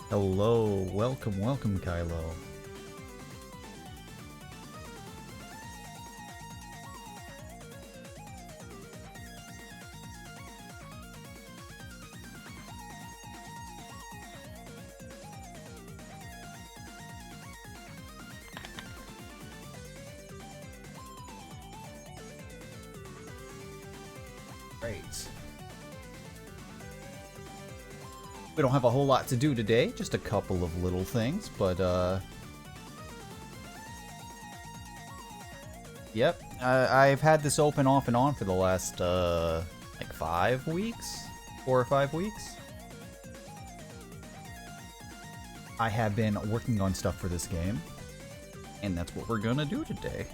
Hello, welcome, Kylo. Great. We don't have a whole lot to do today, just a couple of little things, but yep, I've had this open off and on for the last, like 5 weeks? 4 or 5 weeks? I have been working on stuff for this game, and that's what we're gonna do today.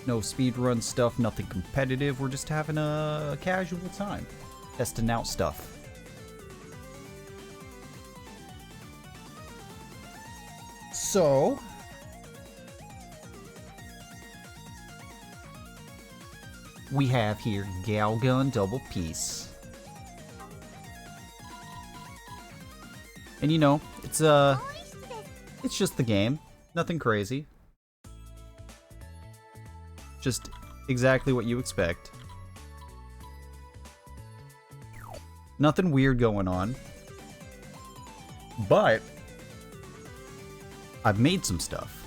No speedrun stuff, nothing competitive, we're just having a casual time, testing out stuff. So, we have here Galgun Double Piece. And you know, it's just the game. Nothing crazy. Just exactly what you expect. Nothing weird going on. But I've made some stuff.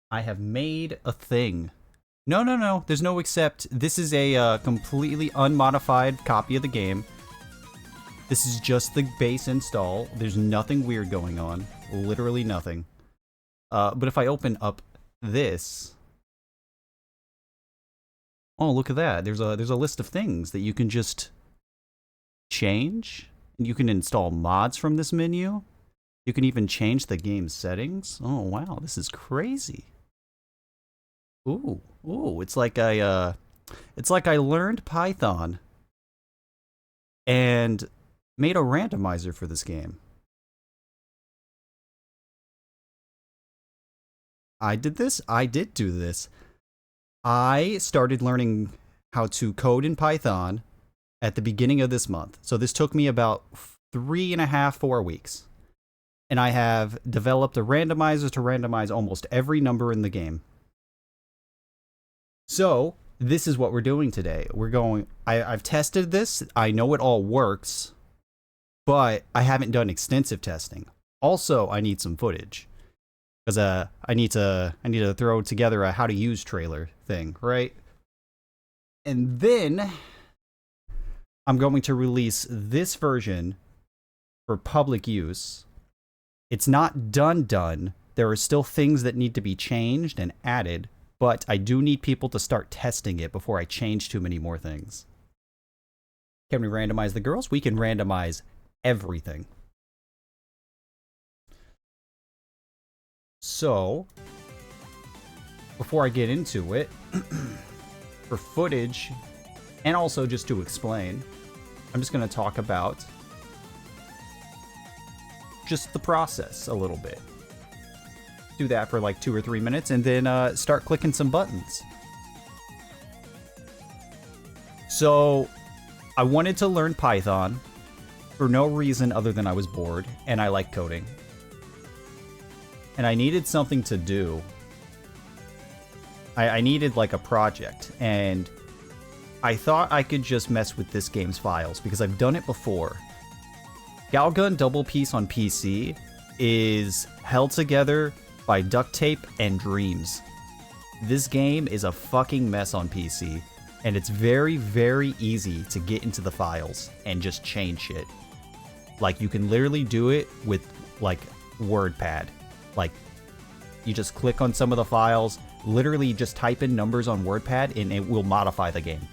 I have made a thing. No. There's no except. This is a completely unmodified copy of the game. This is just the base install. There's nothing weird going on. Literally nothing. But if I open up this... Oh, look at that. There's a list of things that you can just change. And you can install mods from this menu. You can even change the game settings. Oh, wow. This is crazy. Ooh, it's like I learned Python and made a randomizer for this game. I did do this. I started learning how to code in Python at the beginning of this month. So this took me about 3.5, 4 weeks. And I have developed a randomizer to randomize almost every number in the game. So, this is what we're doing today. I've tested this, I know it all works, but I haven't done extensive testing. Also, I need some footage. Because I need to throw together a how to use trailer thing, right? And then, I'm going to release this version for public use. It's not done. There are still things that need to be changed and added. But I do need people to start testing it before I change too many more things. Can we randomize the girls? We can randomize everything. So, before I get into it, for footage, and also just to explain, I'm just going to talk about just the process a little bit. Do that for like 2 or 3 minutes and then start clicking some buttons. So I wanted to learn Python for no reason other than I was bored and I like coding. And I needed something to do. I needed like a project, and I thought I could just mess with this game's files because I've done it before. Galgun Double Piece on PC is held together by duct tape and dreams. This game is a fucking mess on PC, and it's very, very easy to get into the files and just change shit. Like, you can literally do it with, like, WordPad. Like, you just click on some of the files, literally just type in numbers on WordPad, and it will modify the game.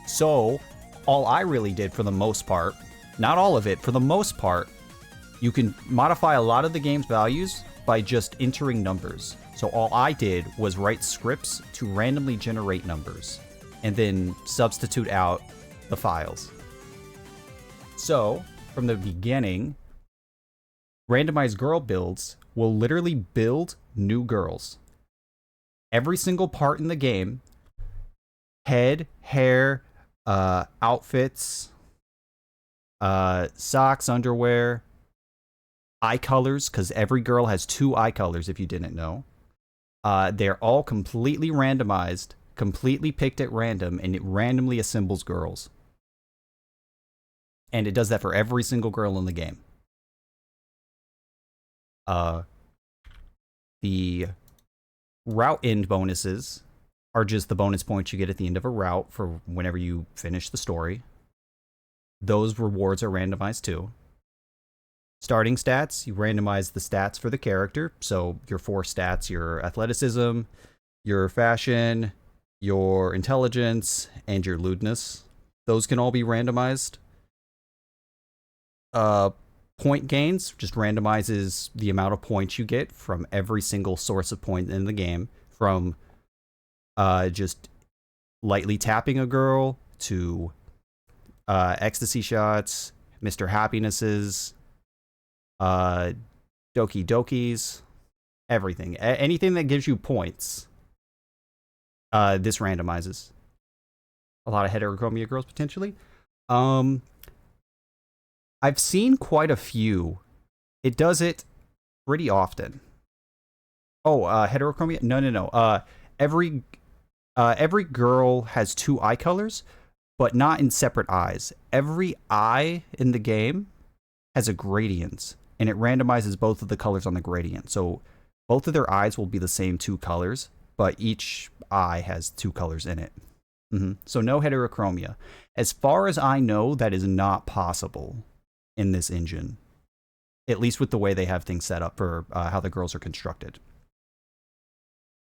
So, all I really did for the most part, not all of it, for the most part, you can modify a lot of the game's values by just entering numbers. So all I did was write scripts to randomly generate numbers and then substitute out the files. So from the beginning, randomized girl builds will literally build new girls. Every single part in the game, head, hair, outfits, socks, underwear, eye colors, because every girl has 2 eye colors if you didn't know. They're all completely randomized, completely picked at random, and it randomly assembles girls. And it does that for every single girl in the game. The route end bonuses are just the bonus points you get at the end of a route for whenever you finish the story. Those rewards are randomized too. Starting stats, you randomize the stats for the character. So your 4 stats, your athleticism, your fashion, your intelligence, and your lewdness. Those can all be randomized. Point gains just randomizes the amount of points you get from every single source of point in the game, from just lightly tapping a girl to ecstasy shots, Mr. Happinesses, Doki Dokis, everything. Anything that gives you points, this randomizes. A lot of heterochromia girls, potentially. I've seen quite a few. It does it pretty often. Oh, heterochromia? No. Every girl has 2 eye colors, but not in separate eyes. Every eye in the game has a gradient, and it randomizes both of the colors on the gradient. So both of their eyes will be the same 2 colors, but each eye has 2 colors in it. So no heterochromia. As far as I know, that is not possible in this engine, at least with the way they have things set up for how the girls are constructed.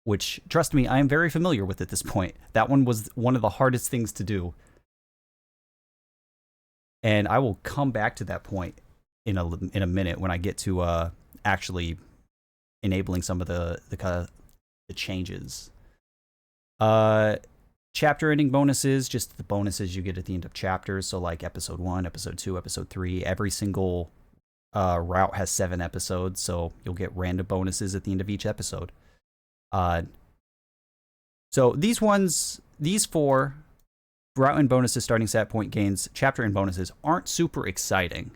Which, trust me, I am very familiar with at this point. That one was one of the hardest things to do. And I will come back to that point in a minute when I get to actually enabling some of the changes. Chapter ending bonuses, just the bonuses you get at the end of chapters. So like episode 1, episode 2, episode 3, every single route has 7 episodes, so you'll get random bonuses at the end of each episode. So these 4 route end bonuses, starting stat point gains, chapter end bonuses aren't super exciting.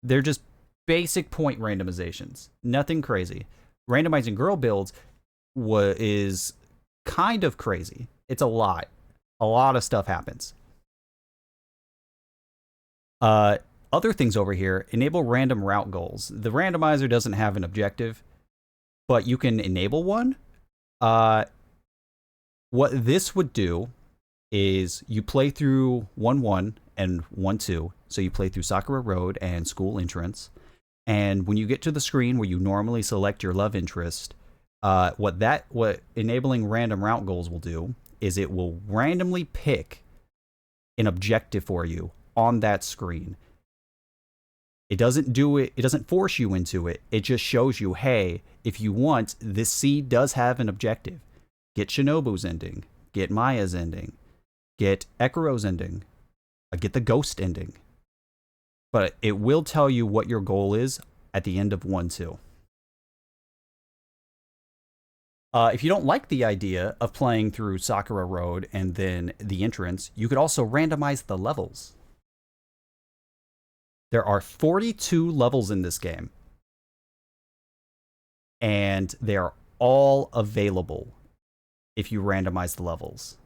They're just basic point randomizations, nothing crazy. Randomizing girl builds is kind of crazy. It's a lot of stuff happens. Other things over here, enable random route goals. The randomizer doesn't have an objective, but you can enable one. What this would do is you play through 1-1 and 1-2. So you play through Sakura Road and School Entrance. And when you get to the screen where you normally select your love interest, what enabling random route goals will do is it will randomly pick an objective for you on that screen. It doesn't force you into it. It just shows you, hey, if you want, this seed does have an objective. Get Shinobu's ending, get Maya's ending, get Ekaro's ending, get the ghost ending. But it will tell you what your goal is at the end of 1-2. If you don't like the idea of playing through Sakura Road and then the entrance, you could also randomize the levels. There are 42 levels in this game, and they are all available if you randomize the levels.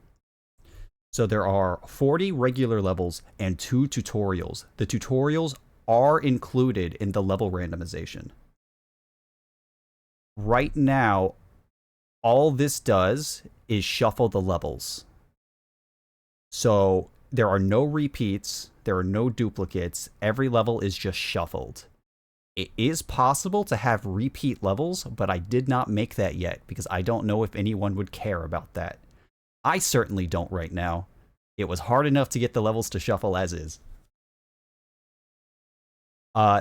So there are 40 regular levels and 2 tutorials. The tutorials are included in the level randomization. Right now, all this does is shuffle the levels. So there are no repeats, there are no duplicates, every level is just shuffled. It is possible to have repeat levels, but I did not make that yet because I don't know if anyone would care about that. I certainly don't right now. It was hard enough to get the levels to shuffle as is.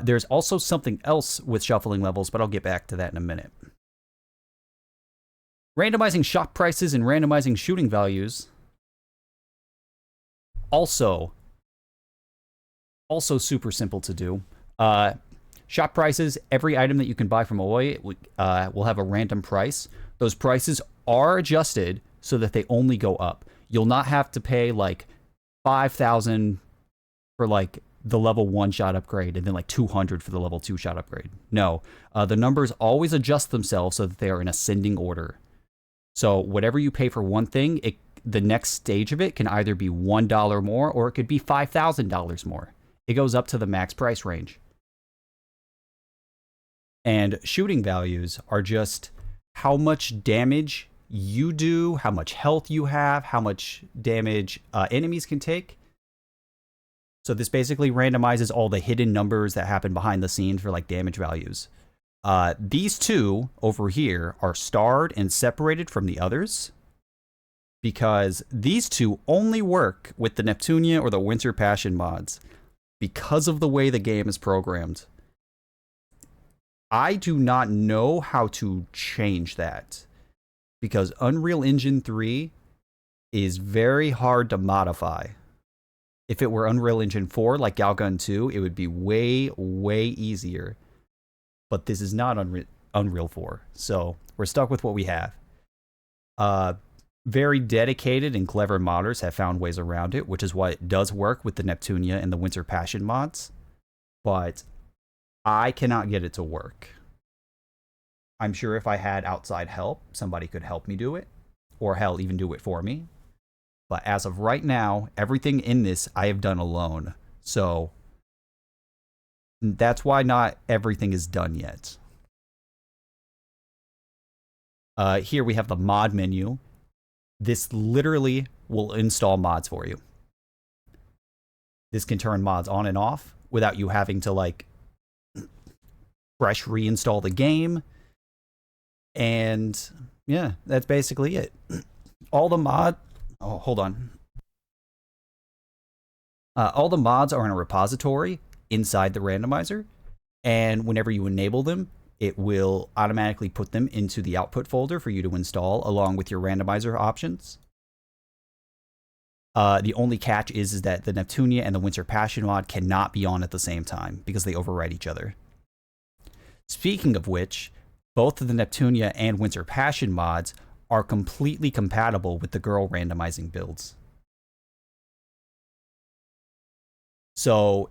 There's also something else with shuffling levels, but I'll get back to that in a minute. Randomizing shop prices and randomizing shooting values. Also super simple to do. Shop prices, every item that you can buy from Oi will have a random price. Those prices are adjusted so that they only go up. You'll not have to pay like 5,000 for like the level 1 shot upgrade and then like 200 for the level 2 shot upgrade. No, the numbers always adjust themselves so that they are in ascending order. So whatever you pay for one thing, the next stage of it can either be $1 more or it could be $5,000 more. It goes up to the max price range. And shooting values are just how much damage you do, how much health you have, how much damage enemies can take. So this basically randomizes all the hidden numbers that happen behind the scenes for like damage values. These two over here are starred and separated from the others because these two only work with the Neptunia or the Winter Passion mods because of the way the game is programmed. I do not know how to change that because Unreal Engine 3 is very hard to modify. If it were Unreal Engine 4 like Galgun 2, it would be way, way easier. But this is not Unreal 4, so we're stuck with what we have. Very dedicated and clever modders have found ways around it, which is why it does work with the Neptunia and the Winter Passion mods. But I cannot get it to work. I'm sure if I had outside help, somebody could help me do it, or hell, even do it for me. But as of right now, everything in this I have done alone. So that's why not everything is done yet. Here we have the mod menu. This literally will install mods for you. This can turn mods on and off without you having to like fresh reinstall the game. And yeah, that's basically it. All the mod... Oh, hold on. All the mods are in a repository inside the randomizer, and whenever you enable them, it will automatically put them into the output folder for you to install along with your randomizer options. The only catch is that the Neptunia and the Winter Passion mod cannot be on at the same time because they override each other. Speaking of which, both of the Neptunia and Winter Passion mods are completely compatible with the girl randomizing builds. So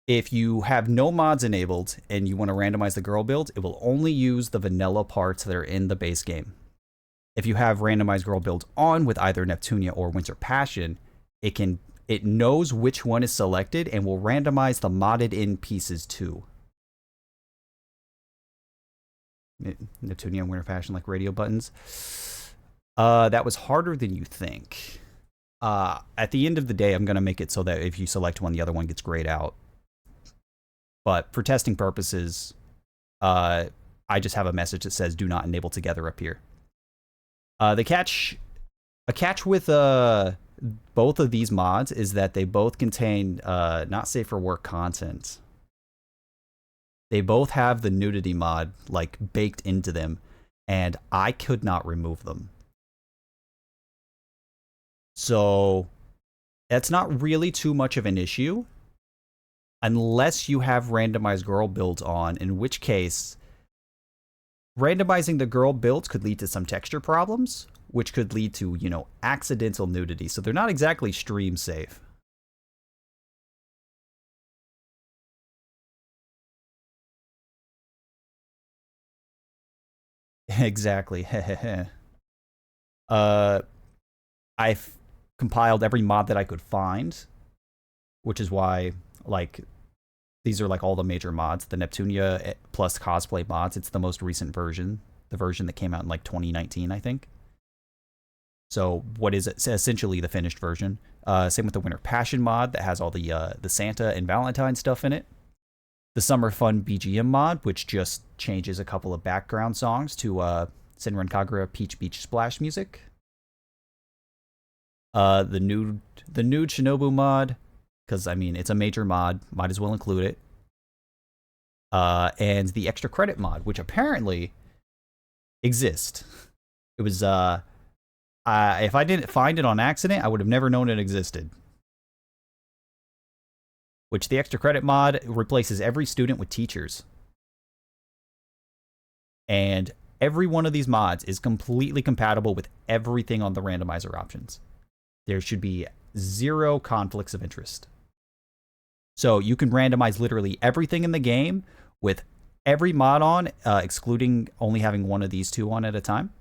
if you have no mods enabled and you want to randomize the girl build, it will only use the vanilla parts that are in the base game. If you have randomized girl builds on with either Neptunia or Winter Passion, it knows which one is selected and will randomize the modded in pieces too. Neptunia and Winter Passion like radio buttons. That was harder than you think. At the end of the day, I'm going to make it so that if you select one, the other one gets grayed out. But for testing purposes, I just have a message that says do not enable together up here. A catch with both of these mods is that they both contain not safe for work content. They both have the nudity mod like baked into them, and I could not remove them. So that's not really too much of an issue unless you have randomized girl builds on, in which case randomizing the girl builds could lead to some texture problems, which could lead to, you know, accidental nudity. So they're not exactly stream safe. Exactly. I've compiled every mod that I could find, which is why, like, these are like all the major mods. The Neptunia plus cosplay mods, it's the most recent version, the version that came out in like 2019, I think. So what is it? Essentially the finished version. Same with the Winter Passion mod that has all the Santa and Valentine stuff in it. The Summer Fun BGM mod, which just changes a couple of background songs to Senran Kagura Peach Beach Splash music. The nude Shinobu mod, because I mean it's a major mod, might as well include it. And the extra credit mod, which apparently exists. It was if I didn't find it on accident, I would have never known it existed. Which the extra credit mod replaces every student with teachers. And every one of these mods is completely compatible with everything on the randomizer options. There should be zero conflicts of interest. So you can randomize literally everything in the game with every mod on, excluding only having one of these two on at a time.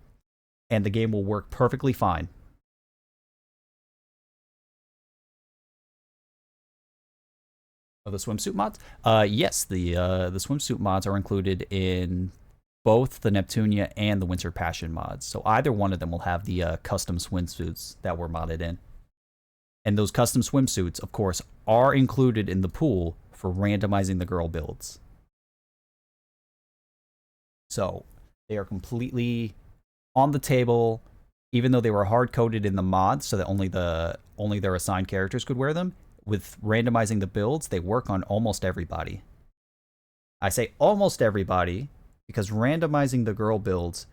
And the game will work perfectly fine. Oh, the swimsuit mods? Yes, the swimsuit mods are included in both the Neptunia and the Winter Passion mods. So either one of them will have the custom swimsuits that were modded in. And those custom swimsuits, of course, are included in the pool for randomizing the girl builds. So they are completely on the table, even though they were hard-coded in the mods so that only their assigned characters could wear them. With randomizing the builds, they work on almost everybody. I say almost everybody because randomizing the girl builds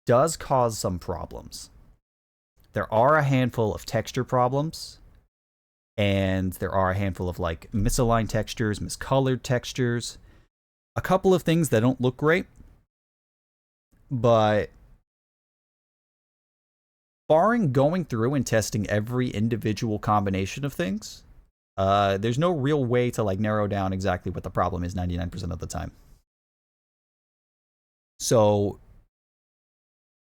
does cause some problems. There are a handful of texture problems, and there are a handful of like misaligned textures, miscolored textures, a couple of things that don't look great, but barring going through and testing every individual combination of things, there's no real way to like narrow down exactly what the problem is 99% of the time. So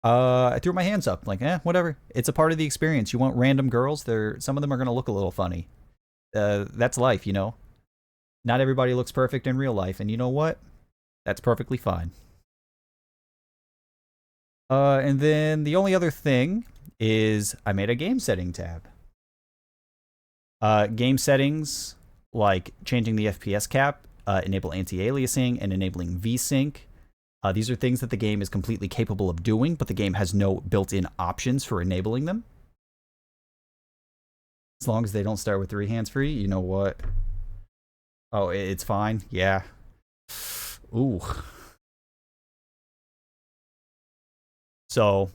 I threw my hands up, like, whatever. It's a part of the experience. You want random girls? Some of them are gonna look a little funny. That's life, you know. Not everybody looks perfect in real life, and you know what? That's perfectly fine. And then the only other thing is I made a game setting tab. Game settings, like changing the FPS cap, enable anti-aliasing, and enabling VSync. These are things that the game is completely capable of doing, but the game has no built-in options for enabling them. As long as they don't start with 3 hands free, you know what? Oh, it's fine. Yeah. Ooh. So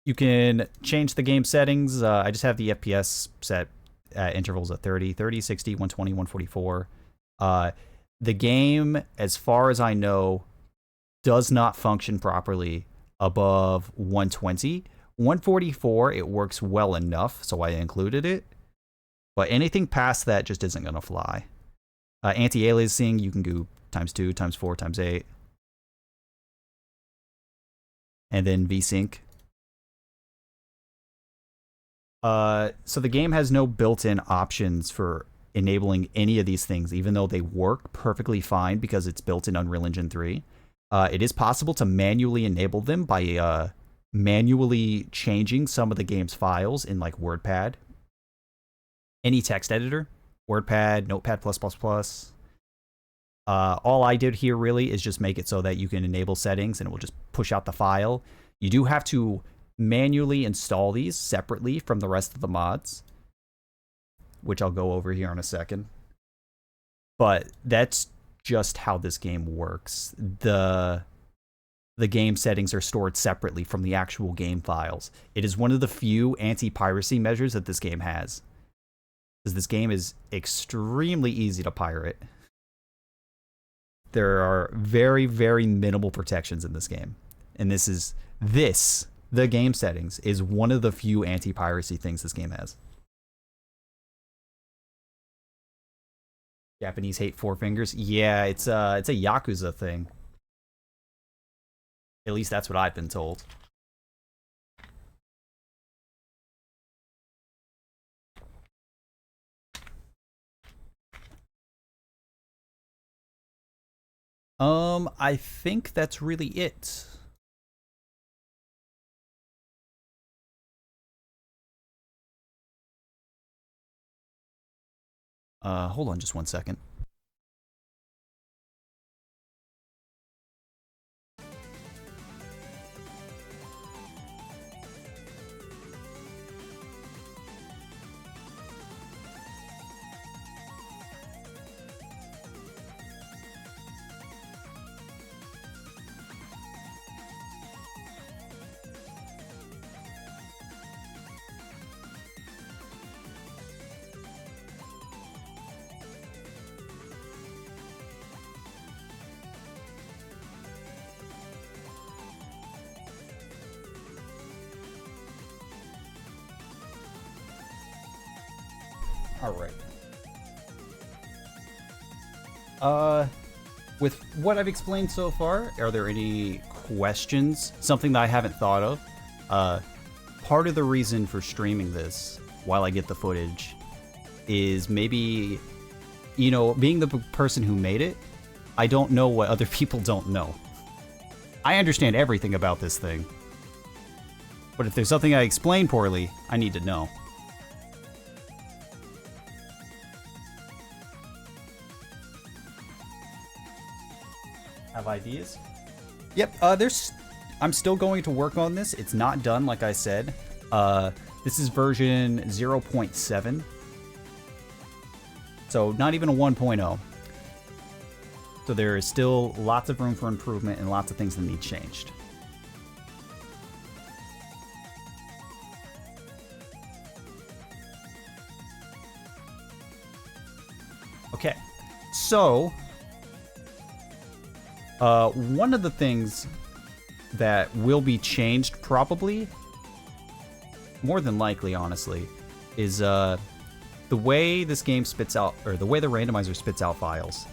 you can change the game settings. I just have the FPS set at intervals of 30, 60, 120, 144. The game, as far as I know, does not function properly above 120. 144, it works well enough, so I included it. But anything past that just isn't going to fly. Anti-aliasing, you can go ×2, ×4, ×8. And then VSync. So the game has no built-in options for enabling any of these things, even though they work perfectly fine because it's built in Unreal Engine 3. It is possible to manually enable them by manually changing some of the game's files in like WordPad. Any text editor, WordPad, Notepad++. All I did here really is just make it so that you can enable settings and it will just push out the file. You do have to manually install these separately from the rest of the mods, which I'll go over here in a second. But that's just how this game works. The game settings are stored separately from the actual game files. It is one of the few anti-piracy measures that this game has, because this game is extremely easy to pirate. There are very, very minimal protections in this game. And the game settings, is one of the few anti-piracy things this game has. Japanese hate 4 fingers? Yeah, it's a Yakuza thing. At least that's what I've been told. I think that's really it. Hold on just one second. All right. With what I've explained so far, are there any questions? Something that I haven't thought of? Part of the reason for streaming this while I get the footage is maybe, you know, being the person who made it, I don't know what other people don't know. I understand everything about this thing, but if there's something I explain poorly, I need to know. Have ideas? Yep, I'm still going to work on this. It's not done, like I said. This is version 0.7. So not even a 1.0. So there is still lots of room for improvement and lots of things that need changed. Okay, so one of the things that will be changed probably, more than likely honestly, is the way this game spits out, or the way the randomizer spits out files.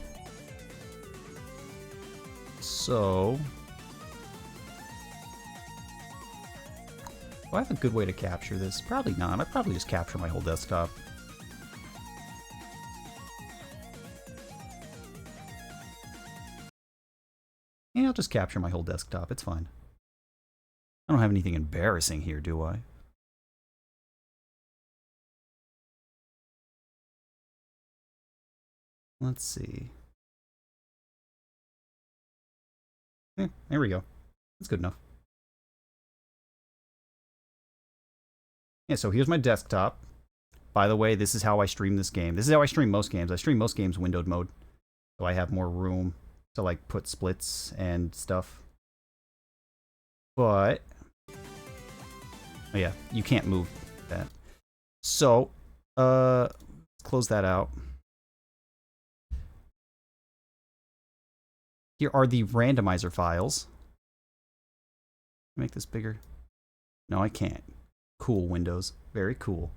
So, do I have a good way to capture this? Probably not. I'd probably just capture my whole desktop. Yeah, I'll just capture my whole desktop. It's fine. I don't have anything embarrassing here, do I? Let's see. There we go. That's good enough. Yeah, so here's my desktop. By the way, this is how I stream this game. This is how I stream most games. I stream most games windowed mode. So I have more room to like put splits and stuff. But oh yeah, you can't move that. So let's close that out. Here are the randomizer files. Make this bigger. No, I can't. Cool, Windows. Very cool.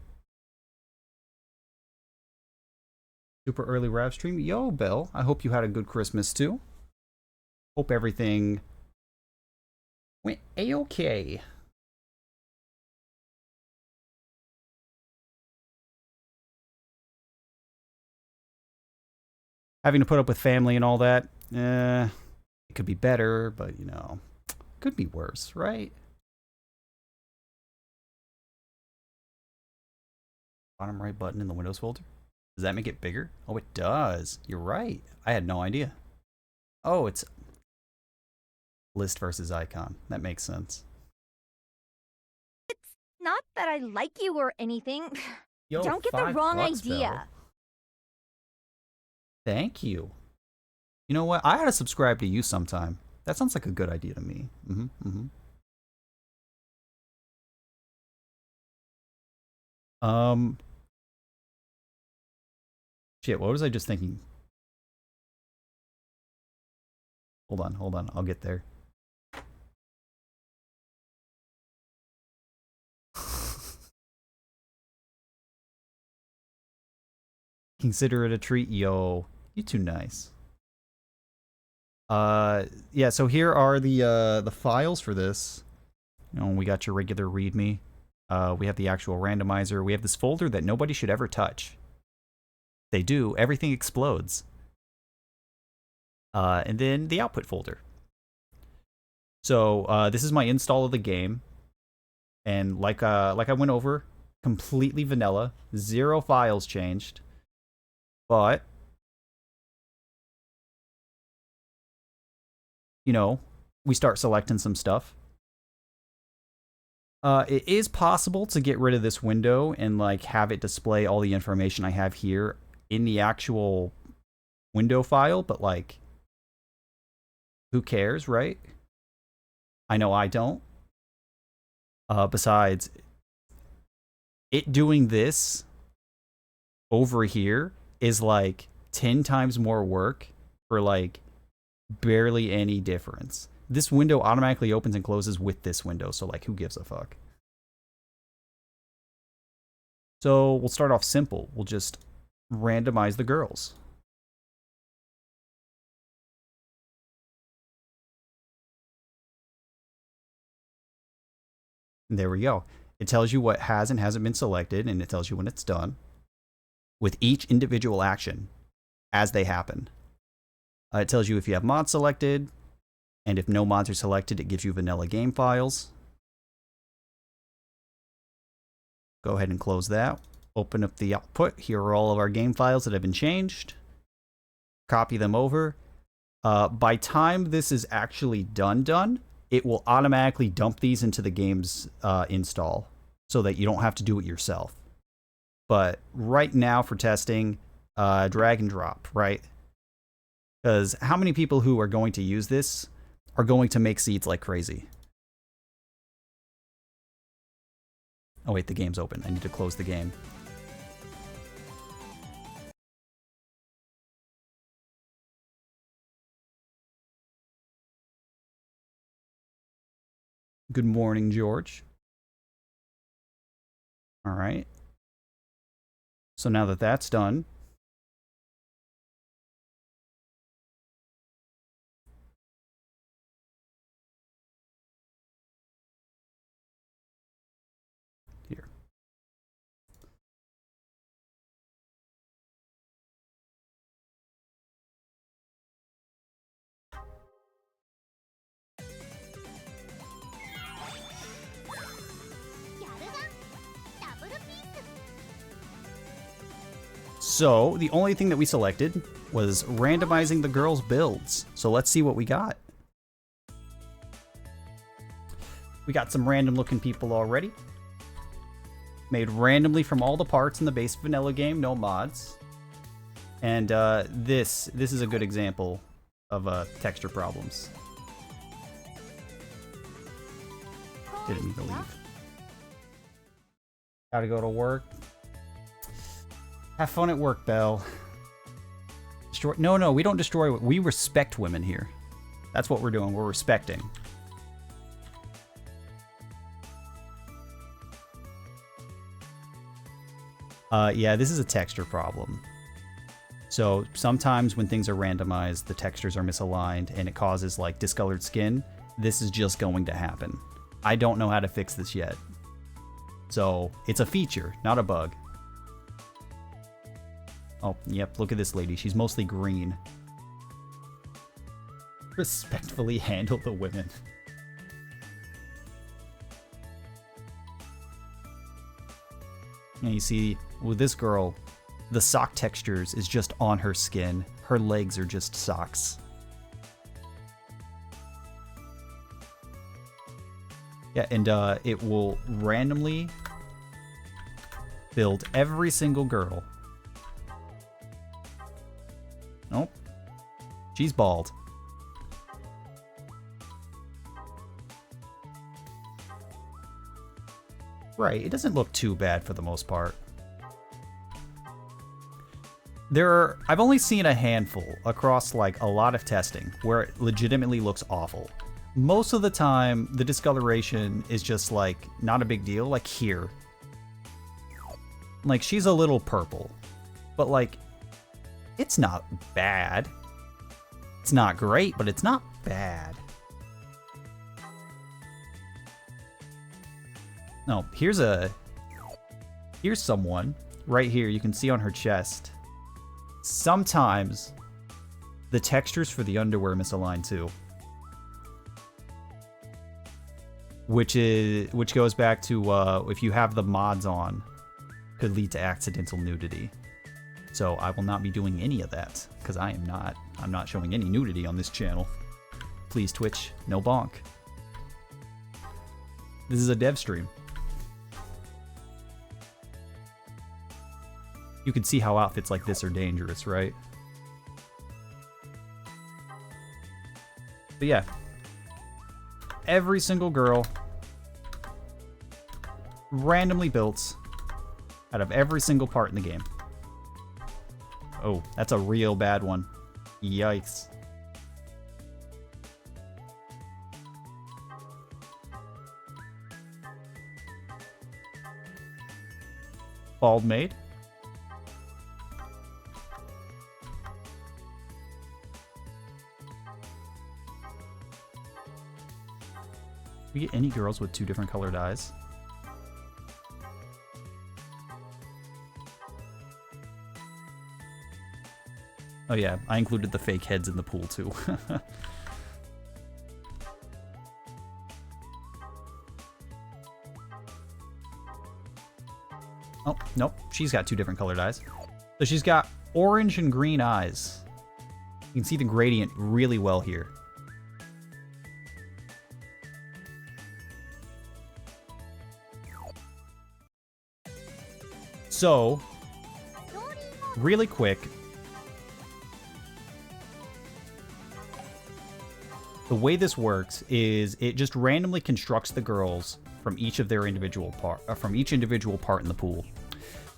Super early Rav stream. Yo, Bell. I hope you had a good Christmas too. Hope everything went a-okay. Having to put up with family and all that. It could be better, but you know, could be worse, right? Bottom right button in the Windows folder. Does that make it bigger? Oh, it does. You're right. I had no idea. Oh, it's list versus icon. That makes sense. It's not that I like you or anything. Yo, don't get the wrong idea. Bell. Thank you. You know what? I ought to subscribe to you sometime. That sounds like a good idea to me. Shit, what was I just thinking? Hold on. I'll get there. Consider it a treat, yo. You too nice. Yeah, so here are the files for this. You know, we got your regular README. We have the actual randomizer. We have this folder that nobody should ever touch. They do, everything explodes. And then the output folder. So this is my install of the game, and like I went over, completely vanilla, 0 files changed, but you know, we start selecting some stuff. It is possible to get rid of this window and like have it display all the information I have here in the actual window file, but like, who cares, right? I know I don't. Besides, it doing this over here is like 10 times more work for like barely any difference. This window automatically opens and closes with this window, so like, who gives a fuck? So we'll start off simple. We'll just randomize the girls. And there we go. It tells you what has and hasn't been selected, and it tells you when it's done with each individual action as they happen. It tells you if you have mods selected, and if no mods are selected, it gives you vanilla game files. Go ahead and close that. Open up the output. Here are all of our game files that have been changed. Copy them over. By time this is actually done, it will automatically dump these into the game's install so that you don't have to do it yourself. But right now for testing, drag and drop, right? Because how many people who are going to use this are going to make seeds like crazy? Oh wait, the game's open. I need to close the game. Good morning, George. All right. So now that that's done, here. So the only thing that we selected was randomizing the girls' builds. So let's see what we got. We got some random looking people already. Made randomly from all the parts in the base vanilla game, no mods. And this is a good example of texture problems. Didn't mean to leave. Gotta go to work. Have fun at work, Belle. Destroy? No, we don't destroy. We respect women here. That's what we're doing. We're respecting. Yeah, this is a texture problem. So sometimes when things are randomized, the textures are misaligned and it causes like discolored skin. This is just going to happen. I don't know how to fix this yet. So it's a feature, not a bug. Oh, yep, look at this lady. She's mostly green. Respectfully handle the women. And you see, with this girl, the sock textures is just on her skin. Her legs are just socks. Yeah, and it will randomly build every single girl. Nope. She's bald. Right, it doesn't look too bad for the most part. I've only seen a handful across like a lot of testing where it legitimately looks awful. Most of the time, the discoloration is just like not a big deal, like here. Like she's a little purple, but like it's not bad. It's not great, but it's not bad. No, here's someone right here. You can see on her chest. Sometimes the textures for the underwear misalign too. Which goes back to if you have the mods on, could lead to accidental nudity. So I will not be doing any of that because I'm not showing any nudity on this channel. Please Twitch, no bonk. This is a dev stream. You can see how outfits like this are dangerous, right? But yeah, every single girl randomly built out of every single part in the game. Oh, that's a real bad one. Yikes. Bald maid. We get any girls with 2 different colored eyes? Oh yeah, I included the fake heads in the pool too. Oh, nope. She's got 2 different colored eyes. So she's got orange and green eyes. You can see the gradient really well here. So, really quick, the way this works is it just randomly constructs the girls from each of their individual part in the pool.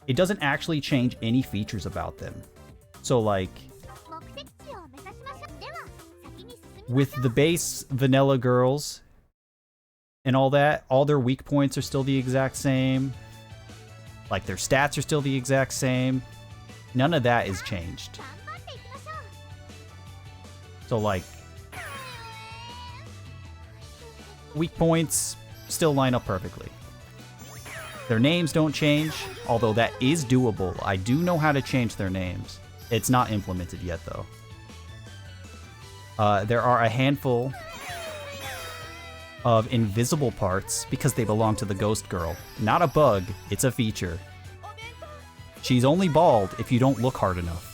It doesn't actually change any features about them. So like with the base vanilla girls and all that, all their weak points are still the exact same. Like their stats are still the exact same. None of that is changed. So like weak points still line up perfectly. Their names don't change, although that is doable. I do know how to change their names. It's not implemented yet, though. There are a handful of invisible parts because they belong to the ghost girl. Not a bug, it's a feature. She's only bald if you don't look hard enough.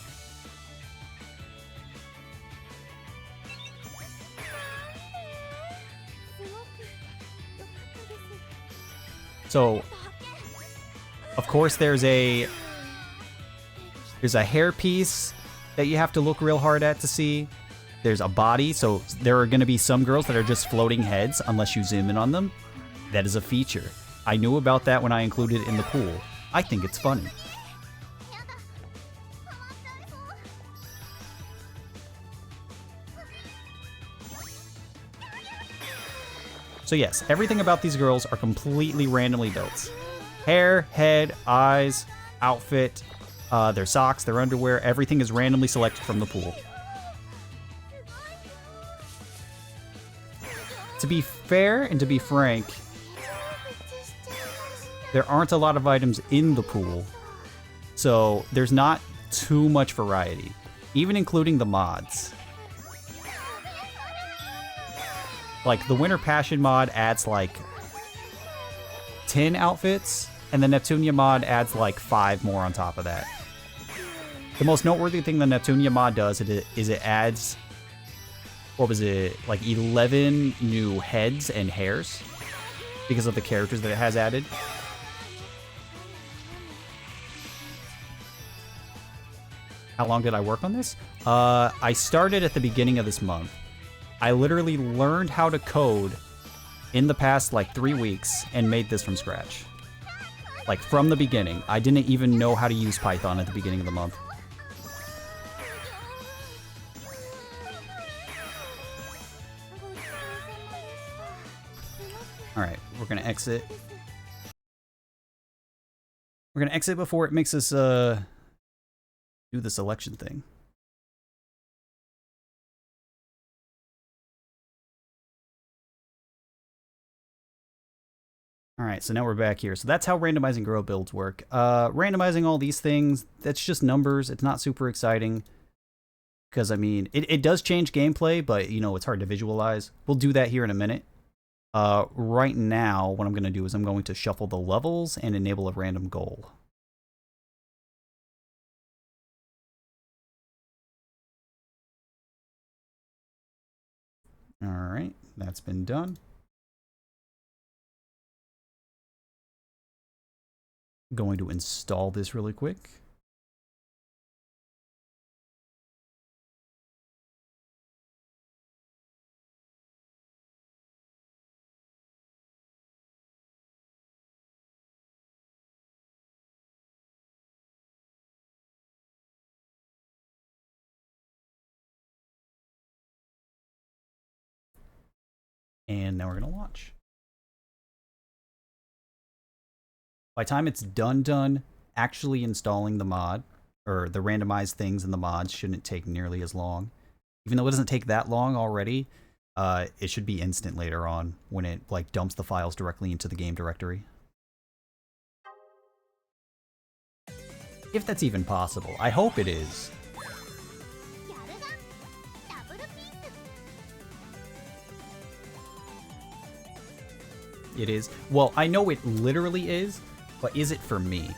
So, of course, there's a hair piece that you have to look real hard at to see. There's a body, so there are going to be some girls that are just floating heads unless you zoom in on them. That is a feature. I knew about that when I included it in the pool. I think it's funny. So yes, everything about these girls are completely randomly built. Hair, head, eyes, outfit, their socks, their underwear, everything is randomly selected from the pool. To be fair and to be frank, there aren't a lot of items in the pool, so there's not too much variety, even including the mods. Like, the Winter Passion mod adds, like, 10 outfits, and the Neptunia mod adds, like, 5 more on top of that. The most noteworthy thing the Neptunia mod does is it adds, what was it, like 11 new heads and hairs because of the characters that it has added. How long did I work on this? I started at the beginning of this month. I literally learned how to code in the past like 3 weeks and made this from scratch. Like from the beginning. I didn't even know how to use Python at the beginning of the month. Alright, we're gonna exit. We're gonna exit before it makes us do the selection thing. Alright, so now we're back here. So that's how randomizing girl builds work. Randomizing all these things, that's just numbers. It's not super exciting. Because, I mean, it does change gameplay, but, you know, it's hard to visualize. We'll do that here in a minute. Right now, what I'm going to do is I'm going to shuffle the levels and enable a random goal. Alright, that's been done. Going to install this really quick. And now we're going to launch. By the time it's done, actually installing the mod, or the randomized things in the mods, shouldn't take nearly as long. Even though it doesn't take that long already, it should be instant later on when it like dumps the files directly into the game directory. If that's even possible. I hope it is. It is. Well, I know it literally is, but is it for me?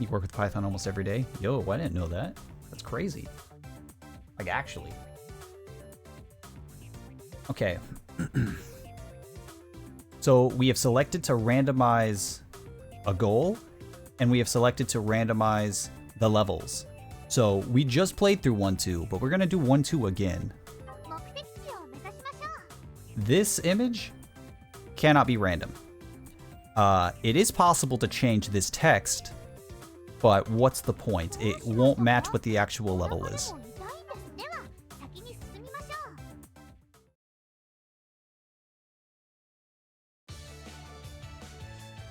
You work with Python almost every day? Yo, I didn't know that. That's crazy. Like, actually. Okay. So we have selected to randomize a goal, and we have selected to randomize the levels. So we just played through 1-2, but we're going to do 1-2 again. This image cannot be random. It is possible to change this text, but what's the point? It won't match what the actual level is.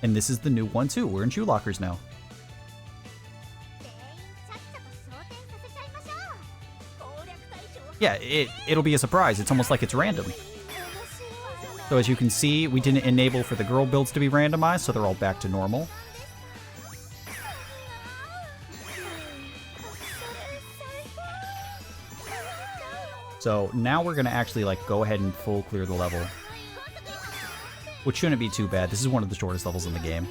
And this is the new 1-2. We're in shoe lockers now. Yeah, it'll be a surprise. It's almost like it's random. So as you can see, we didn't enable for the girl builds to be randomized, so they're all back to normal. So now we're gonna actually like go ahead and full clear the level, which shouldn't be too bad. This is one of the shortest levels in the game.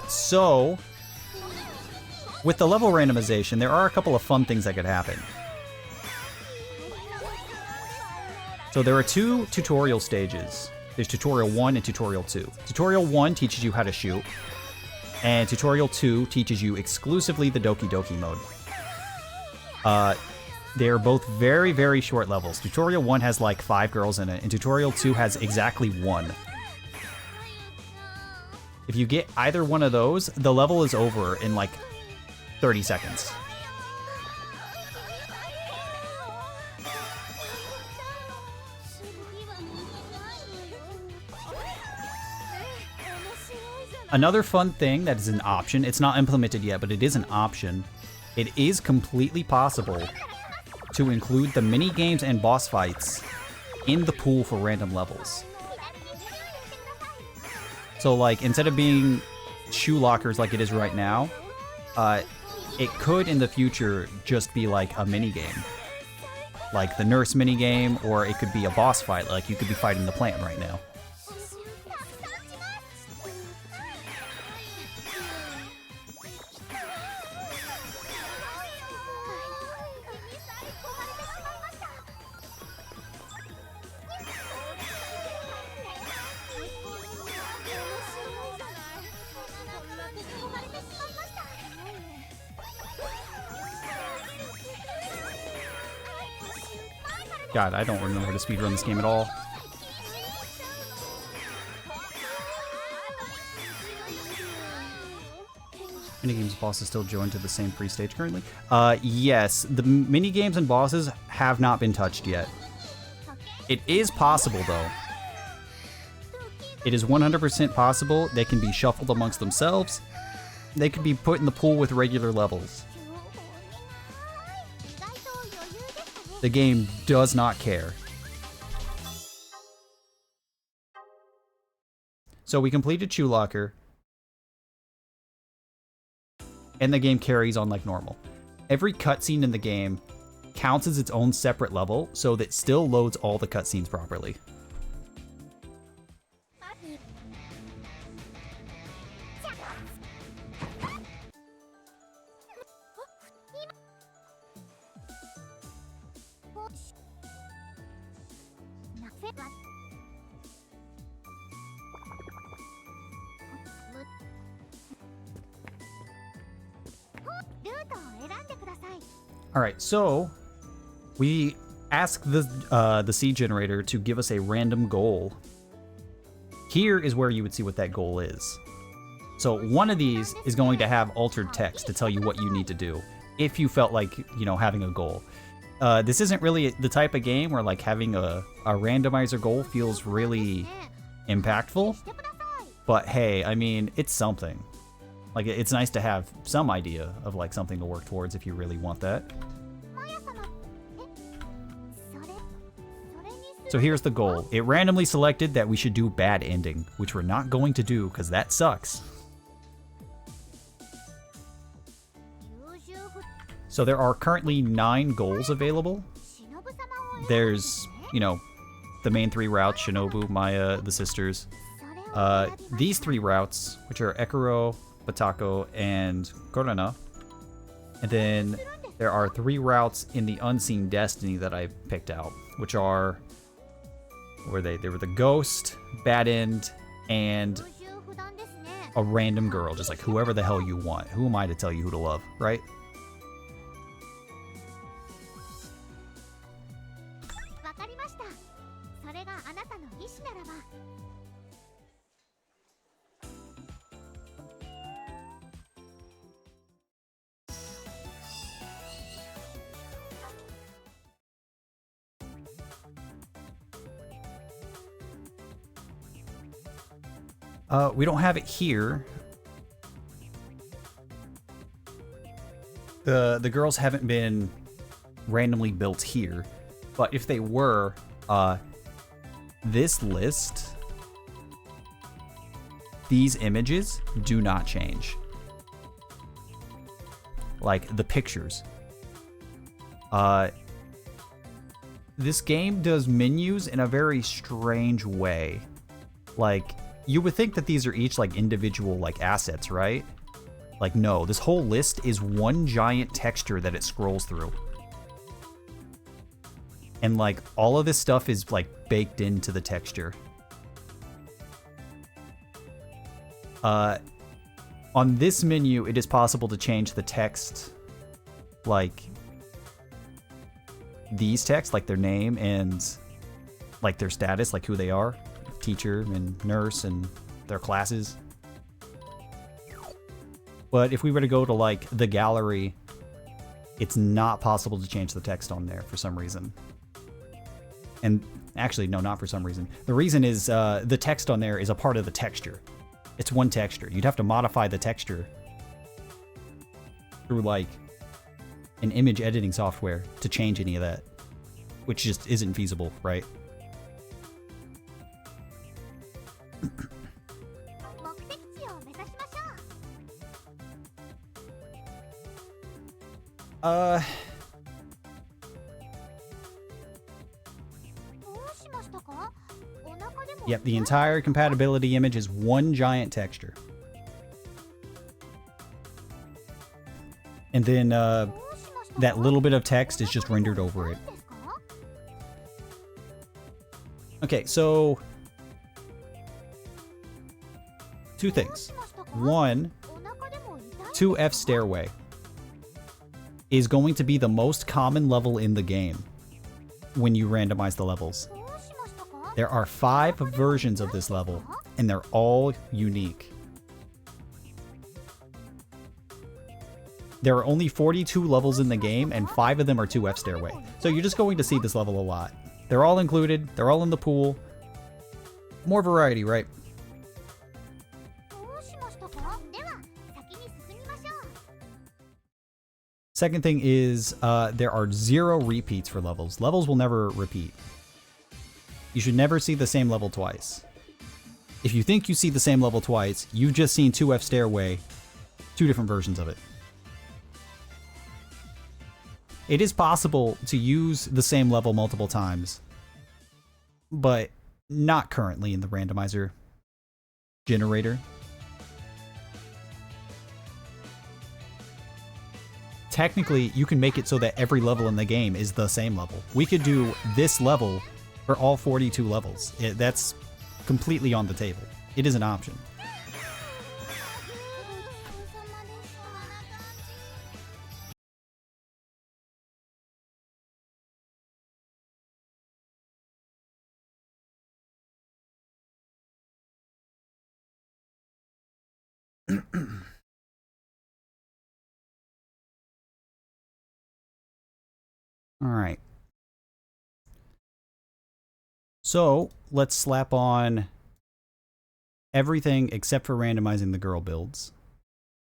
So with the level randomization, there are a couple of fun things that could happen. So there are two tutorial stages. There's tutorial 1 and tutorial 2. Tutorial 1 teaches you how to shoot, and tutorial 2 teaches you exclusively the Doki Doki mode. They're both very, very short levels. Tutorial 1 has like 5 girls in it, and tutorial 2 has exactly 1. If you get either one of those, the level is over in like 30 seconds. Another fun thing that is an option, it's not implemented yet, but it is an option. It is completely possible to include the mini games and boss fights in the pool for random levels. So like, instead of being shoe lockers like it is right now, it could in the future just be like a mini game. Like the nurse mini game, or it could be a boss fight, like you could be fighting the plant right now. God, I don't remember to speedrun this game at all. Minigames bosses still joined to the same free stage currently? Yes, the minigames and bosses have not been touched yet. It is possible, though. It is 100% possible. They can be shuffled amongst themselves. They could be put in the pool with regular levels. The game does not care. So we completed Shoe Locker, and the game carries on like normal. Every cutscene in the game counts as its own separate level, so that it still loads all the cutscenes properly. Alright, so we ask the seed generator to give us a random goal. Here is where you would see what that goal is. So one of these is going to have altered text to tell you what you need to do if you felt like, you know, having a goal. This isn't really the type of game where like having a randomizer goal feels really impactful, but hey, I mean, it's something. Like, it's nice to have some idea of like something to work towards if you really want that. So here's the goal. It randomly selected that we should do bad ending, which we're not going to do because that sucks. So there are currently 9 goals available. There's, you know, the main 3 routes, Shinobu, Maya, the sisters. These 3 routes, which are Ekuro, Batako, and Korona. And then there are 3 routes in the Unseen Destiny that I picked out, which are, were they were the Ghost, Bad End, and a random girl, just like whoever the hell you want. Who am I to tell you who to love, right? We don't have it here. The girls haven't been randomly built here, but if they were, this list, these images do not change. Like the pictures. This game does menus in a very strange way. Like, you would think that these are each like individual like assets, right? Like, no, this whole list is one giant texture that it scrolls through. And like all of this stuff is like baked into the texture. On this menu, it is possible to change the text, like these texts, like their name and like their status, like who they are. Teacher and nurse and their classes. But if we were to go to like the gallery, it's not possible to change the text on there for some reason. And actually, no, not for some reason. The reason is the text on there is a part of the texture. It's one texture. You'd have to modify the texture through like an image editing software to change any of that, which just isn't feasible, right? Yep, the entire compatibility image is one giant texture. And then that little bit of text is just rendered over it. Okay, so 2 things. 1, 2F Stairway is going to be the most common level in the game when you randomize the levels. There are 5 versions of this level, and they're all unique. There are only 42 levels in the game, and 5 of them are 2F Stairway. So you're just going to see this level a lot. They're all included, they're all in the pool. More variety, right? Second thing is, there are 0 repeats for levels. Levels will never repeat. You should never see the same level twice. If you think you see the same level twice, you've just seen 2F Stairway, 2 different versions of it. It is possible to use the same level multiple times, but not currently in the randomizer generator. Technically, you can make it so that every level in the game is the same level. We could do this level for all 42 levels. That's completely on the table. It is an option. All right. So let's slap on everything except for randomizing the girl builds.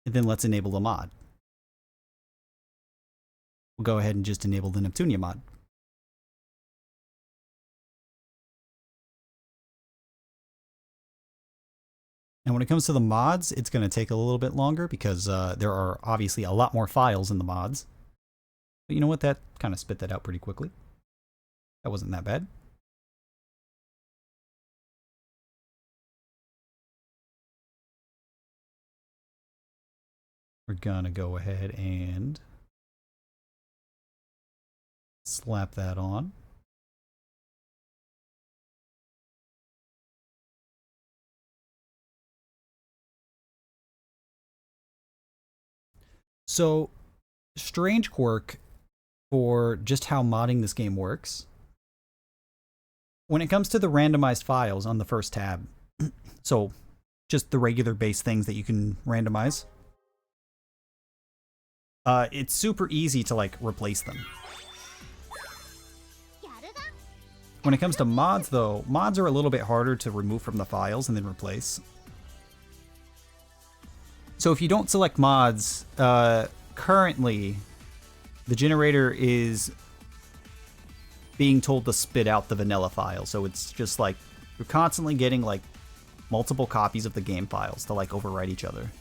And then let's enable the mod. We'll go ahead and just enable the Neptunia mod. And when it comes to the mods, it's going to take a little bit longer because there are obviously a lot more files in the mods. But you know what? That kind of spit that out pretty quickly. That wasn't that bad. We're going to go ahead and slap that on. So, strange quirk for just how modding this game works. When it comes to the randomized files on the first tab, so just the regular base things that you can randomize, it's super easy to like replace them. When it comes to mods though, mods are a little bit harder to remove from the files and then replace. So if you don't select mods, currently the generator is being told to spit out the vanilla file. So it's just like you're constantly getting like multiple copies of the game files to like overwrite each other.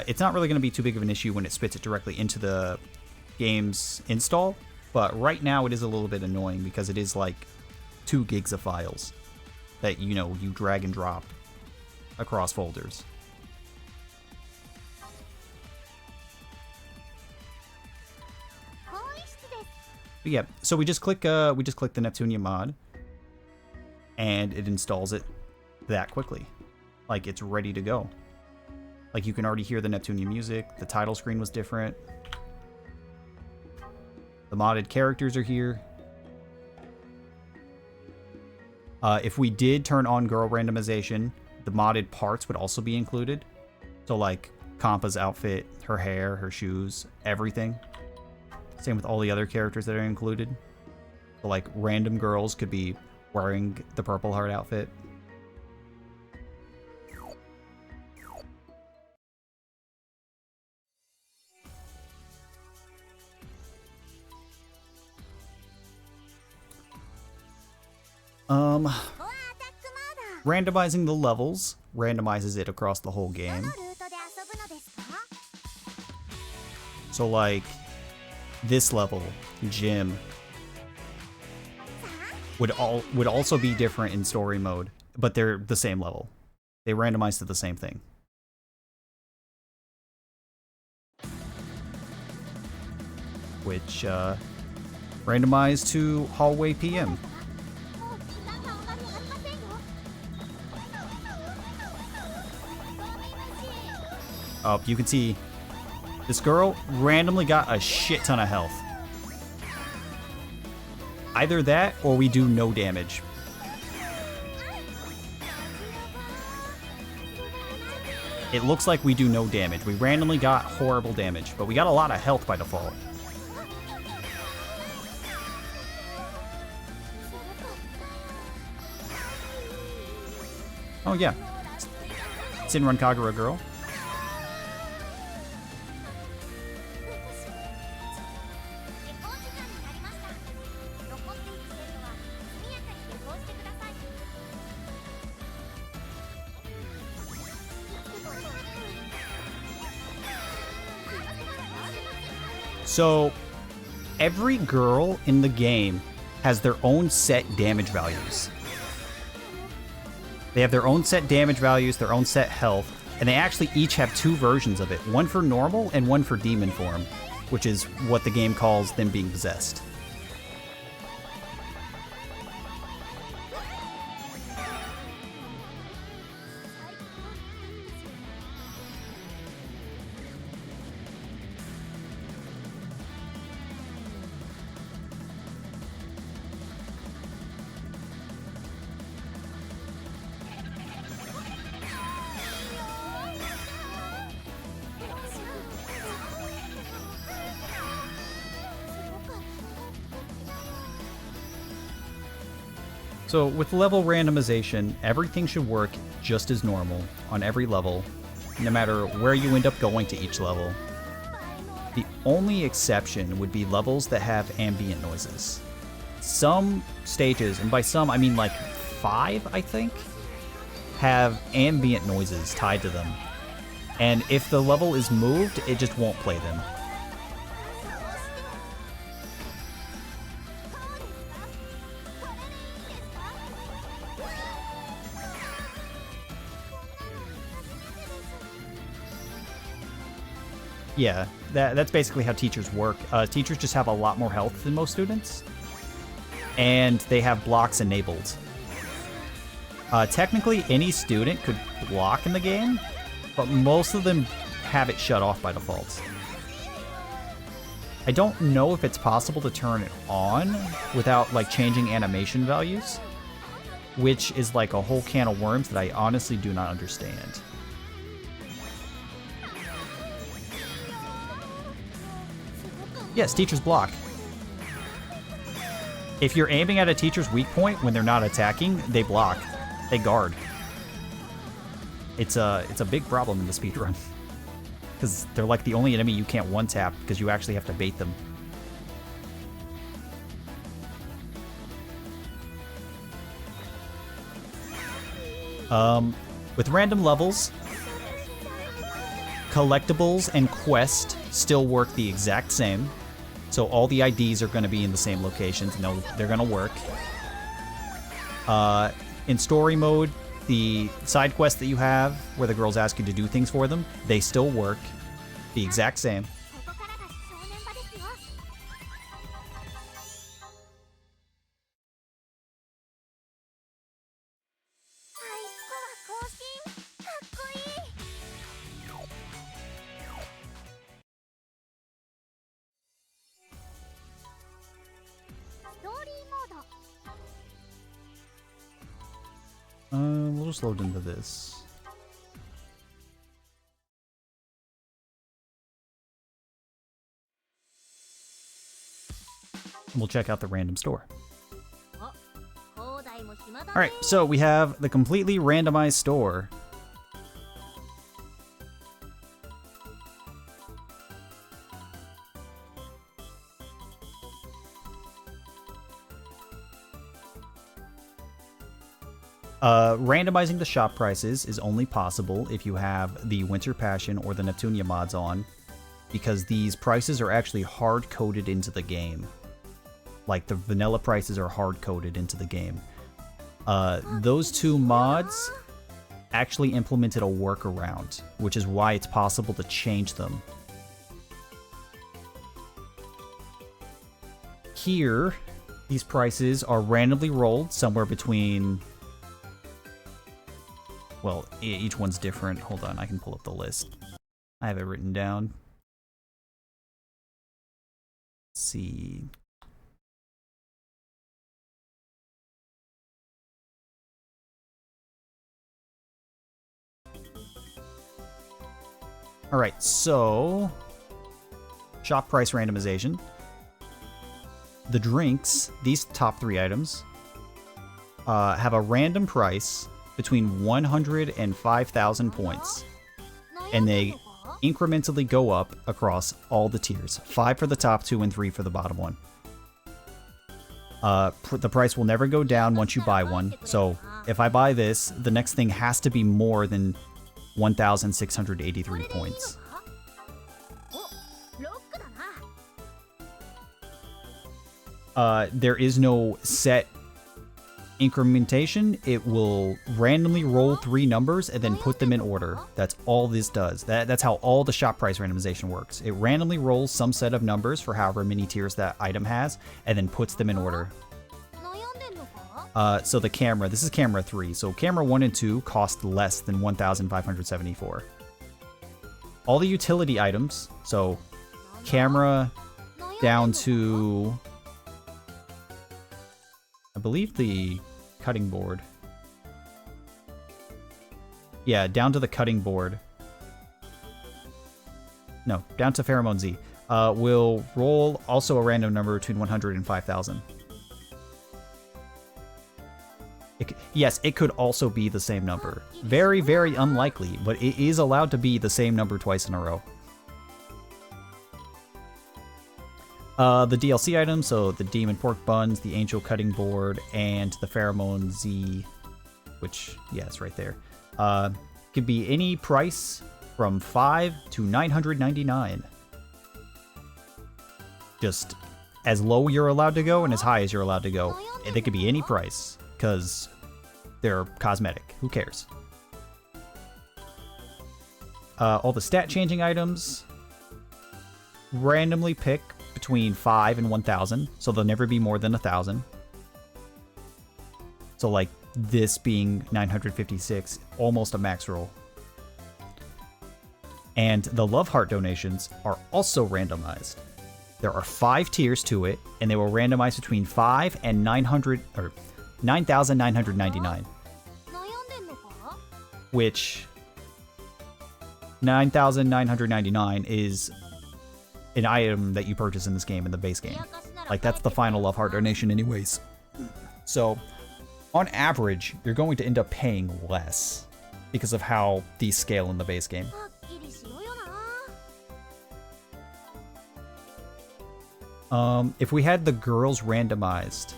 It's not really going to be too big of an issue when it spits it directly into the game's install, but right now it is a little bit annoying because it is like 2 gigs of files that, you know, you drag and drop across folders. But yeah, so we just click the Neptunia mod, and it installs it that quickly. Like, it's ready to go. Like, you can already hear the Neptunia music. The title screen was different. The modded characters are here. If we did turn on girl randomization, the modded parts would also be included. So, like, Kampa's outfit, her hair, her shoes, everything. Same with all the other characters that are included. So, like, random girls could be wearing the Purple Heart outfit. Randomizing the levels randomizes it across the whole game. So, like, this level, gym, would also be different in story mode, but they're the same level. They randomize to the same thing. Which randomized to hallway PM. Oh, you can see this girl randomly got a shit ton of health. Either that or we do no damage. It looks like we do no damage. We randomly got horrible damage, but we got a lot of health by default. Oh yeah. Sinrun Kagura girl. So, every girl in the game has their own set damage values. They have their own set damage values, their own set health, and they actually each have 2 versions of it. One for normal and one for demon form, which is what the game calls them being possessed. So with level randomization, everything should work just as normal on every level, no matter where you end up going to each level. The only exception would be levels that have ambient noises. Some stages, and by some I mean like 5, I think, have ambient noises tied to them. And if the level is moved, it just won't play them. Yeah, that's basically how teachers work. Teachers just have a lot more health than most students, and they have blocks enabled. Technically, any student could block in the game, but most of them have it shut off by default. I don't know if it's possible to turn it on without like changing animation values, which is like a whole can of worms that I honestly do not understand. Yes, teachers block. If you're aiming at a teacher's weak point when they're not attacking, they block. They guard. It's a big problem in the speedrun. Because they're like the only enemy you can't one-tap because you actually have to bait them. With random levels, collectibles and quest still work the exact same. So all the IDs are going to be in the same locations, and they're going to work. In story mode, the side quests that you have, where the girls ask you to do things for them, they still work the exact same. We'll just load into this. And we'll check out the random store. Alright, so we have the completely randomized store. Randomizing the shop prices is only possible if you have the Winter Passion or the Neptunia mods on, because these prices are actually hard-coded into the game. Like, the vanilla prices are hard-coded into the game. Those two mods actually implemented a workaround, which is why it's possible to change them. Here, these prices are randomly rolled somewhere between... Well, each one's different. Hold on, I can pull up the list. I have it written down. Let's see. Alright, so... shop price randomization. The drinks, these top 3 items, have a random price between 100 and 5,000 points, and they incrementally go up across all the tiers. 5 for the top 2 and 3 for the bottom 1. The price will never go down once you buy one, so if I buy this, the next thing has to be more than 1,683 points. There is no set incrementation. It will randomly roll 3 numbers and then put them in order. That's all this does. That's how all the shop price randomization works. It randomly rolls some set of numbers for however many tiers that item has and then puts them in order. So the camera, this is camera 3. So camera 1 and 2 cost less than 1,574. All the utility items, so camera down to... I believe the cutting board. Yeah, down to the cutting board. No, down to Pheromone Z. Will roll also a random number between 100 and 5,000. Yes, it could also be the same number. Very, very unlikely, but it is allowed to be the same number twice in a row. The DLC items, so the Demon Pork Buns, the Angel Cutting Board, and the Pheromone Z, which, yeah, it's right there. Could be any price from $5 to $999. Just as low you're allowed to go and as high as you're allowed to go. They could be any price, because they're cosmetic. Who cares? All the stat changing items randomly pick between 5 and 1,000, so they'll never be more than 1,000. So like this being 956, almost a max roll. And the Love Heart donations are also randomized. There are 5 tiers to it, and they will randomize between 5 and 900 or 9,999. Which 9,999 is an item that you purchase in this game, in the base game. Like, that's the final Love Heart donation anyways. So, on average, you're going to end up paying less because of how these scale in the base game. If we had the girls randomized,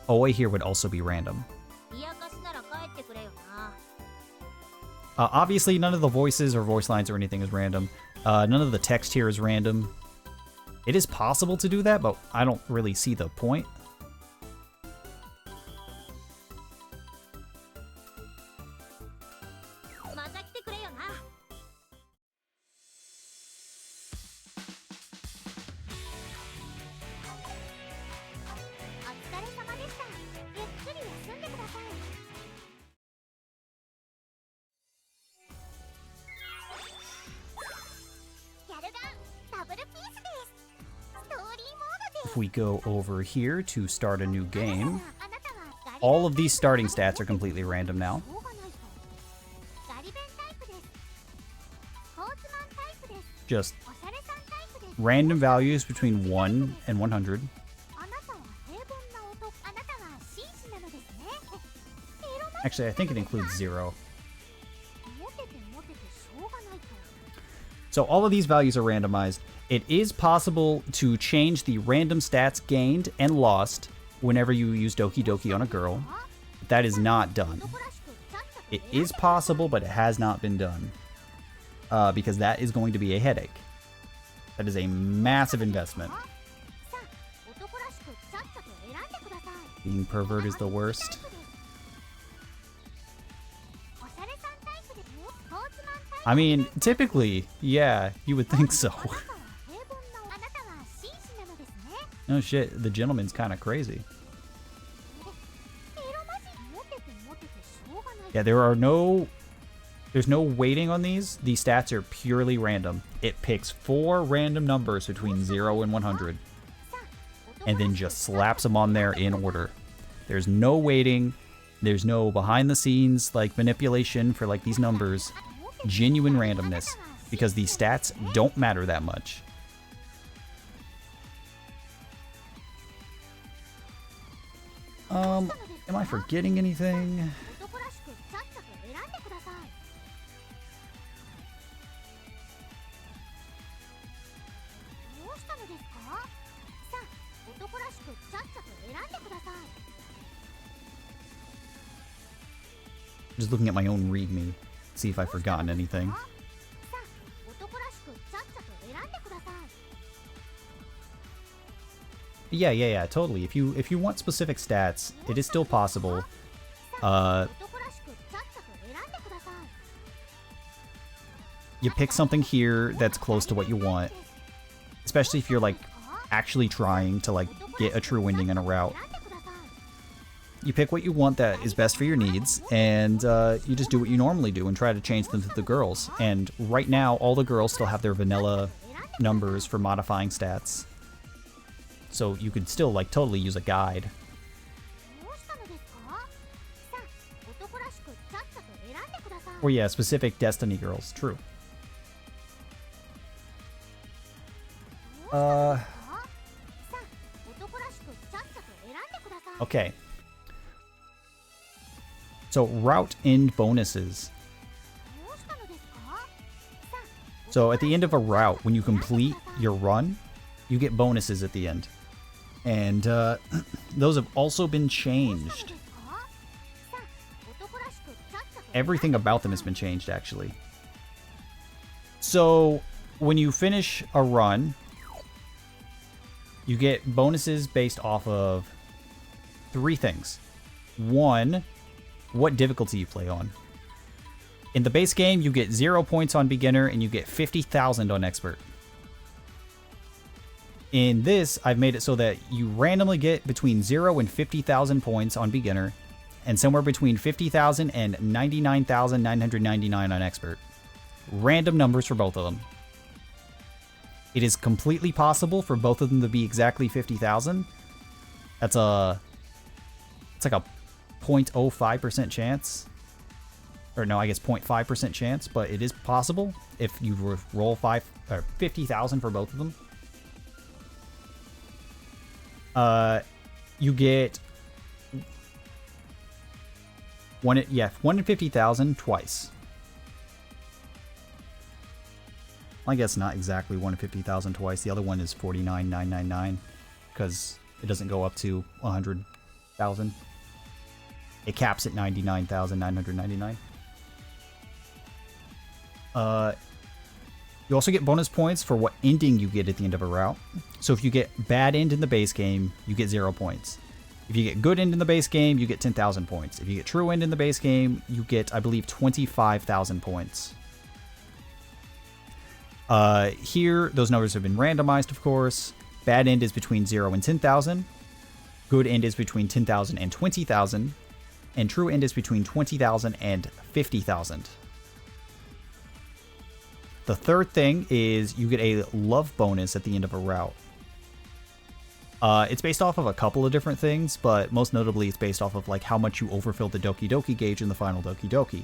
OA here would also be random. Obviously, none of the voices or voice lines or anything is random. None of the text here is random. It is possible to do that, but I don't really see the point. If we go over here to start a new game, all of these starting stats are completely random now. Just random values between 1 and 100. Actually, I think it includes 0. So all of these values are randomized. It is possible to change the random stats gained and lost whenever you use Doki Doki on a girl. That is not done. It is possible, but it has not been done. Because that is going to be a headache. That is a massive investment. Being pervert is the worst. I mean, typically, yeah, you would think so. Oh shit, the gentleman's kind of crazy. Yeah, there's no weighting on these. These stats are purely random. It picks 4 random numbers between 0 and 100. And then just slaps them on there in order. There's no weighting. There's no behind the scenes like manipulation for like these numbers. Genuine randomness. Because these stats don't matter that much. Am I forgetting anything? Just looking at my own readme, see if I've forgotten anything. Yeah, totally. If you want specific stats, it is still possible. You pick something here that's close to what you want, especially if you're like actually trying to like get a true ending in a route. You pick what you want that is best for your needs, and you just do what you normally do and try to change them to the girls. And right now, all the girls still have their vanilla numbers for modifying stats. So you could still like totally use a guide. Or yeah, specific Destiny girls, true. Okay. So route end bonuses. So at the end of a route, when you complete your run, you get bonuses at the end. And those have also been changed. Everything about them has been changed, actually. So when you finish a run, you get bonuses based off of 3 things. 1, what difficulty you play on. In the base game, you get 0 points on beginner and you get 50,000 on expert. In this, I've made it so that you randomly get between 0 and 50,000 points on beginner and somewhere between 50,000 and 99,999 on expert. Random numbers for both of them. It is completely possible for both of them to be exactly 50,000. It's like a 0.05% chance. Or no, I guess 0.5% chance, but it is possible if you roll 50,000 for both of them. You get 1 in 50,000 twice. I guess not exactly 1 in 50,000 twice. The other one is 49,999 because it doesn't go up to 100,000. It caps at 99,999. You also get bonus points for what ending you get at the end of a route. So if you get bad end in the base game, you get 0 points. If you get good end in the base game, you get 10,000 points. If you get true end in the base game, you get, I believe, 25,000 points. Here, those numbers have been randomized, of course. Bad end is between 0 and 10,000. Good end is between 10,000 and 20,000. And true end is between 20,000 and 50,000. The third thing is you get a love bonus at the end of a route. It's based off of a couple of different things, but most notably it's based off of like how much you overfill the Doki Doki gauge in the final Doki Doki.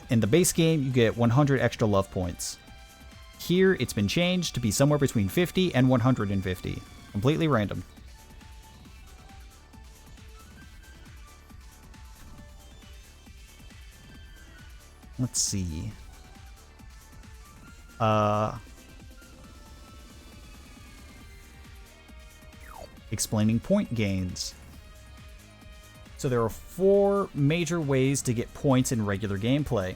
In the base game, you get 100 extra love points. Here, it's been changed to be somewhere between 50 and 150. Completely random. Let's see. Explaining point gains. So there are 4 major ways to get points in regular gameplay.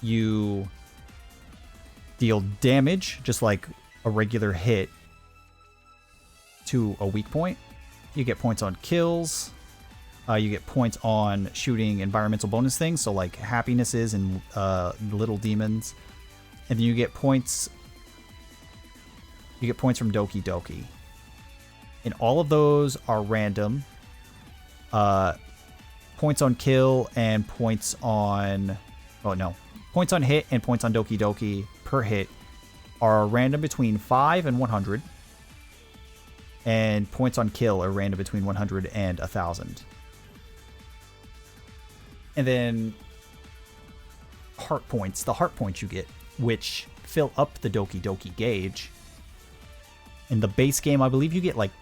You deal damage, just like a regular hit, to a weak point. You get points on kills. You get points on shooting environmental bonus things, so like happinesses and little demons. And then you get points. You get points from Doki Doki. And all of those are random. Points on kill and points on... Oh, no. Points on hit and points on Doki Doki per hit are random between 5 and 100. And points on kill are random between 100 and 1,000. And then heart points. The heart points you get, which fill up the Doki Doki gauge. In the base game, I believe you get like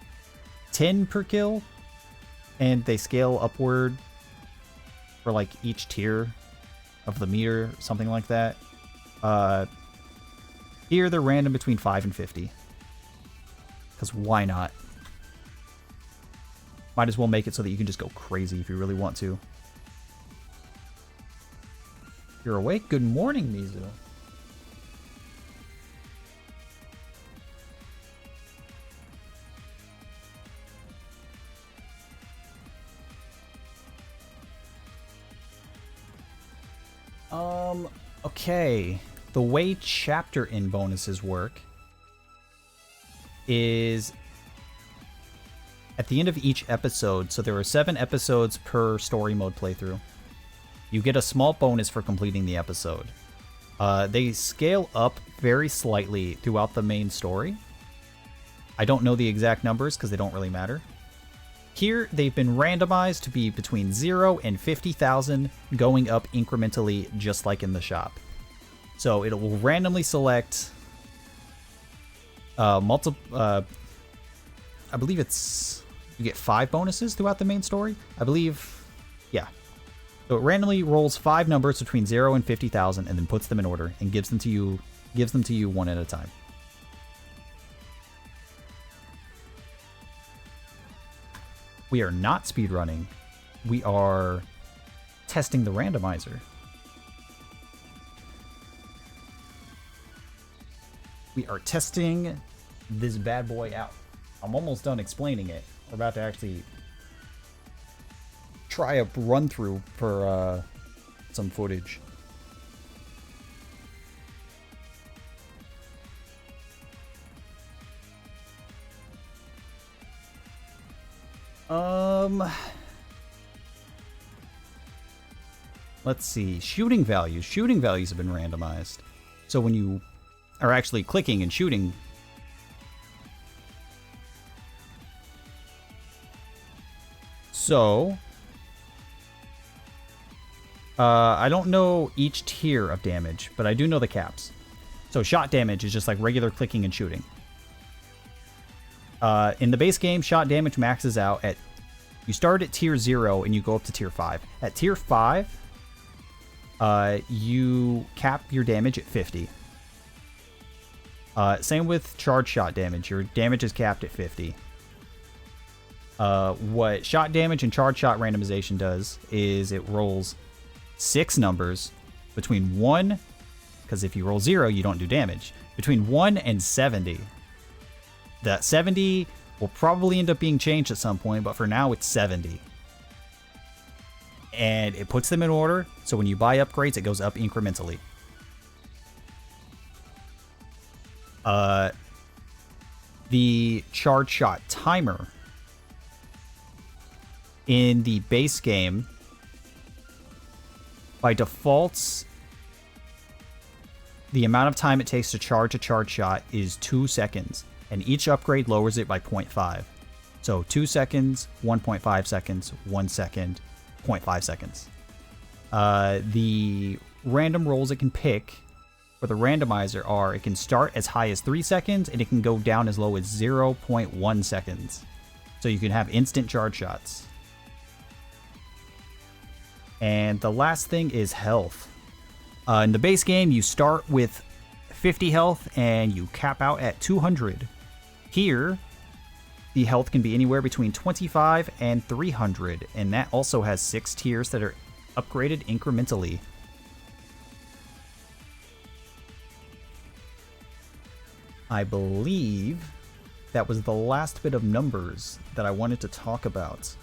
10 per kill. And they scale upward for like each tier of the meter, something like that. Here they're random between 5 and 50. Because why not? Might as well make it so that you can just go crazy if you really want to. You're awake? Good morning, Mizu. Okay. The way chapter in bonuses work is at the end of each episode, so there are 7 episodes per story mode playthrough. You get a small bonus for completing the episode. They scale up very slightly throughout the main story. I don't know the exact numbers because they don't really matter. Here, they've been randomized to be between 0 and 50,000, going up incrementally just like in the shop. So it will randomly select I believe it's... You get 5 bonuses throughout the main story. I believe Yeah. So it randomly rolls 5 numbers between 0 and 50,000 and then puts them in order and gives them to you one at a time. We are not speedrunning. We are testing the randomizer. We are testing this bad boy out. I'm almost done explaining it. We're about to actually try a run through for some footage. Let's see. Shooting values. Shooting values have been randomized. So when you are actually clicking and shooting, so I don't know each tier of damage, but I do know the caps. So shot damage is just like regular clicking and shooting. In the base game, shot damage maxes out at... You start at tier 0 and you go up to tier 5. At tier 5, you cap your damage at 50. Same with charge shot damage. Your damage is capped at 50. What shot damage and charge shot randomization does is it rolls 6 numbers between 1, because if you roll 0, you don't do damage, between 1 and 70. That 70 will probably end up being changed at some point, but for now it's 70. And it puts them in order, so when you buy upgrades, it goes up incrementally. The charge shot timer in the base game, by default, the amount of time it takes to charge a charge shot is 2 seconds, and each upgrade lowers it by 0.5. So 2 seconds, 1.5 seconds, 1 second, 0.5 seconds. The random rolls it can pick for the randomizer are, it can start as high as 3 seconds, and it can go down as low as 0.1 seconds. So you can have instant charge shots. And the last thing is health. In the base game, you start with 50 health and you cap out at 200. Here, the health can be anywhere between 25 and 300, and that also has 6 tiers that are upgraded incrementally. I believe that was the last bit of numbers that I wanted to talk about.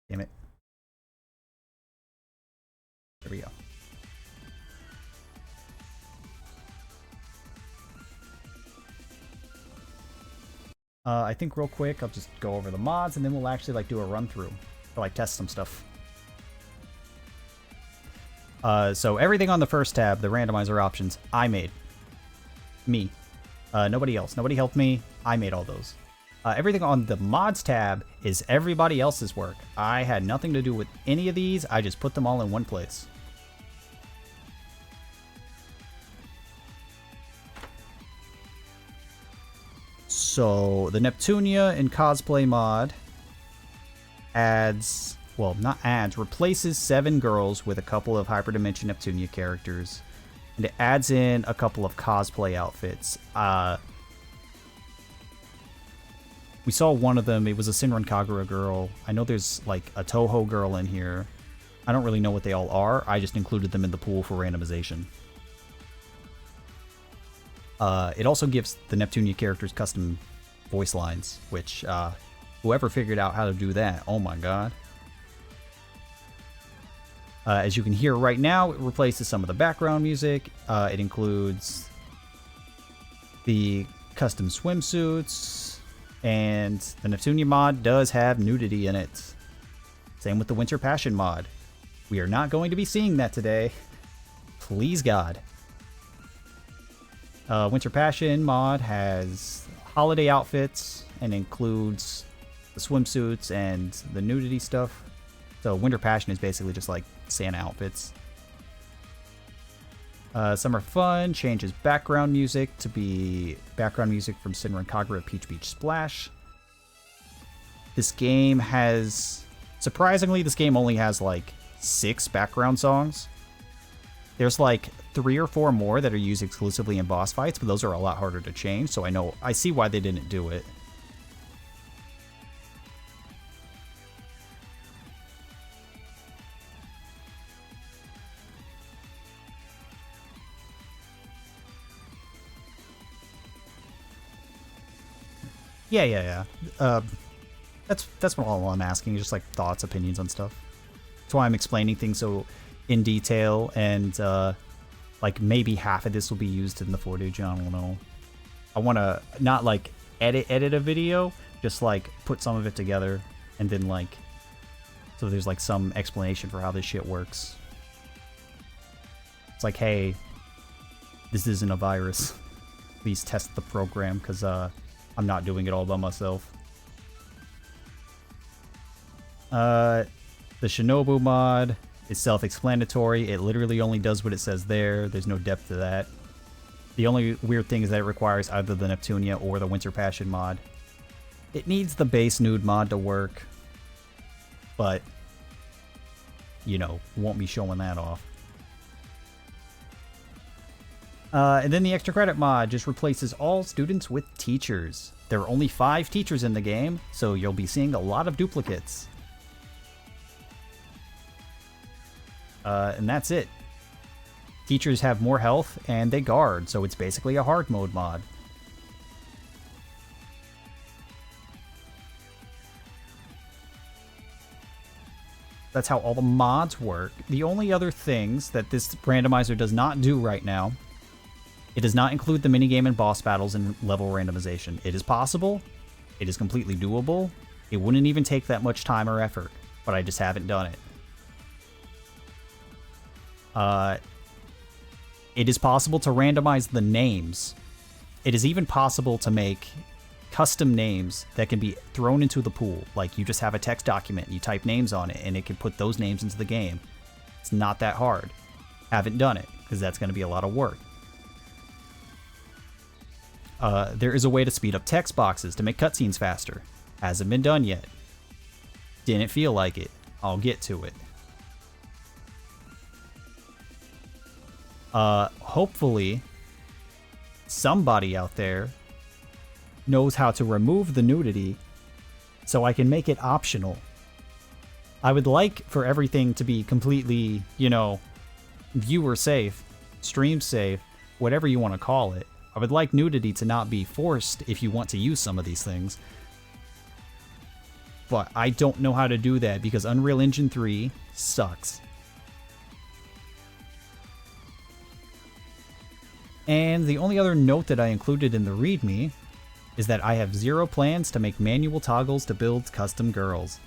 Damn it. There we go. I think real quick, I'll just go over the mods and then we'll actually like do a run through to like test some stuff. So everything on the first tab, the randomizer options, I made. Me. Nobody else. Nobody helped me. I made all those. Everything on the mods tab is everybody else's work. I had nothing to do with any of these. I just put them all in one place. So the Neptunia and cosplay mod adds, well, not adds, replaces 7 girls with a couple of Hyperdimension Neptunia characters. And it adds in a couple of cosplay outfits. We saw one of them. It was a Sinran Kagura girl. I know there's like a Toho girl in here. I don't really know what they all are. I just included them in the pool for randomization. It also gives the Neptunia characters custom voice lines, which whoever figured out how to do that, oh my god. As you can hear right now, it replaces some of the background music. It includes the custom swimsuits, and the Neptunia mod does have nudity in it. Same with the Winter Passion mod. We are not going to be seeing that today. Please God. Winter Passion mod has holiday outfits and includes the swimsuits and the nudity stuff. So Winter Passion is basically just like Santa outfits. Summer Fun changes background music to be background music from Senran Kagura Peach Beach Splash. This game has... Surprisingly, this game only has like 6 background songs. There's like 3 or 4 more that are used exclusively in boss fights, but those are a lot harder to change, so I see why they didn't do it. Yeah. That's all I'm asking, just like thoughts, opinions on stuff. That's why I'm explaining things so in detail, and like maybe half of this will be used in the footage. I don't know. I want to not like edit a video, just like put some of it together, and then like so there's like some explanation for how this shit works. It's like, hey, this isn't a virus. Please test the program, because I'm not doing it all by myself. The Shinobu mod is self-explanatory. It literally only does what it says there. There's no depth to that. The only weird thing is that it requires either the Neptunia or the Winter Passion mod. It needs the base nude mod to work, but, you know, won't be showing that off. And then the extra credit mod just replaces all students with teachers. There are only 5 teachers in the game, so you'll be seeing a lot of duplicates. And that's it. Teachers have more health and they guard, so it's basically a hard mode mod. That's how all the mods work. The only other things that this randomizer does not do right now, it does not include the minigame and boss battles and level randomization. It is possible. It is completely doable. It wouldn't even take that much time or effort, but I just haven't done it. It is possible to randomize the names. It is even possible to make custom names that can be thrown into the pool. Like, you just have a text document, you type names on it, and it can put those names into the game. It's not that hard. Haven't done it, because that's going to be a lot of work. There is a way to speed up text boxes to make cutscenes faster. Hasn't been done yet. Didn't feel like it. I'll get to it. Hopefully, somebody out there knows how to remove the nudity so I can make it optional. I would like for everything to be completely, you know, viewer safe, stream safe, whatever you want to call it. I would like nudity to not be forced if you want to use some of these things. But I don't know how to do that because Unreal Engine 3 sucks. And the only other note that I included in the README is that I have 0 plans to make manual toggles to build custom girls.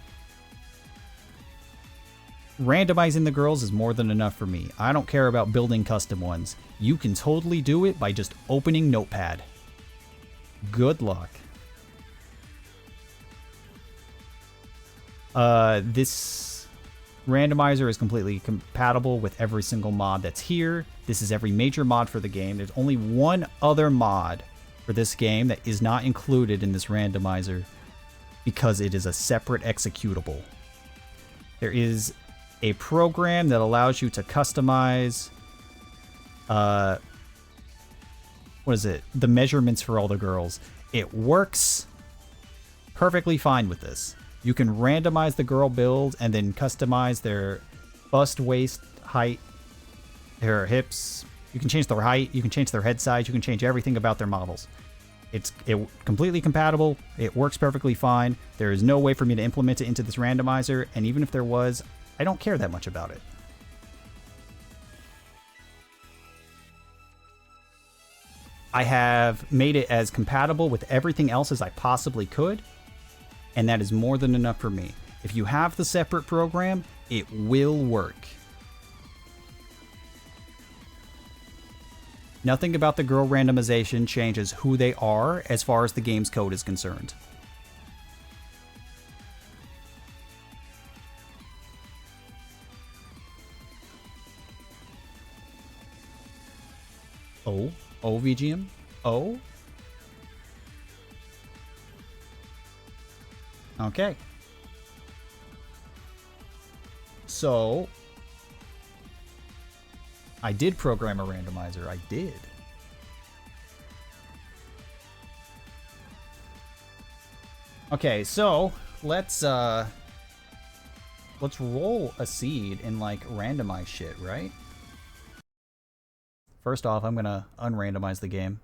Randomizing the girls is more than enough for me. I don't care about building custom ones. You can totally do it by just opening Notepad. Good luck. This randomizer is completely compatible with every single mod that's here. This is every major mod for the game. There's only one other mod for this game that is not included in this randomizer because it is a separate executable. There is a program that allows you to customize the measurements for all the girls. It works perfectly fine with this. You can randomize the girl build and then customize their bust, waist, height, their hips. You can change their height, you can change their head size, you can change everything about their models. It's completely compatible, it works perfectly fine. There is no way for me to implement it into this randomizer, and even if there was, I don't care that much about it. I have made it as compatible with everything else as I possibly could, and that is more than enough for me. If you have the separate program, it will work. Nothing about the girl randomization changes who they are as far as the game's code is concerned. Oh, VGM? Oh? Okay. So, I did program a randomizer. I did. Okay, so let's roll a seed and like randomize shit, right? First off, I'm gonna unrandomize the game.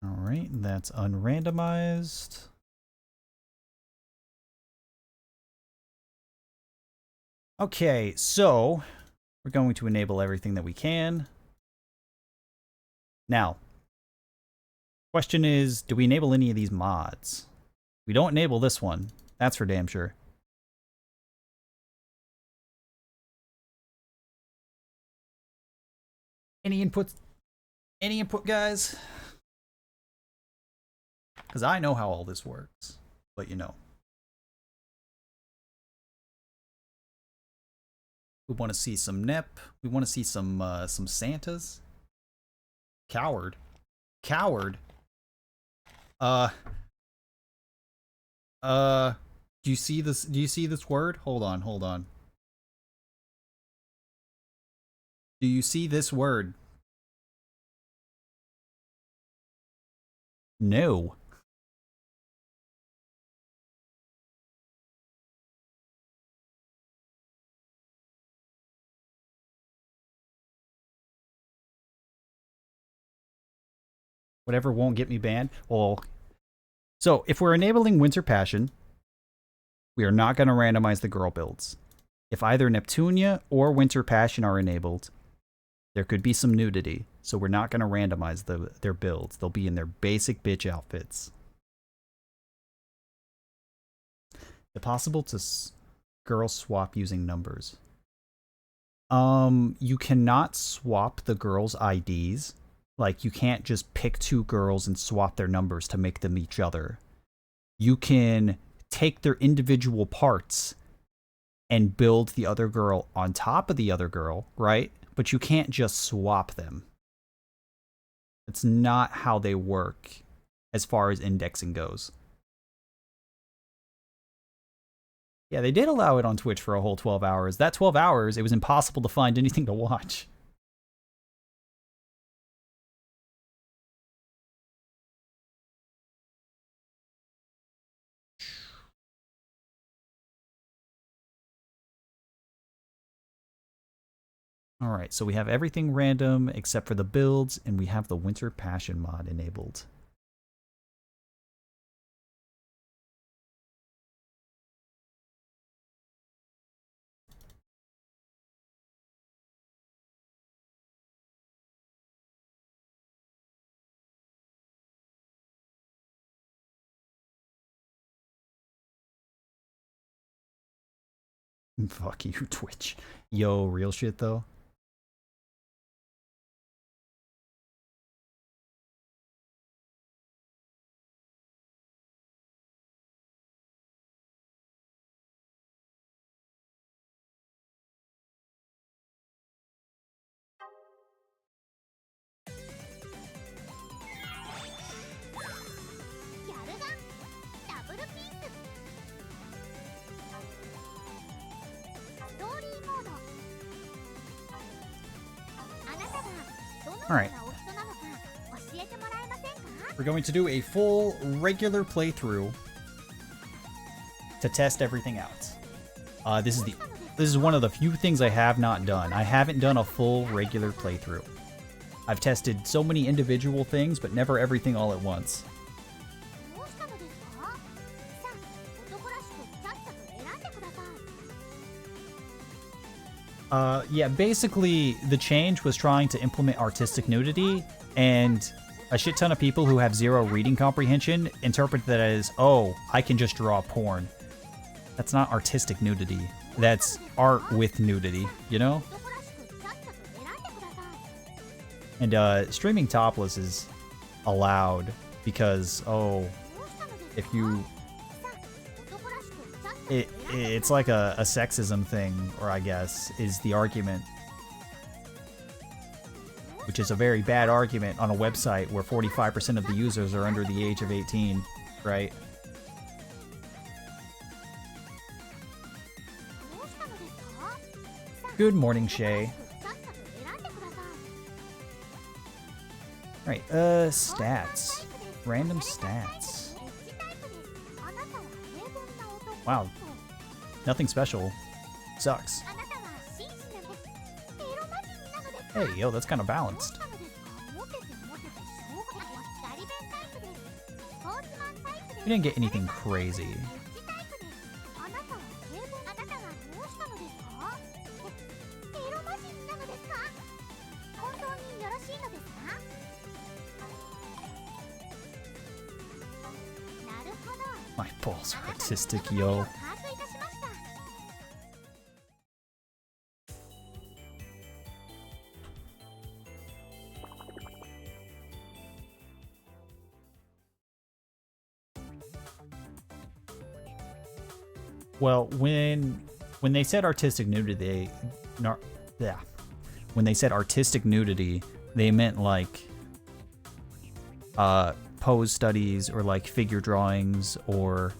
All right, that's unrandomized. Okay, so we're going to enable everything that we can. Now, question is, do we enable any of these mods? We don't enable this one. That's for damn sure. Any input? Any input, guys? Because I know how all this works, but you know. We want to see some NEP. We want to see some Santas. Coward. Coward. Do you see this? Do you see this word? Hold on, hold on. Do you see this word? No. Whatever won't get me banned. Well, so if we're enabling Winter Passion, we are not going to randomize the girl builds. If either Neptunia or Winter Passion are enabled, there could be some nudity, so we're not going to randomize their builds. They'll be in their basic bitch outfits. Is it possible to girl swap using numbers? You cannot swap the girls' IDs. Like, you can't just pick two girls and swap their numbers to make them each other. You can take their individual parts and build the other girl on top of the other girl, right? But you can't just swap them. It's not how they work as far as indexing goes. Yeah, they did allow it on Twitch for a whole 12 hours. That 12 hours, it was impossible to find anything to watch. Alright, so we have everything random except for the builds, and we have the Winter Passion mod enabled. Fuck you, Twitch. Yo, real shit though. Alright. We're going to do a full regular playthrough to test everything out. This is one of the few things I have not done. I haven't done a full regular playthrough. I've tested so many individual things, but never everything all at once. Yeah, basically the change was trying to implement artistic nudity, and a shit ton of people who have zero reading comprehension interpret that as, oh, I can just draw porn. That's not artistic nudity. That's art with nudity, you know? And streaming topless is allowed because, oh, if you... It's like a sexism thing, or I guess, is the argument. Which is a very bad argument on a website where 45% of the users are under the age of 18, right? Good morning, Shay. Right, stats. Random stats. Wow. Nothing special. Sucks. Hey, yo, that's kind of balanced. We didn't get anything crazy. My balls are artistic, yo. Well, when they said artistic nudity, when they said artistic nudity, they meant like pose studies or like figure drawings or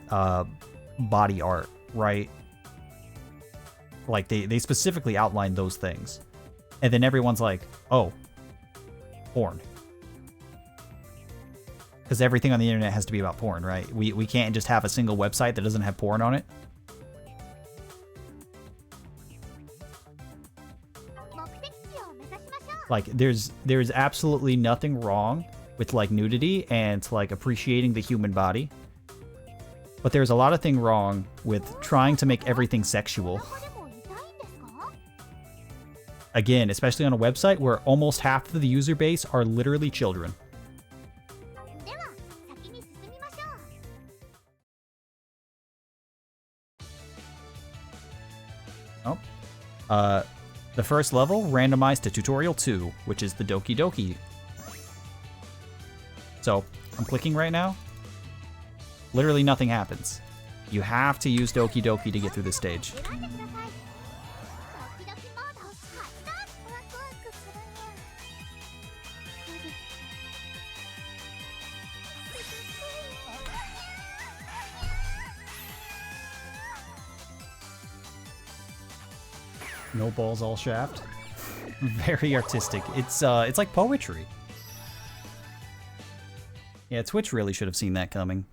body art, right? Like they specifically outlined those things. And then everyone's like, oh, porn. Because everything on the internet has to be about porn, right? We can't just have a single website that doesn't have porn on it. Like, there's absolutely nothing wrong with, like, nudity and, like, appreciating the human body. But there's a lot of thing wrong with trying to make everything sexual. Again, especially on a website where almost half of the user base are literally children. Oh. The first level randomized to tutorial 2, which is the Doki Doki. So, I'm clicking right now. Literally nothing happens. You have to use Doki Doki to get through this stage. No balls, all shaft. Very artistic. It's like poetry. Yeah, Twitch really should have seen that coming.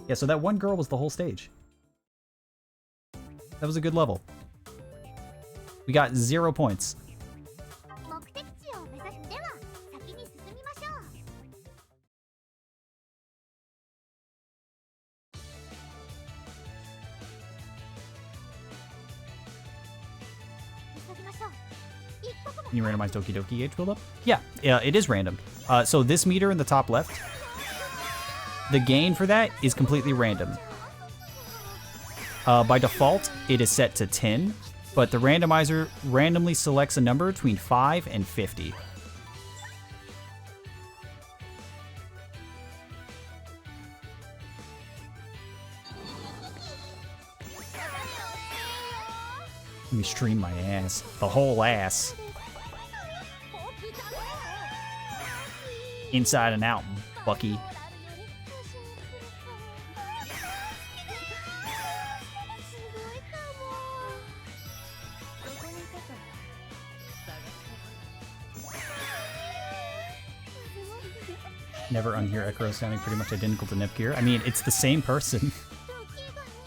Yeah, so that one girl was the whole stage. That was a good level. We got 0 points. Can you randomize Doki Doki age build up? Yeah, it is random. So this meter in the top left, the gain for that is completely random. By default, it is set to 10, but the randomizer randomly selects a number between 5 and 50. Let me stream my ass. The whole ass. Inside and out, Bucky. Never unhear Ekuro sounding pretty much identical to Nepgear. I mean, it's the same person.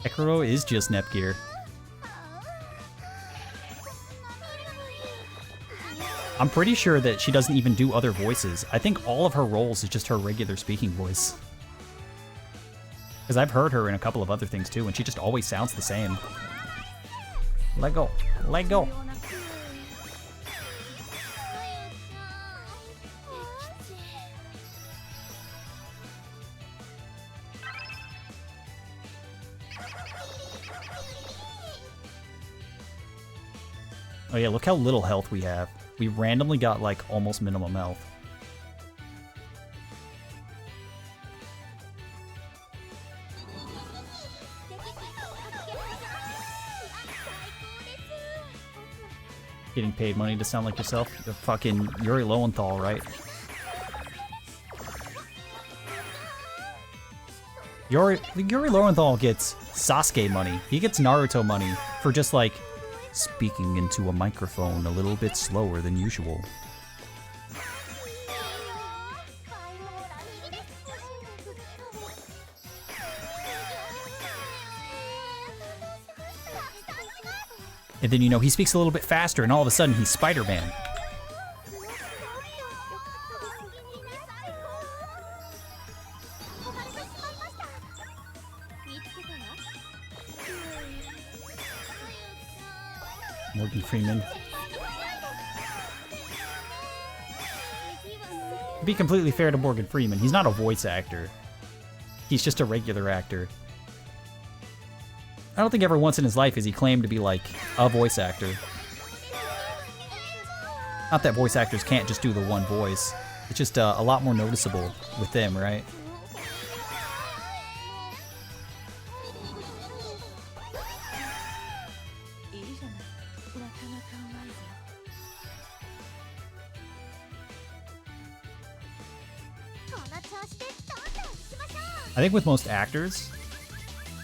Ekuro is just Nepgear. I'm pretty sure that she doesn't even do other voices. I think all of her roles is just her regular speaking voice. Because I've heard her in a couple of other things too, and she just always sounds the same. Let go. Let go. Oh yeah, look how little health we have. We randomly got like almost minimum health. Getting paid money to sound like yourself? You're fucking Yuri Lowenthal, right? Yuri Lowenthal gets Sasuke money. He gets Naruto money for just like speaking into a microphone a little bit slower than usual. And then, you know, he speaks a little bit faster and all of a sudden he's Spider-Man. Morgan Freeman. To be completely fair to Morgan Freeman, he's not a voice actor. He's just a regular actor. I don't think ever once in his life has he claimed to be like a voice actor. Not that voice actors can't just do the one voice. It's just a lot more noticeable with them, right? I think with most actors,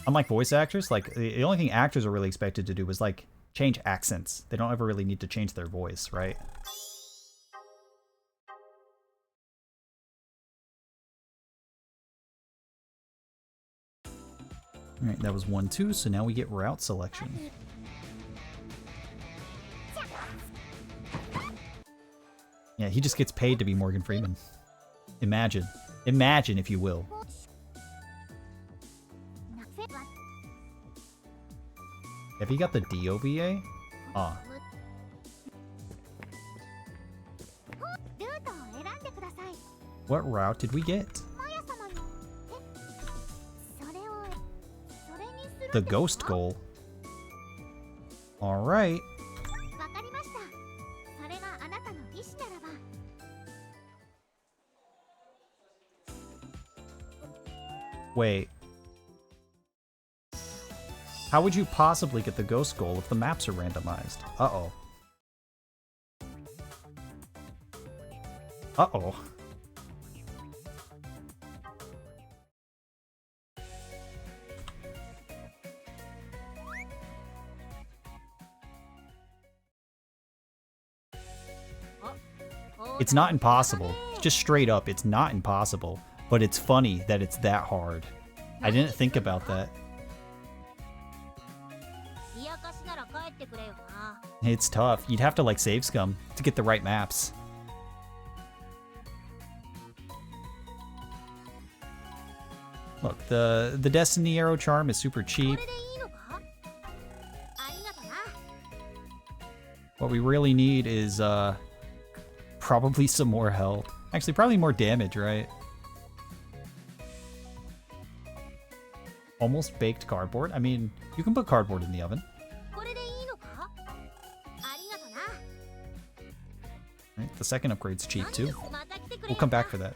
unlike voice actors, like the only thing actors are really expected to do is like change accents. They don't ever really need to change their voice, right? All right, that was 1-2, so now we get route selection. Yeah, he just gets paid to be Morgan Freeman. Imagine. Imagine, if you will. Have you got the DOVA? Ah. What route did we get? The ghost goal. Alright. Wait. How would you possibly get the ghost goal if the maps are randomized? Uh-oh. Uh-oh. It's not impossible. It's just straight up, it's not impossible. But it's funny that it's that hard. I didn't think about that. It's tough. You'd have to like save scum to get the right maps. Look, the Destiny Arrow Charm is super cheap. What we really need is probably some more health. Actually, probably more damage, right? Almost baked cardboard? I mean, you can put cardboard in the oven. Right, the second upgrade's cheap too. We'll come back for that.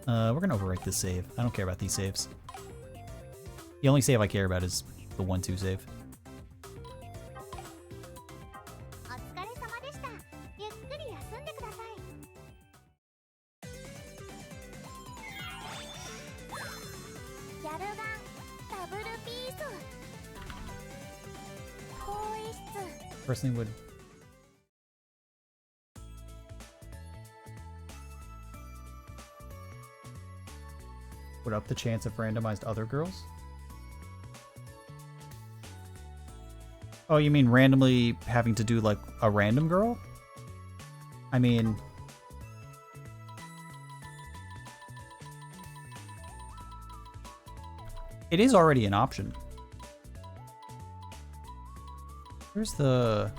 We're gonna overwrite this save. I don't care about these saves. The only save I care about is the 1-2 save. Personally would up the chance of randomized other girls? Oh, you mean randomly having to do like a random girl? I mean, it is already an option. Where's the...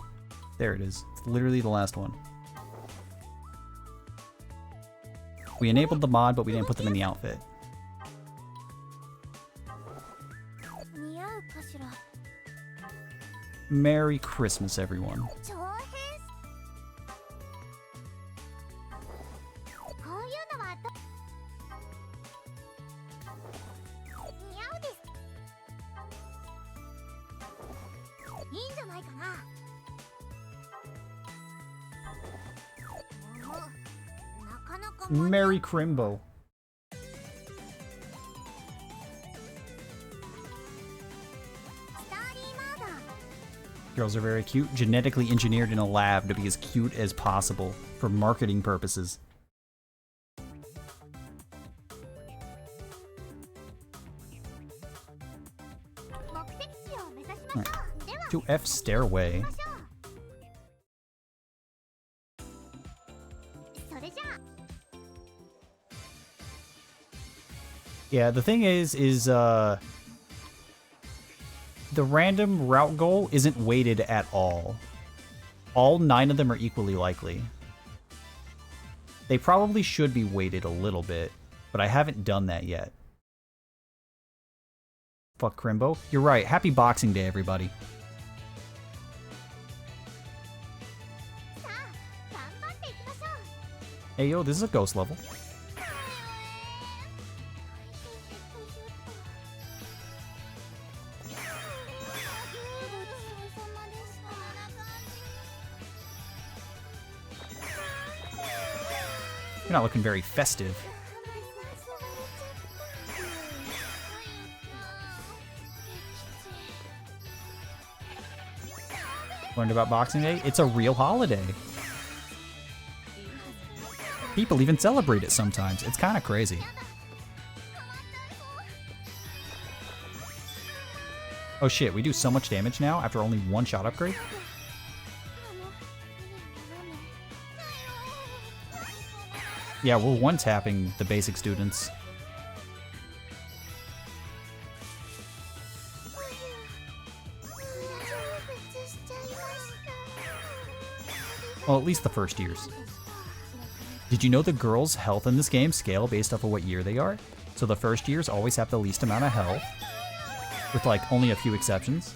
There it is. It's literally the last one. We enabled the mod, but we didn't put them in the outfit. Merry Christmas, everyone. Merry Crimbo. Girls are very cute, genetically engineered in a lab to be as cute as possible for marketing purposes. Right. To F Stairway. Yeah, the thing is the random route goal isn't weighted at all. All 9 of them are equally likely. They probably should be weighted a little bit, but I haven't done that yet. Fuck Crimbo. You're right. Happy Boxing Day, everybody. Hey, yo, this is a ghost level. You're not looking very festive. Learned about Boxing Day? It's a real holiday. People even celebrate it sometimes. It's kind of crazy. Oh shit, we do so much damage now after only 1 shot upgrade? Yeah, we're one-tapping the basic students. Well, at least the first years. Did you know the girls' health in this game scale based off of what year they are? So the first years always have the least amount of health, with like only a few exceptions.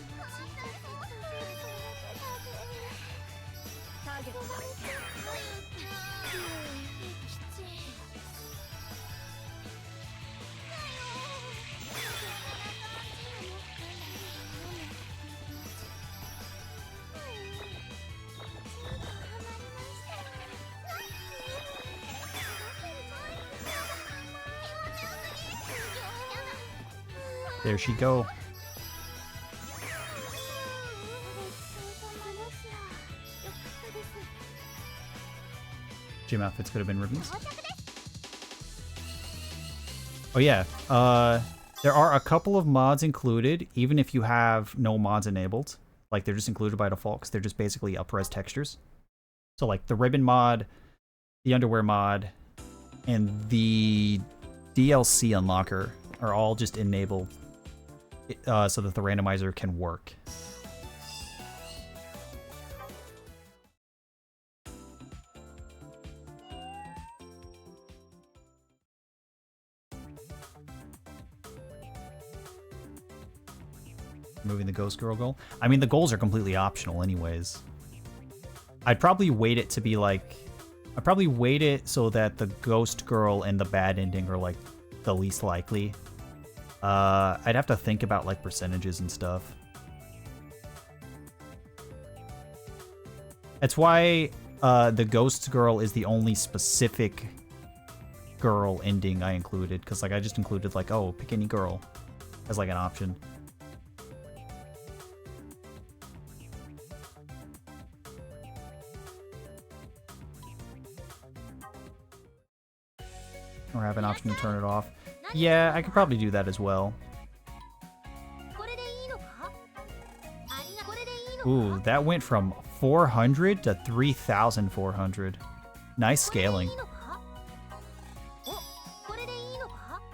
There she go. Gym outfits could have been released. Oh yeah, there are a couple of mods included, even if you have no mods enabled. Like, they're just included by default because they're just basically up-res textures. So like the ribbon mod, the underwear mod, and the DLC unlocker are all just enabled so that the randomizer can work. Moving the Ghost Girl goal. I mean, the goals are completely optional anyways. I'd probably weight it to be like... I'd probably weight it so that the Ghost Girl and the bad ending are like the least likely. I'd have to think about like percentages and stuff. That's why the Ghost Girl is the only specific girl ending I included, because like I just included like, oh, pick any girl as like an option. Or have an option to turn it off. Yeah, I could probably do that as well. Ooh, that went from 400 to 3,400. Nice scaling.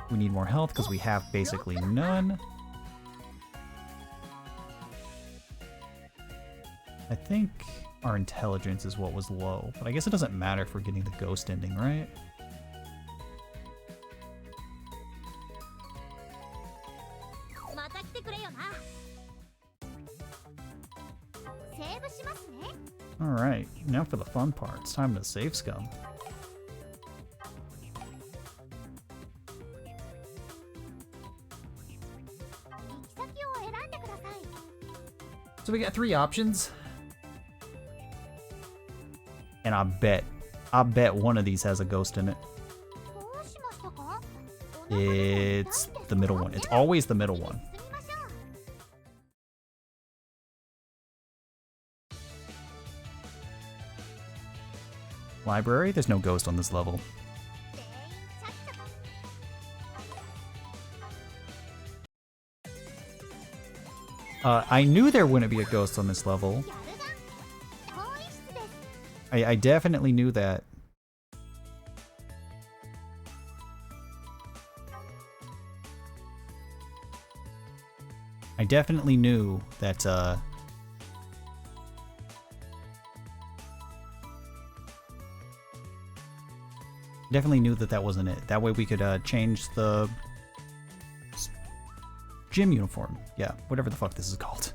We need more health because we have basically none. I think our intelligence is what was low, but I guess it doesn't matter if we're getting the ghost ending, right? Alright, now for the fun part. It's time to save scum. So we got 3 options. And I bet one of these has a ghost in it. It's the middle one. It's always the middle one. Library? There's no ghost on this level. I knew there wouldn't be a ghost on this level. I definitely knew that. I definitely knew that, definitely knew that that wasn't it. That way we could change the gym uniform. Yeah, whatever the fuck this is called.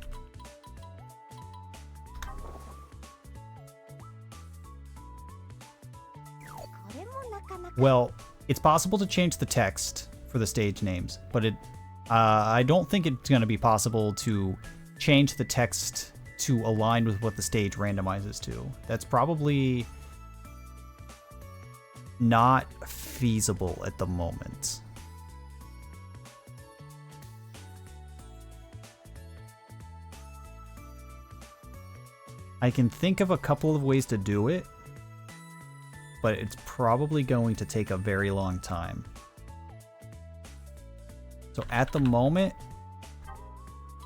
Well, it's possible to change the text for the stage names, but I don't think it's going to be possible to change the text to align with what the stage randomizes to. That's probably not feasible at the moment. I can think of a couple of ways to do it, but it's probably going to take a very long time. So at the moment,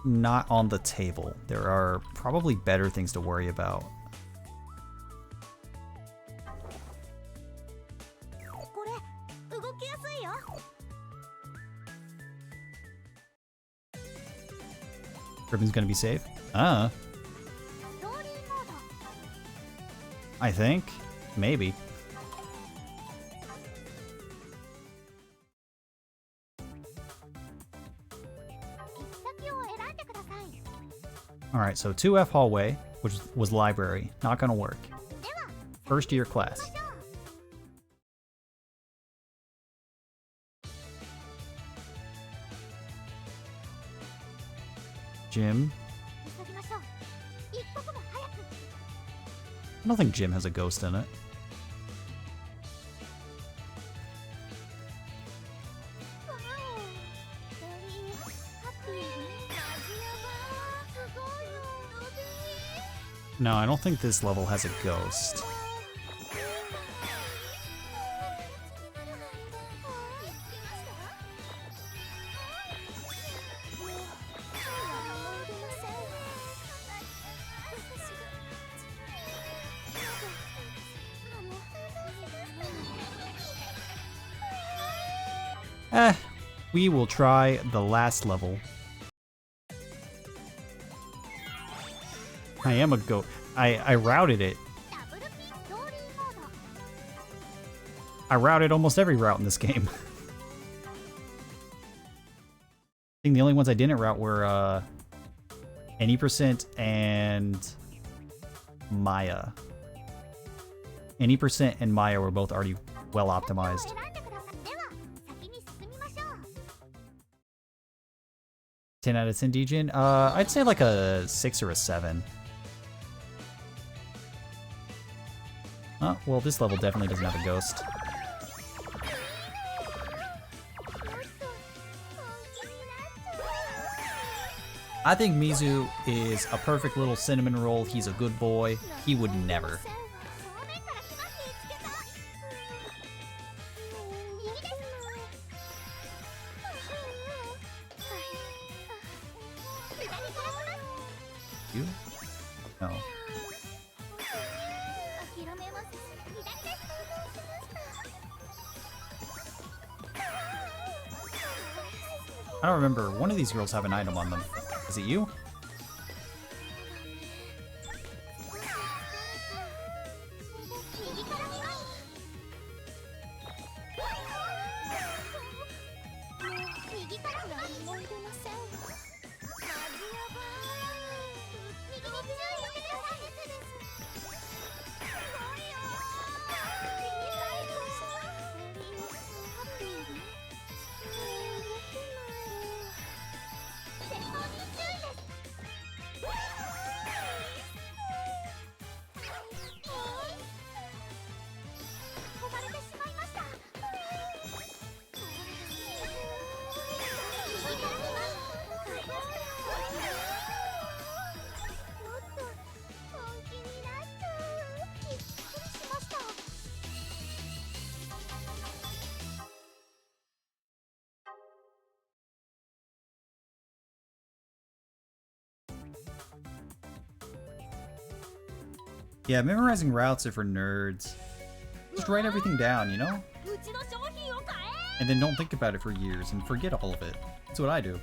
not on the table. There are probably better things to worry about. Ribbon's gonna be safe? I think. Maybe. Alright, so 2F hallway, which was library. Not gonna work. First year class. Gym. I don't think gym has a ghost in it. No, I don't think this level has a ghost. We will try the last level. I am a goat. I routed it. I routed almost every route in this game. I think the only ones I didn't route were any percent and Maya. Any percent and Maya were both already well optimized. 10 out of 10 Djinn? I'd say like a 6 or a 7. Oh, well, this level definitely doesn't have a ghost. I think Mizu is a perfect little cinnamon roll. He's a good boy. He would never. You? No. 諦めます。左です。 I don't remember. One of these girls have an item on them. Is it you? 右から2番。 右から何も入れません。マジやばい。右に注意してください。すごいよ。右最高。ハッピーね。動けないよ。前方に注意です。飛ばれてしまいました。 Yeah, memorizing routes are for nerds. Just write everything down, you know? And then don't think about it for years and forget all of it. That's what I do.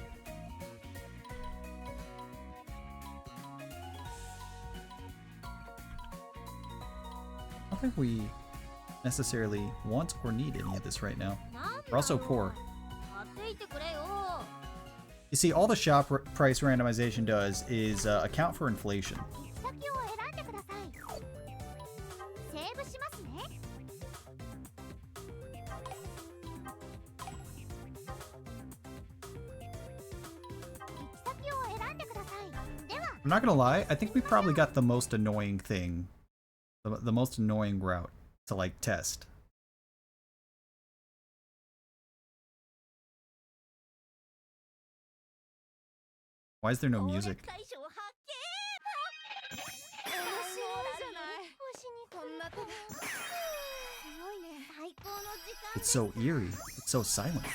I don't think we necessarily want or need any of this right now. We're also poor. You see, all the shop price randomization does is account for inflation. 先を選んでください。セーブしますね。 行き先を選んでください。では、 I'm not gonna lie, I think we probably got the most annoying thing. The most annoying route to, like, test. Why is there no music? 攻略対象発見。面白いじゃない。星にこんな手で。強いね。最高の時間。 It's so eerie. It's so silent.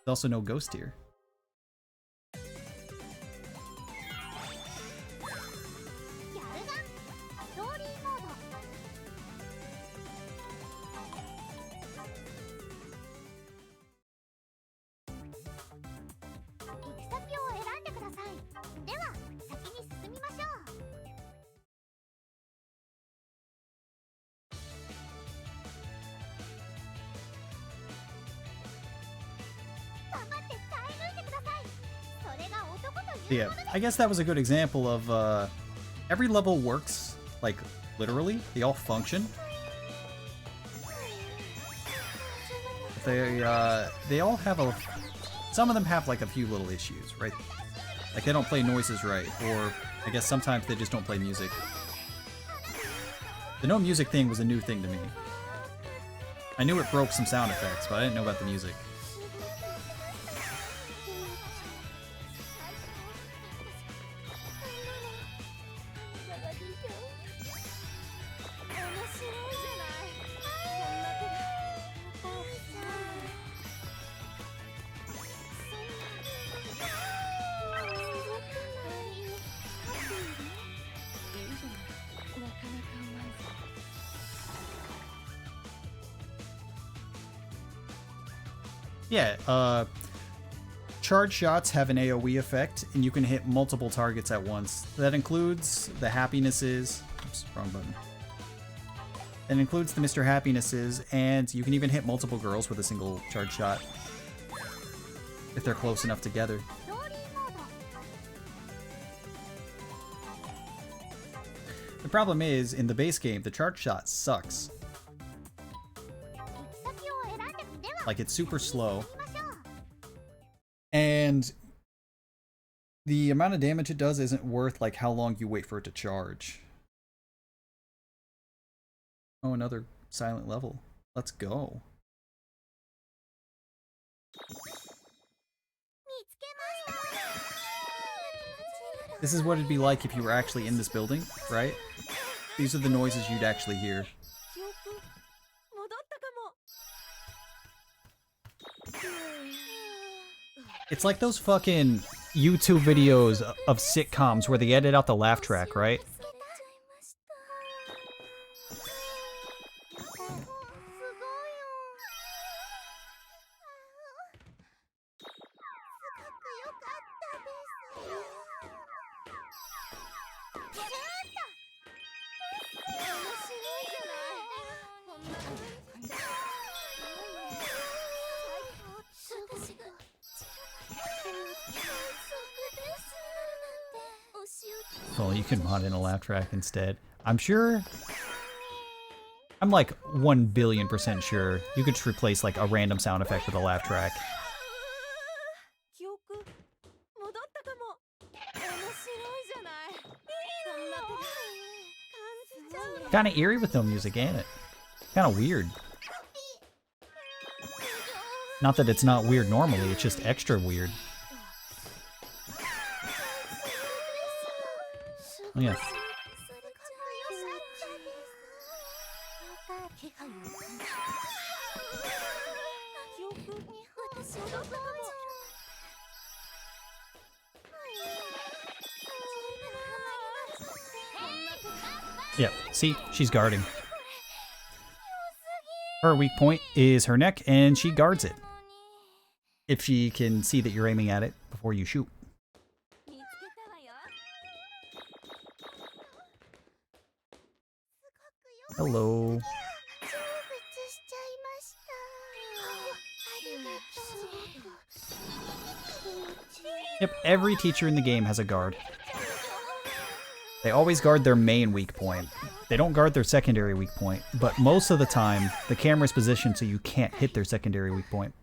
There's also no ghost here. やるがストーリーモード。 行き先を選んでください。では、先に進みましょう。頑張って耐え抜いてください。それが男という Yeah, I guess that was a good example of every level works, like, literally. They all function. They all have a... Some of them have, like, a few little issues, right? Like, they don't play noises right, or I guess sometimes they just don't play music. The no music thing was a new thing to me. I knew it broke some sound effects, but I didn't know about the music. Yeah, charge shots have an AoE effect, and you can hit multiple targets at once. That includes the happinesses. Oops, wrong button. That includes the Mr. Happinesses, and you can even hit multiple girls with a single charge shot. If they're close enough together. The problem is, in the base game, the charge shot sucks. Like, it's super slow. And the amount of damage it does isn't worth, like, how long you wait for it to charge. Oh, another silent level. Let's go. This is what it'd be like if you were actually in this building, right? These are the noises you'd actually hear. It's like those fucking YouTube videos of sitcoms where they edit out the laugh track, right? Well, you can mod in a laugh track instead. I'm sure... I'm like 1,000,000,000% sure you could just replace like a random sound effect with a laugh track. Kind of eerie with no music, ain't it? Kind of weird. Not that it's not weird normally, it's just extra weird. Oh yeah. Yeah, see? She's guarding. Her weak point is her neck, and she guards it. If she can see that you're aiming at it before you shoot. Hello. Yep, every teacher in the game has a guard. They always guard their main weak point. They don't guard their secondary weak point, but most of the time, the camera's positioned so you can't hit their secondary weak point.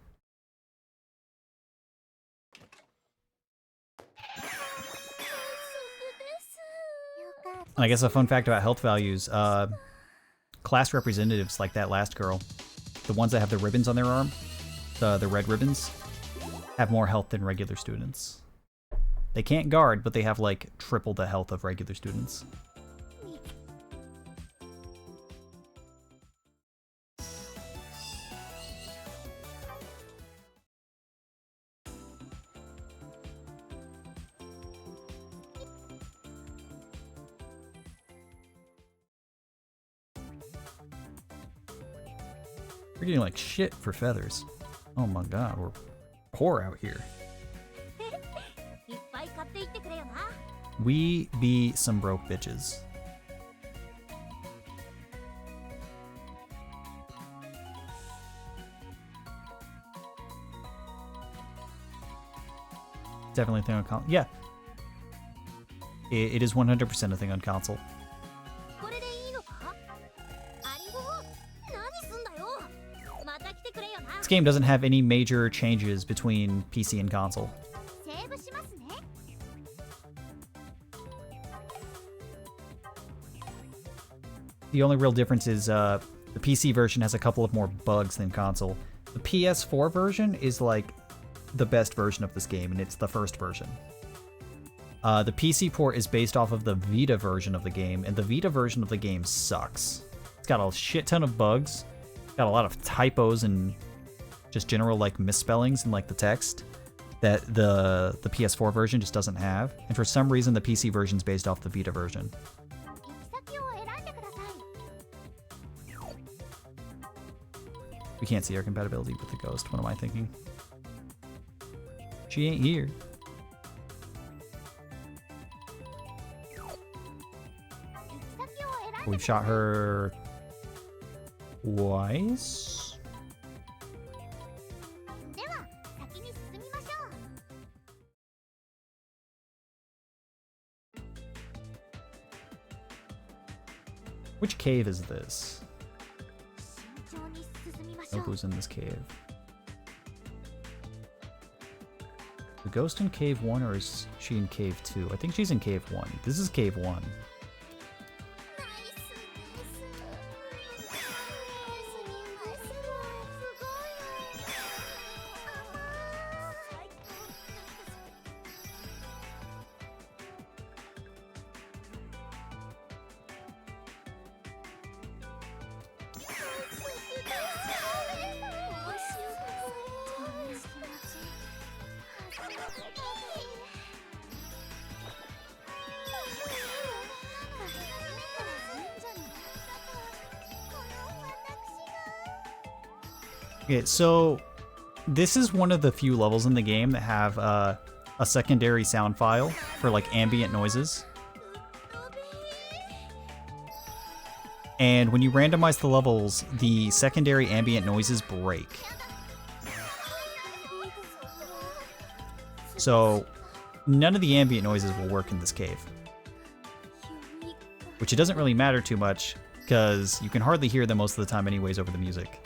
And I guess a fun fact about health values, class representatives like that last girl, the ones that have the ribbons on their arm, the red ribbons, have more health than regular students. They can't guard, but they have like triple the health of regular students. We're getting like shit for feathers. Oh my god, we're poor out here. We be some broke bitches. Definitely a thing on console. Yeah. It is 100% a thing on console. This game doesn't have any major changes between PC and console. The only real difference is the PC version has a couple of more bugs than console. The PS4 version is like the best version of this game, and it's the first version. The PC port is based off of the Vita version of the game, and the Vita version of the game sucks. It's got a shit ton of bugs, got a lot of typos and just general like misspellings in like the text that the PS4 version just doesn't have. And for some reason, the PC version is based off the Vita version. We can't see our compatibility with the Ghost. What am I thinking? She ain't here. We've shot her twice. Which cave is this? Oh, who's in this cave? The Ghost in cave 1, or is she in cave 2? I think she's in cave 1. This is cave 1. Okay, so this is one of the few levels in the game that have a secondary sound file for like ambient noises. And when you randomize the levels, the secondary ambient noises break. So none of the ambient noises will work in this cave. Which it doesn't really matter too much, because you can hardly hear them most of the time anyways over the music.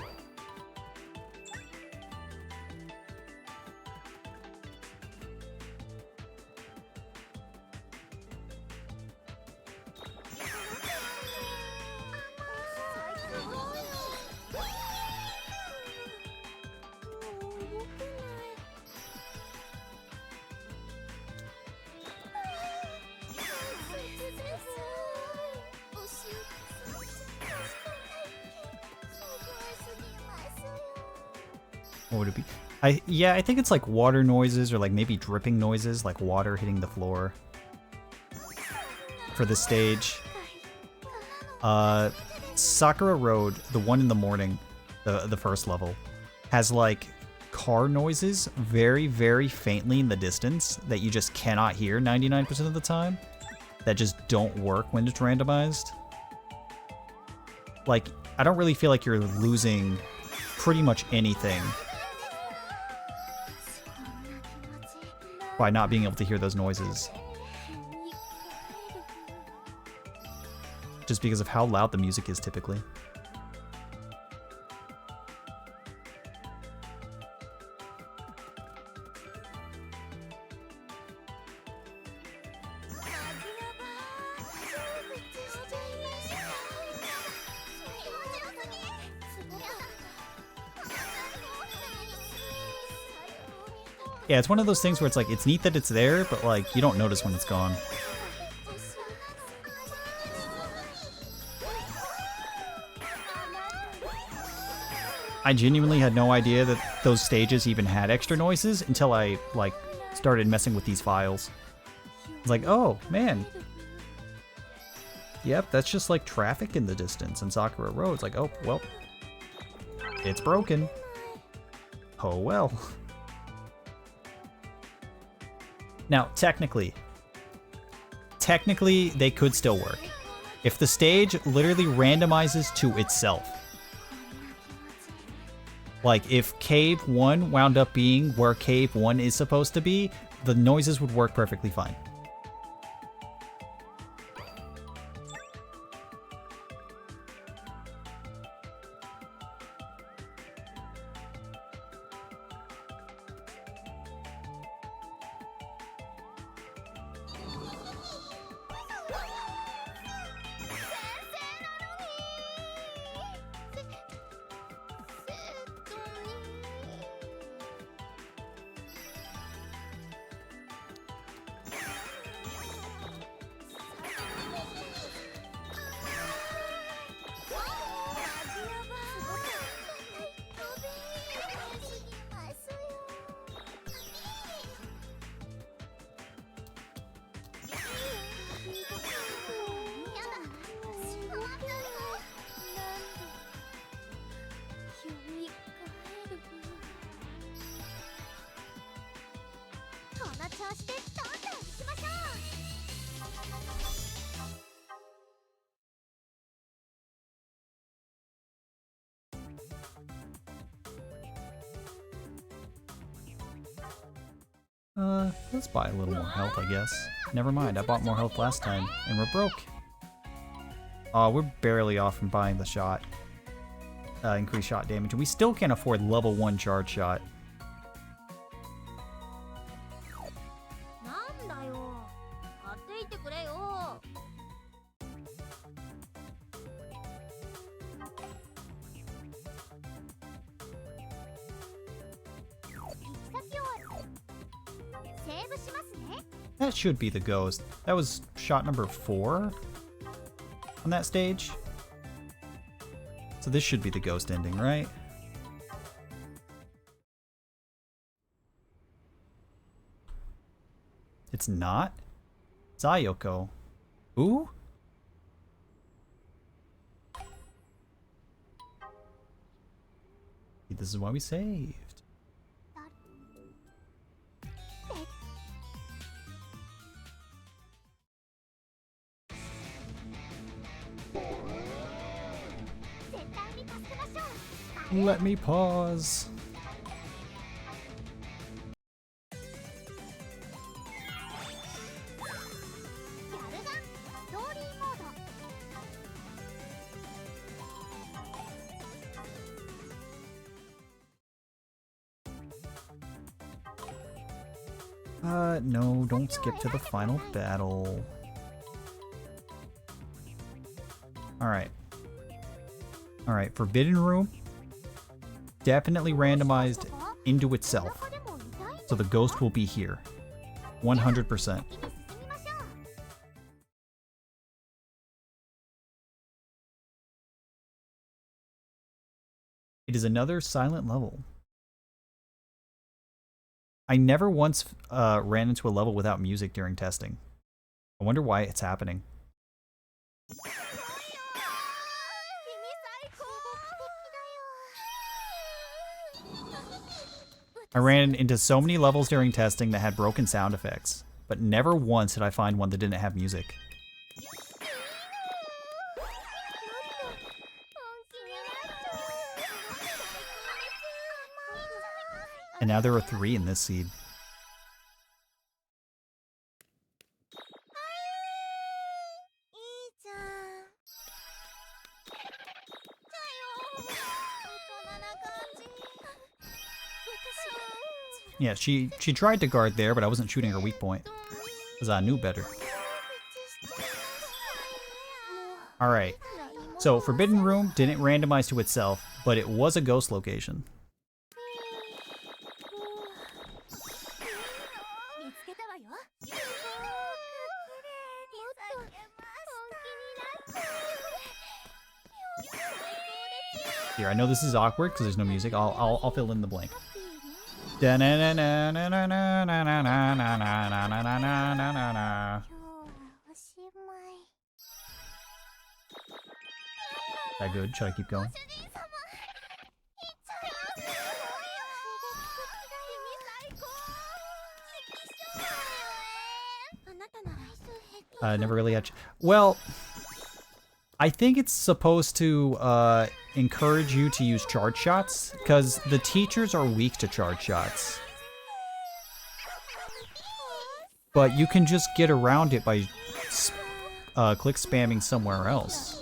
What would it be? Yeah, I think it's like water noises or like maybe dripping noises, like water hitting the floor for this stage. Sakura Road, the one in the morning, the first level, has like car noises very, very faintly in the distance that you just cannot hear 99% of the time, that just don't work when it's randomized. Like, I don't really feel like you're losing pretty much anything by not being able to hear those noises. Just because of how loud the music is typically. Yeah, it's one of those things where it's like, it's neat that it's there, but like, you don't notice when it's gone. I genuinely had no idea that those stages even had extra noises until I, like, started messing with these files. I was like, oh, man. Yep, that's just like traffic in the distance in Sakura Road. It's like, oh, well, it's broken. Oh, well. Now, technically, they could still work. If the stage literally randomizes to itself. Like, if Cave 1 wound up being where Cave 1 is supposed to be, the noises would work perfectly fine. Let's buy a little more health, I guess. Never mind, I bought more health last time, and we're broke. Oh, we're barely off from buying the shot. Increased shot damage, and we still can't afford level 1 charge shot. That should be the ghost. That was shot number 4 on that stage. So this should be the ghost ending, right? It's not? Sayoko. Ooh? This is why we saved. Let me pause. No, don't skip to the final battle. Alright. Alright, Forbidden Room. Definitely randomized into itself. So the ghost will be here. 100%. It is another silent level. I never once ran into a level without music during testing. I wonder why it's happening. I ran into so many levels during testing that had broken sound effects, but never once did I find one that didn't have music. And now there are 3 in this seed. Yeah, she tried to guard there, but I wasn't shooting her weak point. Because I knew better. Alright. So, Forbidden Room didn't randomize to itself, but it was a ghost location. Here, I know this is awkward because there's no music. I'll fill in the blank. Is that good? Should I keep going? Never really had. Well, I think it's supposed to encourage you to use charge shots, because the teachers are weak to charge shots. But you can just get around it by click spamming somewhere else.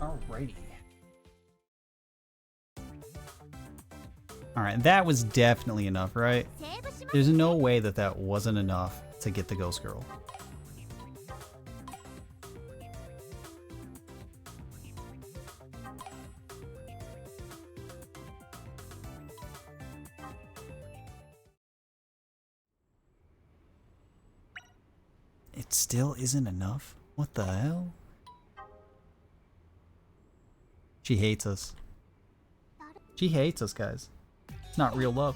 Alrighty. Alright, that was definitely enough, right? There's no way that that wasn't enough to get the Ghost Girl. It still isn't enough? What the hell? She hates us. She hates us, guys. It's not real love.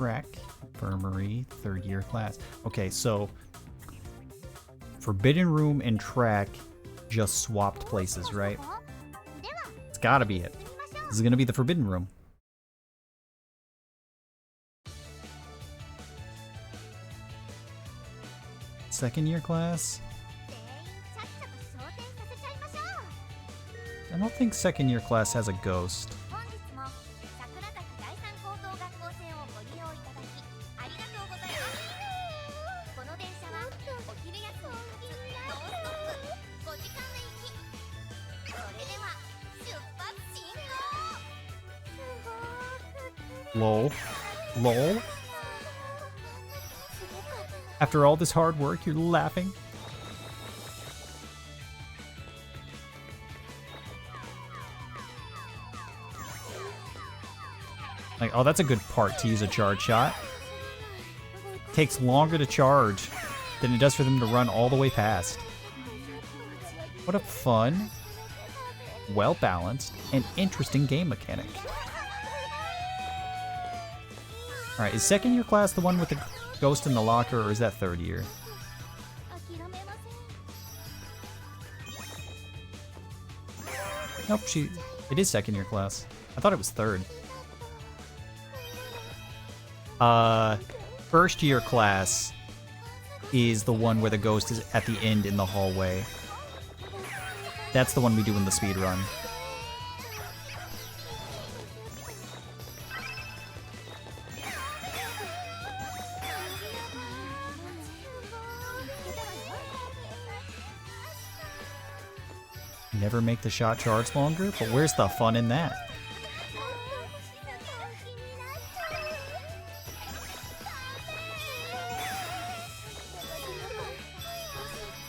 Track, Infirmary, 3rd year class. Okay, so Forbidden Room and Track just swapped places, right? It's gotta be it. This is gonna be the Forbidden Room. Second year class? I don't think second year class has a ghost. Lol. Lol. After all this hard work, you're laughing? Like, oh, that's a good part to use a charge shot. Takes longer to charge than it does for them to run all the way past. What a fun, well-balanced, and interesting game mechanic. Alright, is second year class the one with the ghost in the locker, or is that 3rd year? Nope, it is second year class. I thought it was 3rd. First year class is the one where the ghost is at the end in the hallway. That's the one we do in the speed run. Never make the shot charge longer, but where's the fun in that?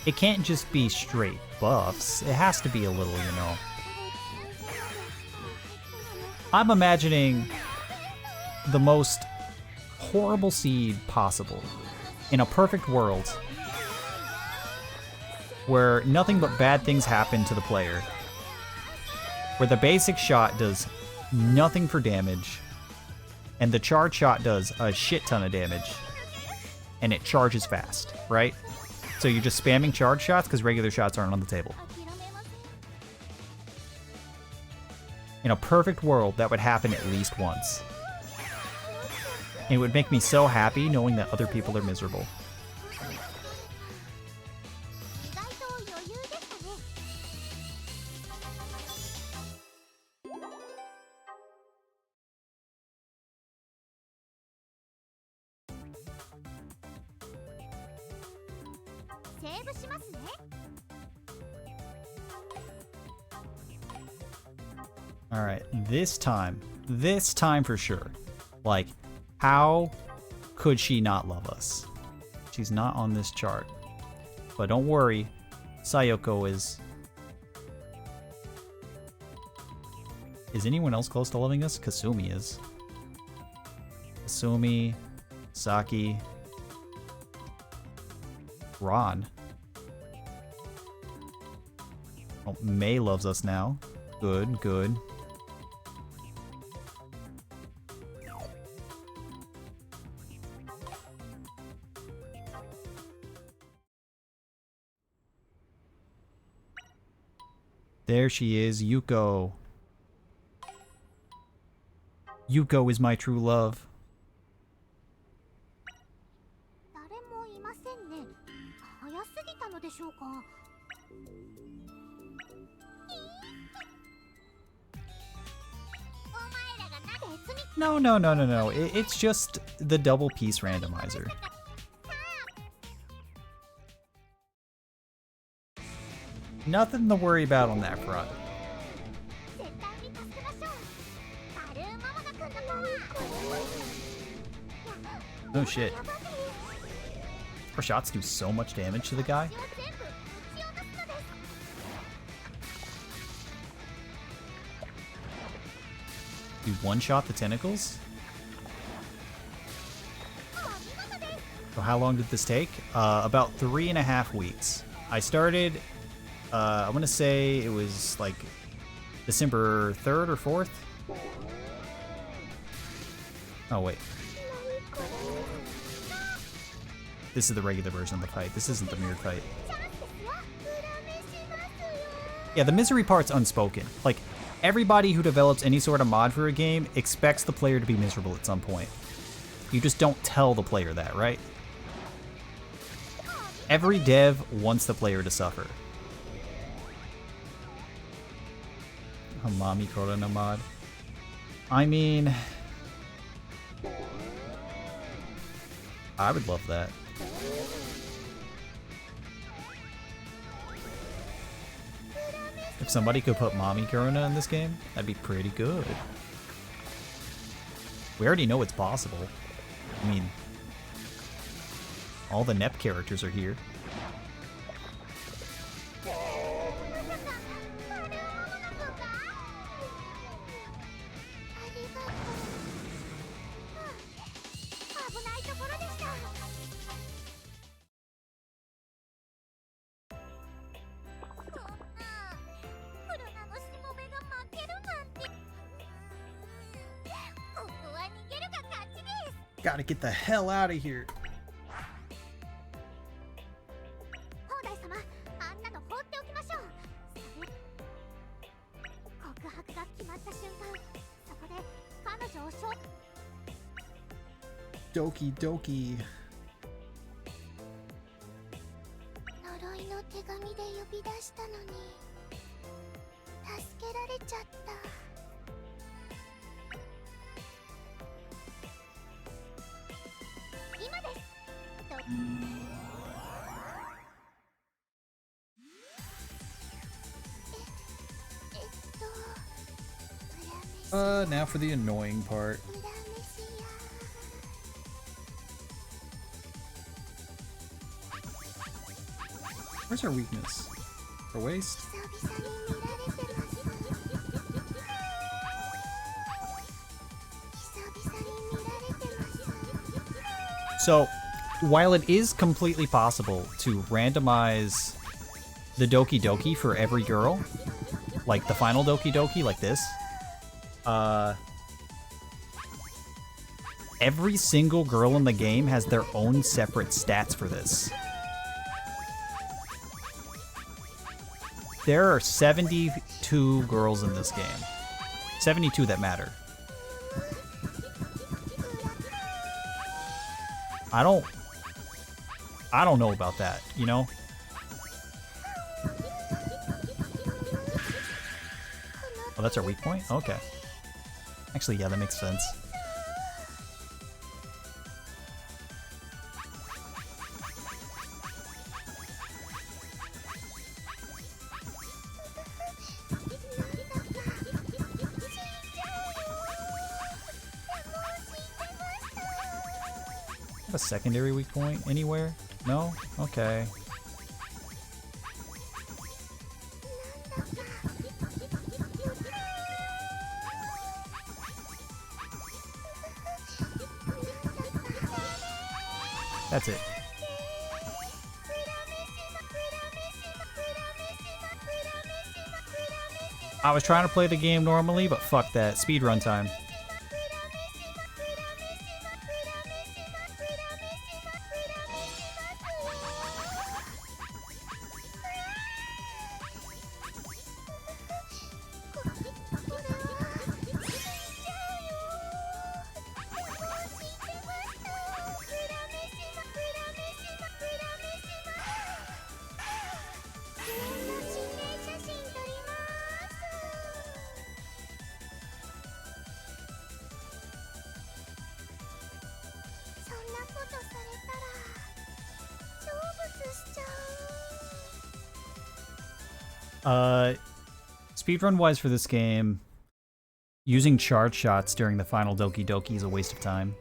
It can't just be straight buffs. It has to be a little, you know. I'm imagining the most horrible seed possible in a perfect world where nothing but bad things happen to the player. Where the basic shot does nothing for damage, and the charge shot does a shit ton of damage, and it charges fast, right? So you're just spamming charge shots because regular shots aren't on the table. In a perfect world, that would happen at least once. And it would make me so happy knowing that other people are miserable. Alright, this time for sure. Like, how could she not love us? She's not on this chart. But don't worry, Sayoko is. Is anyone else close to loving us? Kasumi is. Kasumi, Saki, Ron. Oh, Mei loves us now. Good, good. There she is, Yuko. Yuko is my true love. No. It's just the double piece randomizer. Nothing to worry about on that front. No shit. Our shots do so much damage to the guy. You one-shot the tentacles? So how long did this take? About 3.5 weeks. I started, I want to say it was like December 3rd or 4th. Oh, wait. This is the regular version of the fight. This isn't the mirror fight. Yeah, the misery part's unspoken. Like, everybody who develops any sort of mod for a game expects the player to be miserable at some point. You just don't tell the player that, right? Every dev wants the player to suffer. Hamami Corona mod. I mean, I would love that. If somebody could put Mommy Corona in this game, that'd be pretty good. We already know it's possible. I mean, all the NEP characters are here. Gotta get the hell out of here. Doki Doki. 呪いの手紙で呼び出したのに助けられちゃった。今です。Now for the annoying part. Where's our weakness? Our waist? So, while it is completely possible to randomize the Doki Doki for every girl, like the final Doki Doki, like this, every single girl in the game has their own separate stats for this. There are 72 girls in this game. 72 that matter. I don't know about that, you know? Oh, that's our weak point? Okay. Actually, yeah, that makes sense. A secondary weak point anywhere? No? Okay. That's it. I was trying to play the game normally, but fuck that. Speedrun time. Speedrun wise for this game, using charge shots during the final Doki Doki is a waste of time.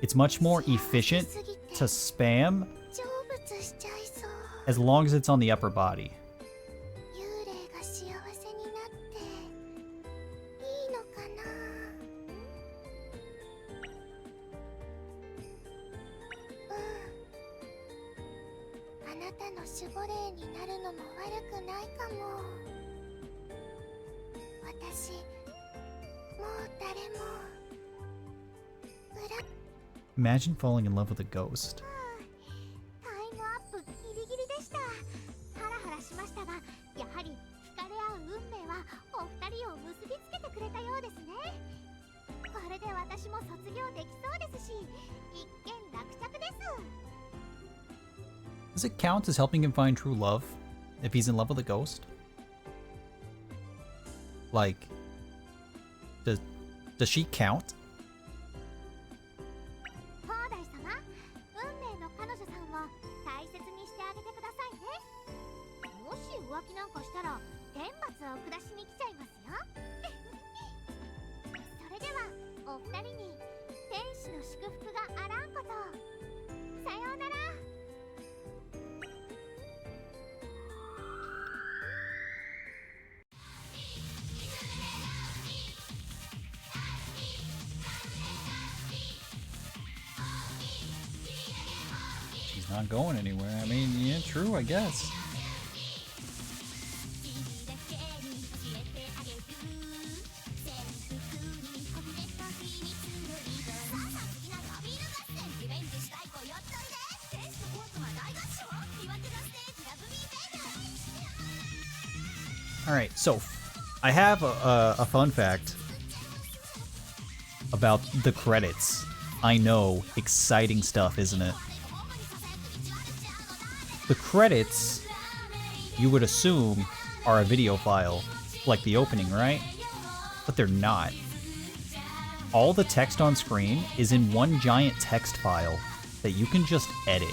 It's much more efficient to spam as long as it's on the upper body. Imagine falling in love with a ghost. Does it count as helping him find true love if he's in love with a ghost? Like, does she count? 放題様、運命の彼女さんを大切にしてあげてくださいね。もし浮気なんかしたら天罰を下しに来ちゃいますよ。それではお二人に天使の祝福があらんことを。さようなら。She's not going anywhere. I mean, yeah, true, I guess. Alright, so I have a fun fact about the credits. I know, exciting stuff, isn't it? The credits, you would assume, are a video file, like the opening, right? But they're not. All the text on screen is in one giant text file that you can just edit.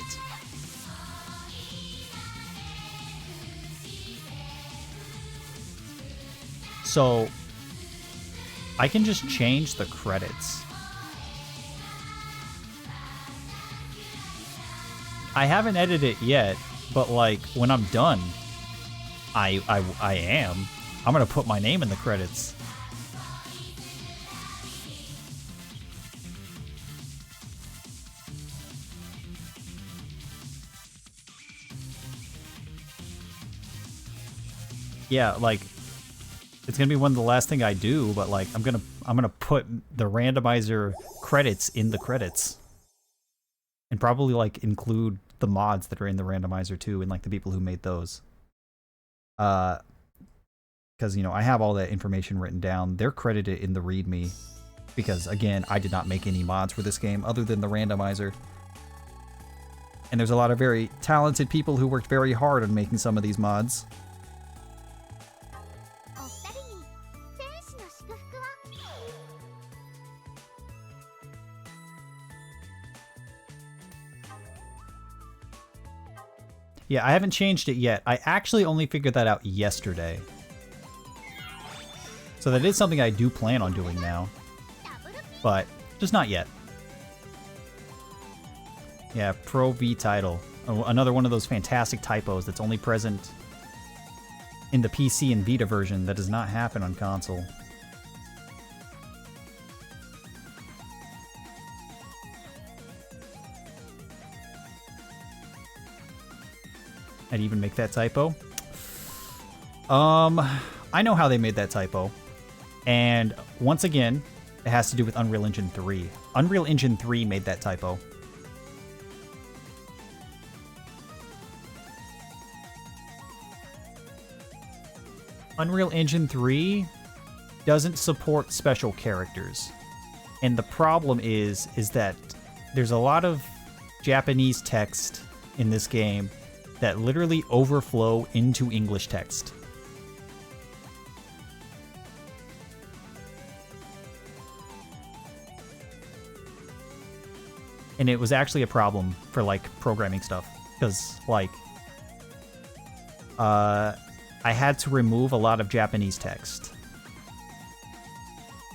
So, I can just change the credits. I haven't edited it yet, but like, when I'm done, I am. I'm gonna put my name in the credits. Yeah, like, it's gonna be one of the last thing I do, but like, I'm gonna put the randomizer credits in the credits. And probably, like, include the mods that are in the randomizer, too, and, like, the people who made those. Because, you know, I have all that information written down. They're credited in the README. Because, again, I did not make any mods for this game other than the randomizer. And there's a lot of very talented people who worked very hard on making some of these mods. Yeah, I haven't changed it yet. I actually only figured that out yesterday. So that is something I do plan on doing now. But just not yet. Yeah, Pro V title. Oh, another one of those fantastic typos that's only present in the PC and Vita version that does not happen on console. I'd even make that typo. I know how they made that typo. And once again, it has to do with Unreal Engine 3. Unreal Engine 3 made that typo. Unreal Engine 3 doesn't support special characters. And the problem is that there's a lot of Japanese text in this game that literally overflow into English text. And it was actually a problem for, like, programming stuff. Because, like, I had to remove a lot of Japanese text.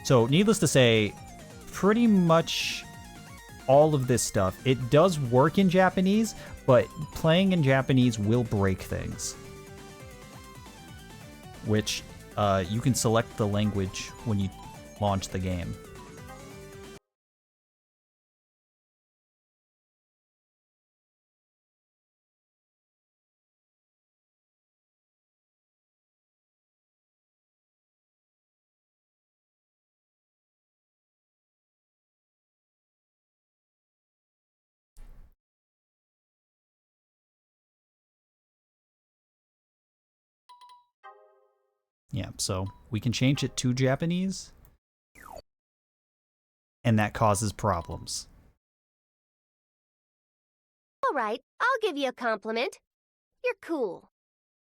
So, needless to say, pretty much all of this stuff, it does work in Japanese, but playing in Japanese will break things. Which, you can select the language when you launch the game. Yeah, so we can change it to Japanese, and that causes problems. right, I'll give you a compliment. You're cool.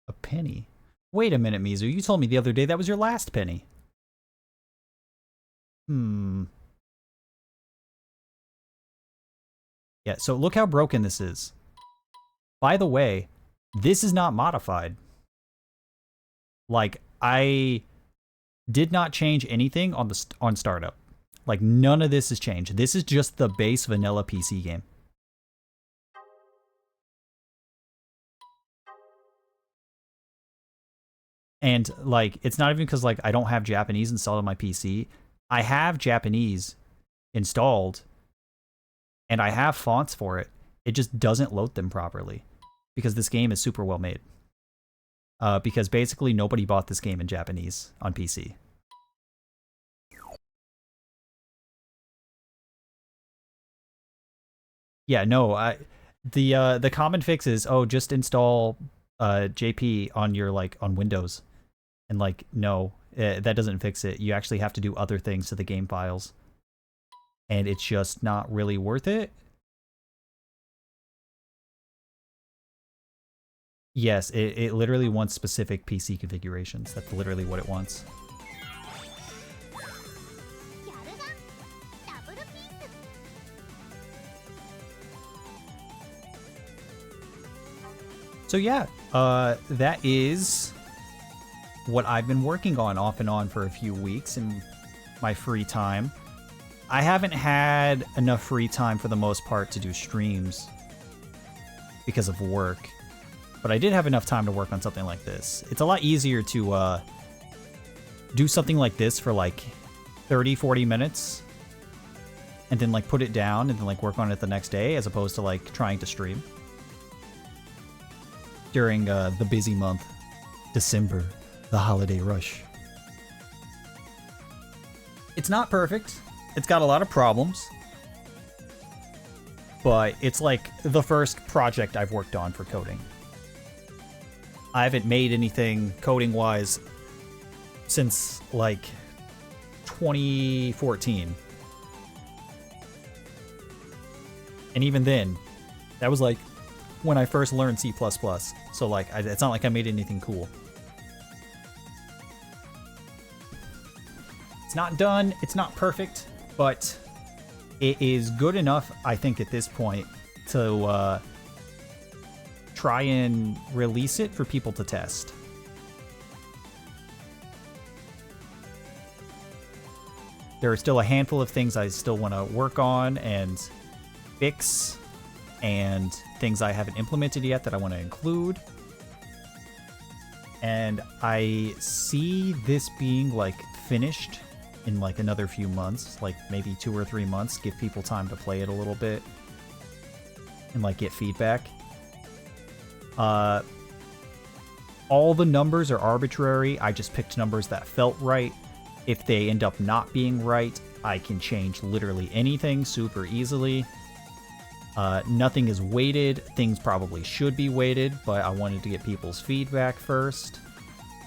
A penny? Wait a minute, Mizu. You told me the other day that was your last penny. Yeah, so look how broken this is. By the way, this is not modified. Like, I did not change anything on startup. Like, none of this has changed. This is just the base vanilla PC game. And, like, it's not even because, like, I don't have Japanese installed on my PC. I have Japanese installed, and I have fonts for it. It just doesn't load them properly because this game is super well made. Because basically nobody bought this game in Japanese on PC. Yeah, no, the common fix is, oh, just install JP on your, like, on Windows. And, like, no, that doesn't fix it. You actually have to do other things to the game files. And it's just not really worth it. Yes, it literally wants specific PC configurations. That's literally what it wants. So yeah, that is what I've been working on off and on for a few weeks in my free time. I haven't had enough free time for the most part to do streams because of work, but I did have enough time to work on something like this. It's a lot easier to do something like this for like 30-40 minutes and then like put it down and then like work on it the next day as opposed to like trying to stream during the busy month, December, the holiday rush. It's not perfect. It's got a lot of problems, but it's like the first project I've worked on for coding. I haven't made anything coding-wise since like 2014. And even then, that was like when I first learned C++. So like, it's not like I made anything cool. It's not done, it's not perfect, but it is good enough, I think, at this point to try and release it for people to test. There are still a handful of things I still want to work on and fix, and things I haven't implemented yet that I want to include. And I see this being like finished in like another few months, like maybe 2 or 3 months, give people time to play it a little bit and like get feedback. All the numbers are arbitrary. I just picked numbers that felt right. If they end up not being right, I can change literally anything super easily. Nothing is weighted. Things probably should be weighted, but I wanted to get people's feedback first.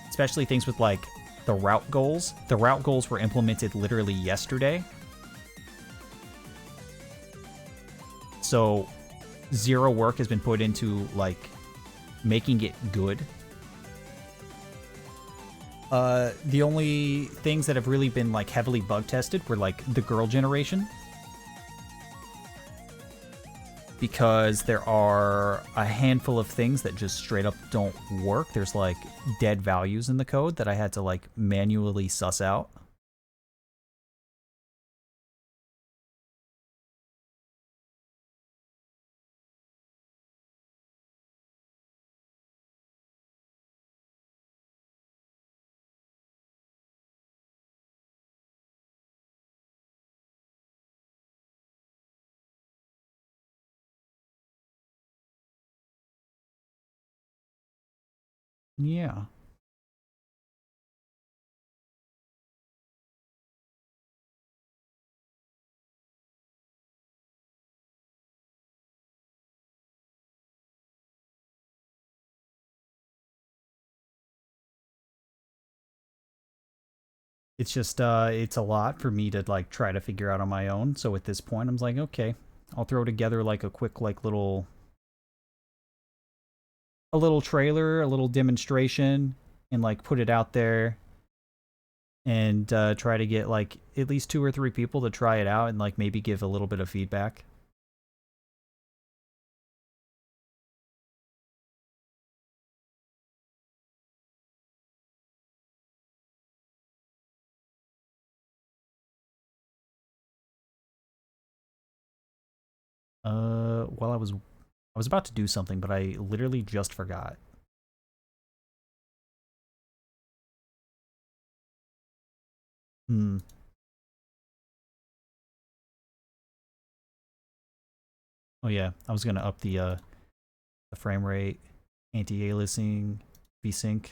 Especially things with like the route goals. The route goals were implemented literally yesterday. So zero work has been put into like making it good. The only things that have really been like heavily bug tested were like the girl generation. Because there are a handful of things that just straight up don't work. There's like dead values in the code that I had to like manually suss out. Yeah. It's just, it's a lot for me to like try to figure out on my own. So at this point, I'm like, okay, I'll throw together like a quick like little a little trailer, a little demonstration, and like put it out there, and try to get like at least 2 or 3 people to try it out and like maybe give a little bit of feedback. Well, I was about to do something, but I literally just forgot. Hmm. Oh yeah, I was gonna up the frame rate, anti-aliasing, VSync.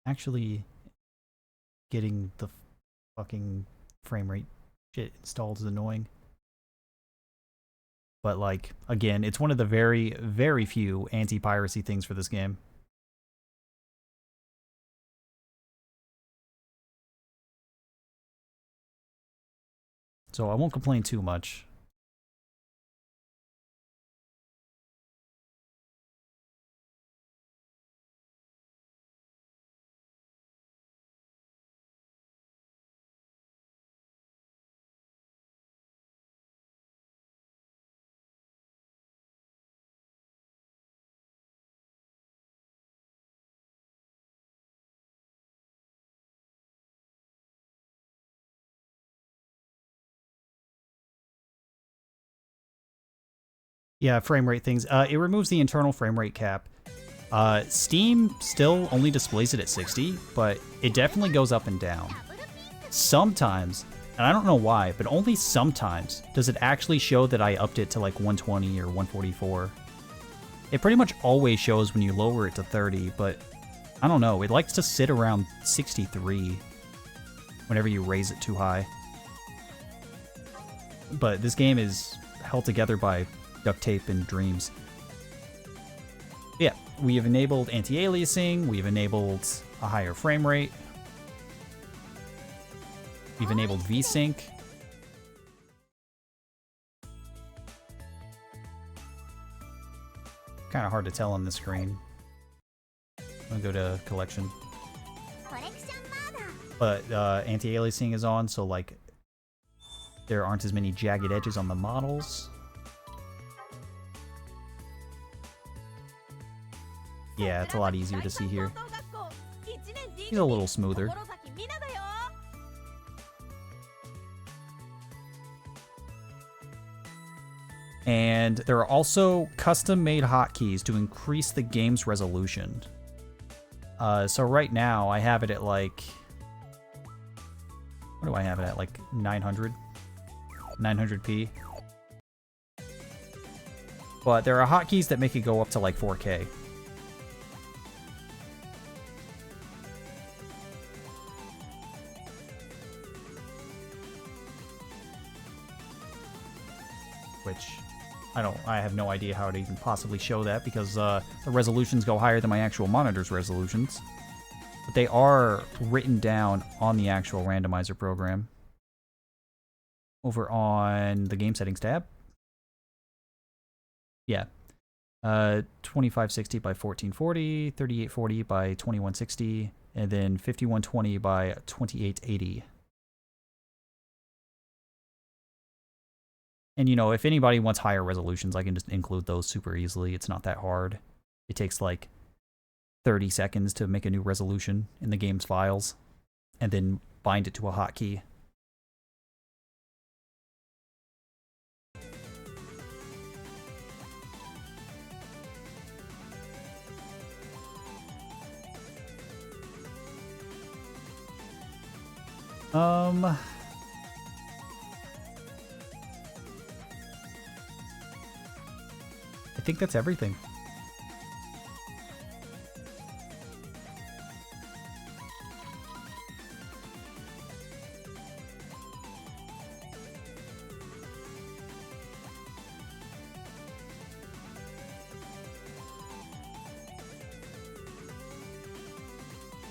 Actually, getting the fucking frame rate shit installed is annoying. But like, again, it's one of the very, very few anti-piracy things for this game. So I won't complain too much. Yeah, frame rate things. It removes the internal frame rate cap. Steam still only displays it at 60, but it definitely goes up and down. Sometimes, and I don't know why, but only sometimes does it actually show that I upped it to like 120 or 144. It pretty much always shows when you lower it to 30, but I don't know, it likes to sit around 63 whenever you raise it too high. But this game is held together by duct tape and dreams. Yeah, we have enabled anti-aliasing, we've enabled a higher frame rate, we've enabled VSync. Kind of hard to tell on the screen. I'm gonna go to collection. But anti-aliasing is on, so like there aren't as many jagged edges on the models. Yeah, it's a lot easier to see here. He's a little smoother. And there are also custom-made hotkeys to increase the game's resolution. So right now, I have it at like... What do I have it at? Like 900? 900p. But there are hotkeys that make it go up to like 4K. Which I have no idea how to even possibly show that because the resolutions go higher than my actual monitor's resolutions. But they are written down on the actual randomizer program. Over on the game settings tab. Yeah. 2560 by 1440, 3840 by 2160, and then 5120 by 2880. And, you know, if anybody wants higher resolutions, I can just include those super easily. It's not that hard. It takes like 30 seconds to make a new resolution in the game's files, and then bind it to a hotkey. I think that's everything.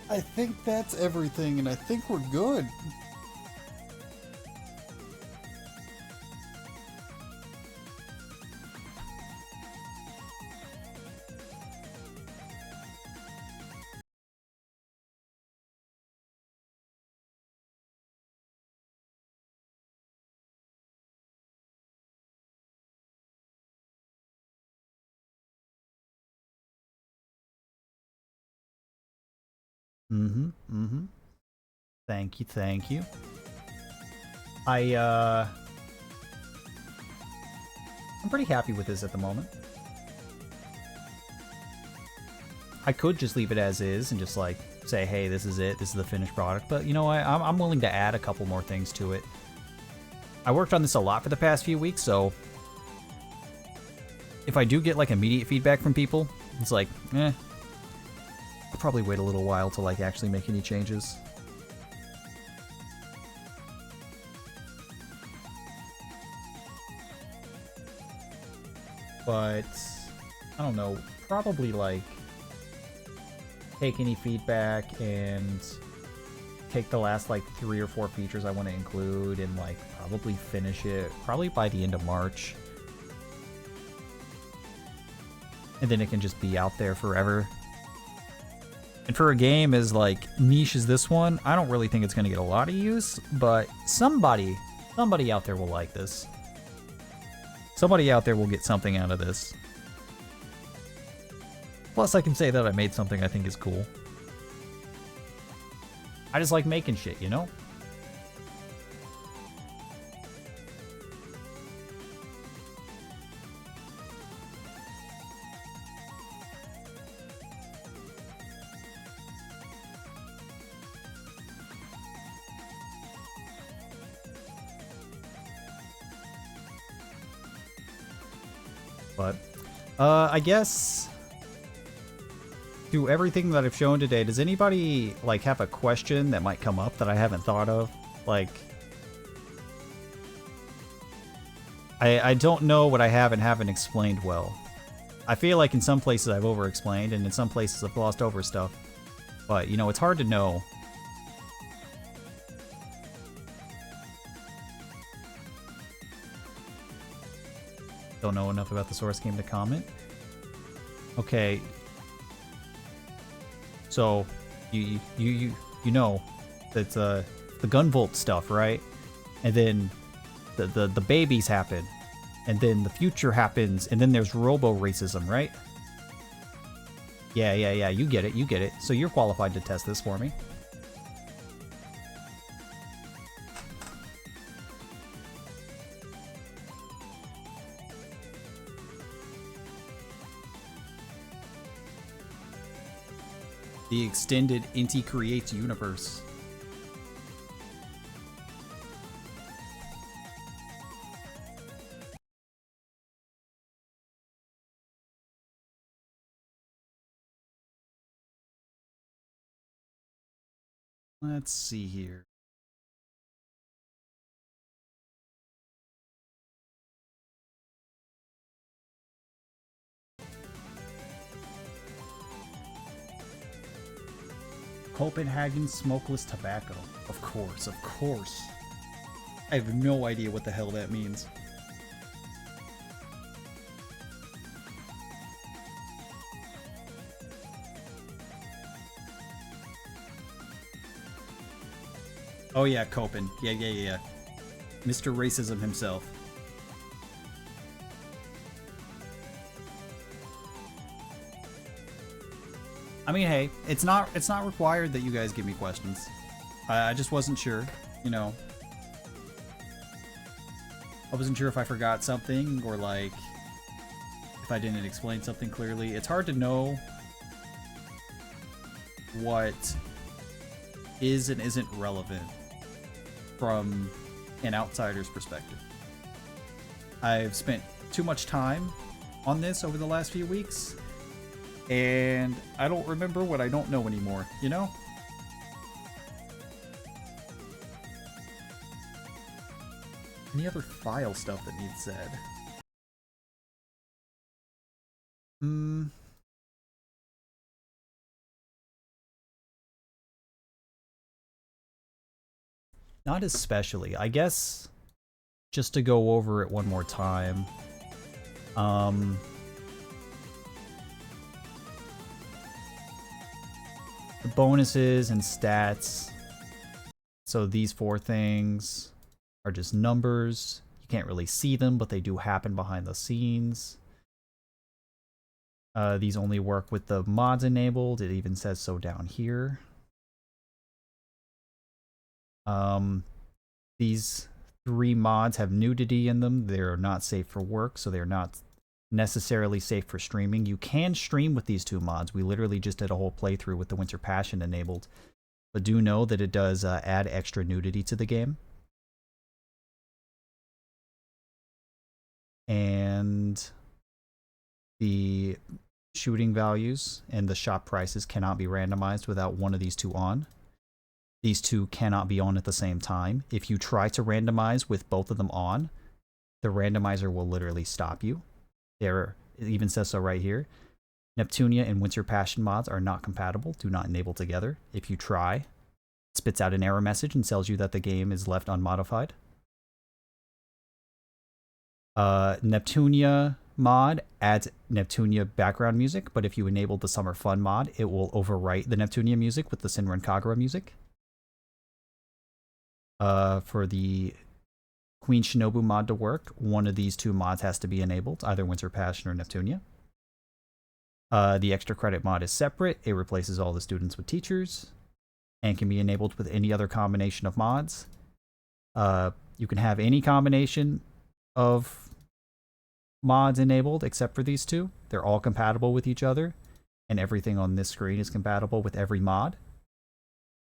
I think that's everything, and I think we're good. Thank you, thank you. I'm pretty happy with this at the moment. I could just leave it as is and just like say, hey, this is it, this is the finished product, but you know what, I'm willing to add a couple more things to it. I worked on this a lot for the past few weeks, so if I do get like immediate feedback from people, it's like, I'll probably wait a little while to like actually make any changes. But I don't know, probably like take any feedback and take the last like 3 or 4 features I want to include and like probably finish it probably by the end of March. And then it can just be out there forever. And for a game as like niche as this one, I don't really think it's going to get a lot of use, but somebody out there will like this. Somebody out there will get something out of this. Plus, I can say that I made something I think is cool. I just like making shit, you know? But, I guess through everything that I've shown today, does anybody like have a question that might come up that I haven't thought of? Like, I don't know what I have and haven't explained well. I feel like in some places I've over-explained, and in some places I've glossed over stuff. But, you know, it's hard to know. Don't know enough about the source game to comment. Okay. So, you know that's the Gunvolt stuff, right? And then the babies happen, and then the future happens, and then there's robo-racism, right? Yeah, you get it. So you're qualified to test this for me. The extended Inti Creates universe. Let's see here. Copenhagen smokeless tobacco. Of course. I have no idea what the hell that means. Oh yeah, Copen. Yeah. Mr. Racism himself. I mean, hey, it's not required that you guys give me questions. I just wasn't sure, you know. I wasn't sure if I forgot something or like if I didn't explain something clearly. It's hard to know what is and isn't relevant from an outsider's perspective. I've spent too much time on this over the last few weeks, and I don't remember what I don't know anymore, you know? Any other file stuff that needs said? Not especially. I guess just to go over it one more time. The bonuses and stats. So these 4 things are just numbers. You can't really see them, but they do happen behind the scenes. These only work with the mods enabled. It even says so down here. These 3 mods have nudity in them. They're not safe for work, so they're not necessarily safe for streaming. You can stream with these 2 mods. We literally just did a whole playthrough with the Winter Passion enabled. But do know that it does add extra nudity to the game. And the shooting values and the shop prices cannot be randomized without one of these 2 on. These 2 cannot be on at the same time. If you try to randomize with both of them on, the randomizer will literally stop you. It even says so right here. Neptunia and Winter Passion mods are not compatible. Do not enable together. If you try, it spits out an error message and tells you that the game is left unmodified. Neptunia mod adds Neptunia background music, but if you enable the Summer Fun mod, it will overwrite the Neptunia music with the Senran Kagura music. For the Queen Shinobu mod to work, one of these 2 mods has to be enabled, either Winter Passion or Neptunia. The extra credit mod is separate. It replaces all the students with teachers and can be enabled with any other combination of mods. You can have any combination of mods enabled except for these 2. They're all compatible with each other, and everything on this screen is compatible with every mod.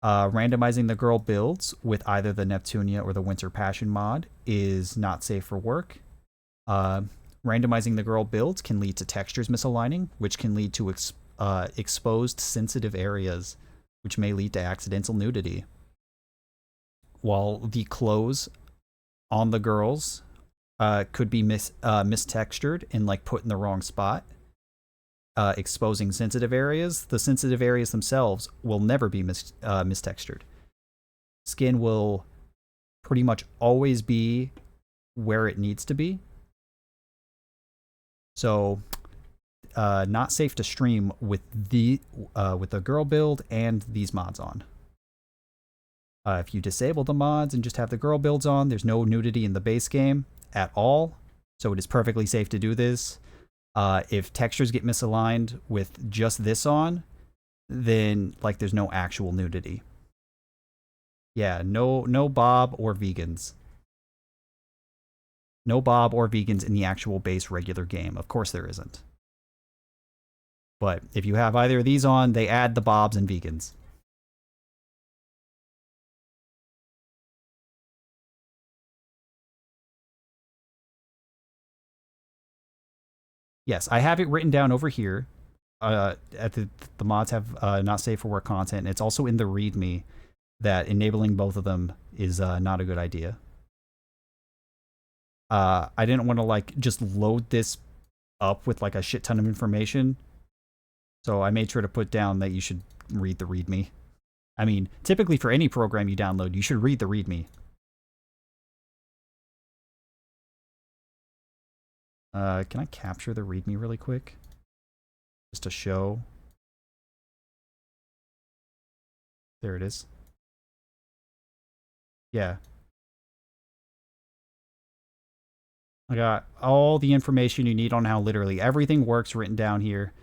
Randomizing the girl builds with either the Neptunia or the Winter Passion mod is not safe for work. Randomizing the girl builds can lead to textures misaligning, which can lead to exposed sensitive areas, which may lead to accidental nudity. While the clothes on the girls could be mistextured and like put in the wrong spot, exposing sensitive areas, the sensitive areas themselves will never be mistextured. Skin will pretty much always be where it needs to be. So, not safe to stream with the girl build and these mods on. If you disable the mods and just have the girl builds on, there's no nudity in the base game at all, so it is perfectly safe to do this. If textures get misaligned with just this on, then like there's no actual nudity. Yeah, no Bob or vegans. No Bob or vegans in the actual base regular game. Of course there isn't. But if you have either of these on, they add the Bobs and vegans. Yes, I have it written down over here. The mods have not safe for work content. And it's also in the README that enabling both of them is not a good idea. I didn't want to like just load this up with like a shit ton of information, so I made sure to put down that you should read the README. I mean, typically for any program you download, you should read the README. Can I capture the README really quick? Just to show. There it is. Yeah. I got all the information you need on how literally everything works written down here.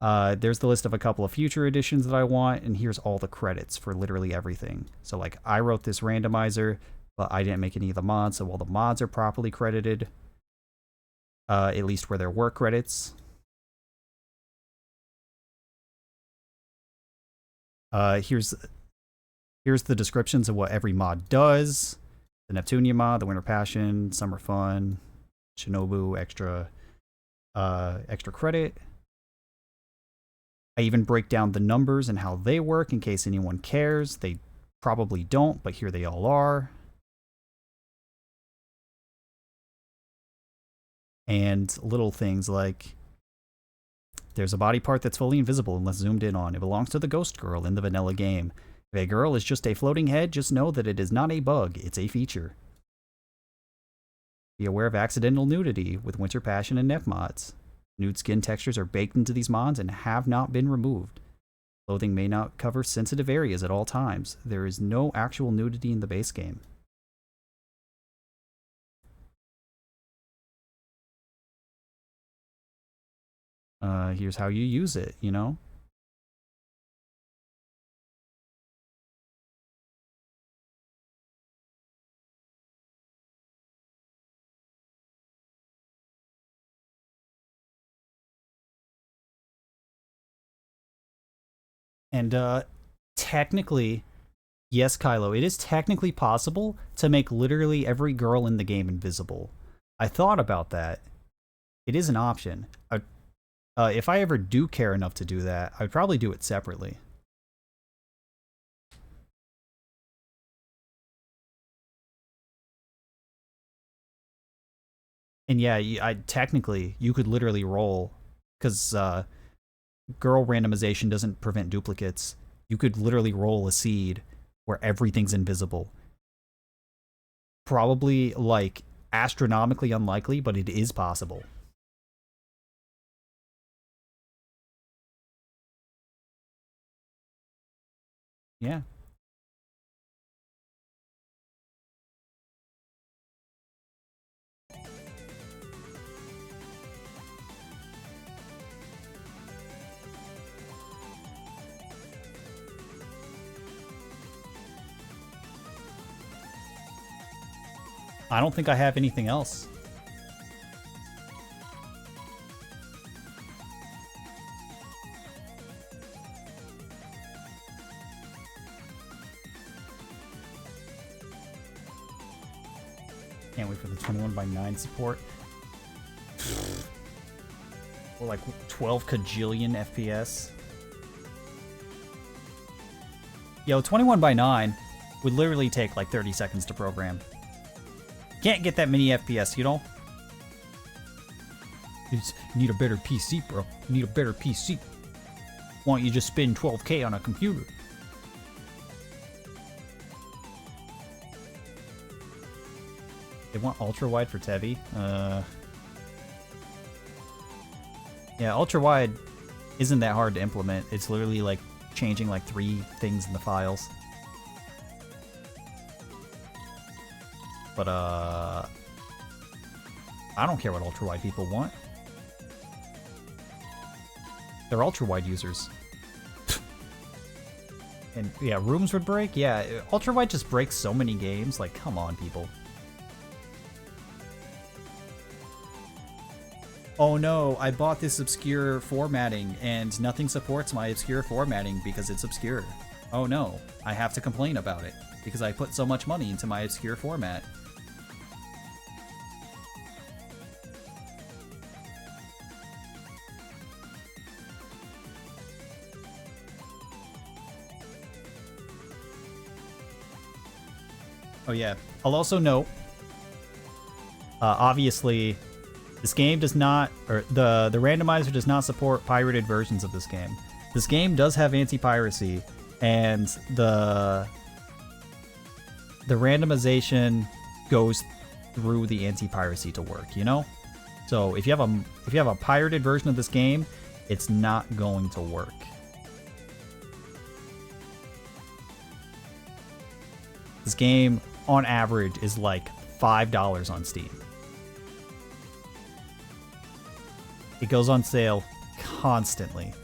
There's the list of a couple of future editions that I want, and here's all the credits for literally everything. So like I wrote this randomizer, but I didn't make any of the mods, so all the mods are properly credited. At least where there were credits. Here's Here's the descriptions of what every mod does. The Neptunia mod, the Winter Passion, Summer Fun, Shinobu, extra credit. I even break down the numbers and how they work in case anyone cares. They probably don't, but here they all are. And little things like there's a body part that's fully invisible unless zoomed in on. It belongs to the ghost girl in the vanilla game. If a girl is just a floating head, just know that it is not a bug, it's a feature. Be aware of accidental nudity with Winter Passion and Nep mods. Nude skin textures are baked into these mods and have not been removed. Clothing may not cover sensitive areas at all times. There is no actual nudity in the base game. Here's how you use it, you know? And technically, yes, Kylo, it is technically possible to make literally every girl in the game invisible. I thought about that. It is an option. If I ever do care enough to do that, I'd probably do it separately. And yeah, technically, you could literally roll, because girl randomization doesn't prevent duplicates. You could literally roll a seed where everything's invisible. Probably, like, astronomically unlikely, but it is possible. Yeah. I don't think I have anything else. Can't wait for the 21:9 support. Or like 12 kajillion FPS. Yo, 21:9 would literally take like 30 seconds to program. Can't get that many FPS, you know? You need a better PC, bro. You need a better PC. Why don't you just spend 12K on a computer? They want ultra wide for Tevi. Yeah, ultra wide isn't that hard to implement. It's literally like changing like 3 things in the files. But I don't care what ultra wide people want. They're ultra wide users. And yeah, rooms would break. Yeah, ultra wide just breaks so many games. Like, come on, people. Oh no, I bought this obscure formatting and nothing supports my obscure formatting because it's obscure. Oh no, I have to complain about it because I put so much money into my obscure format. Oh yeah, I'll also note, obviously, this game does not, or the randomizer does not support pirated versions of this game. This game does have anti-piracy, and the randomization goes through the anti-piracy to work, you know? So if you have a pirated version of this game, it's not going to work. This game, on average, is like $5 on Steam. It goes on sale constantly.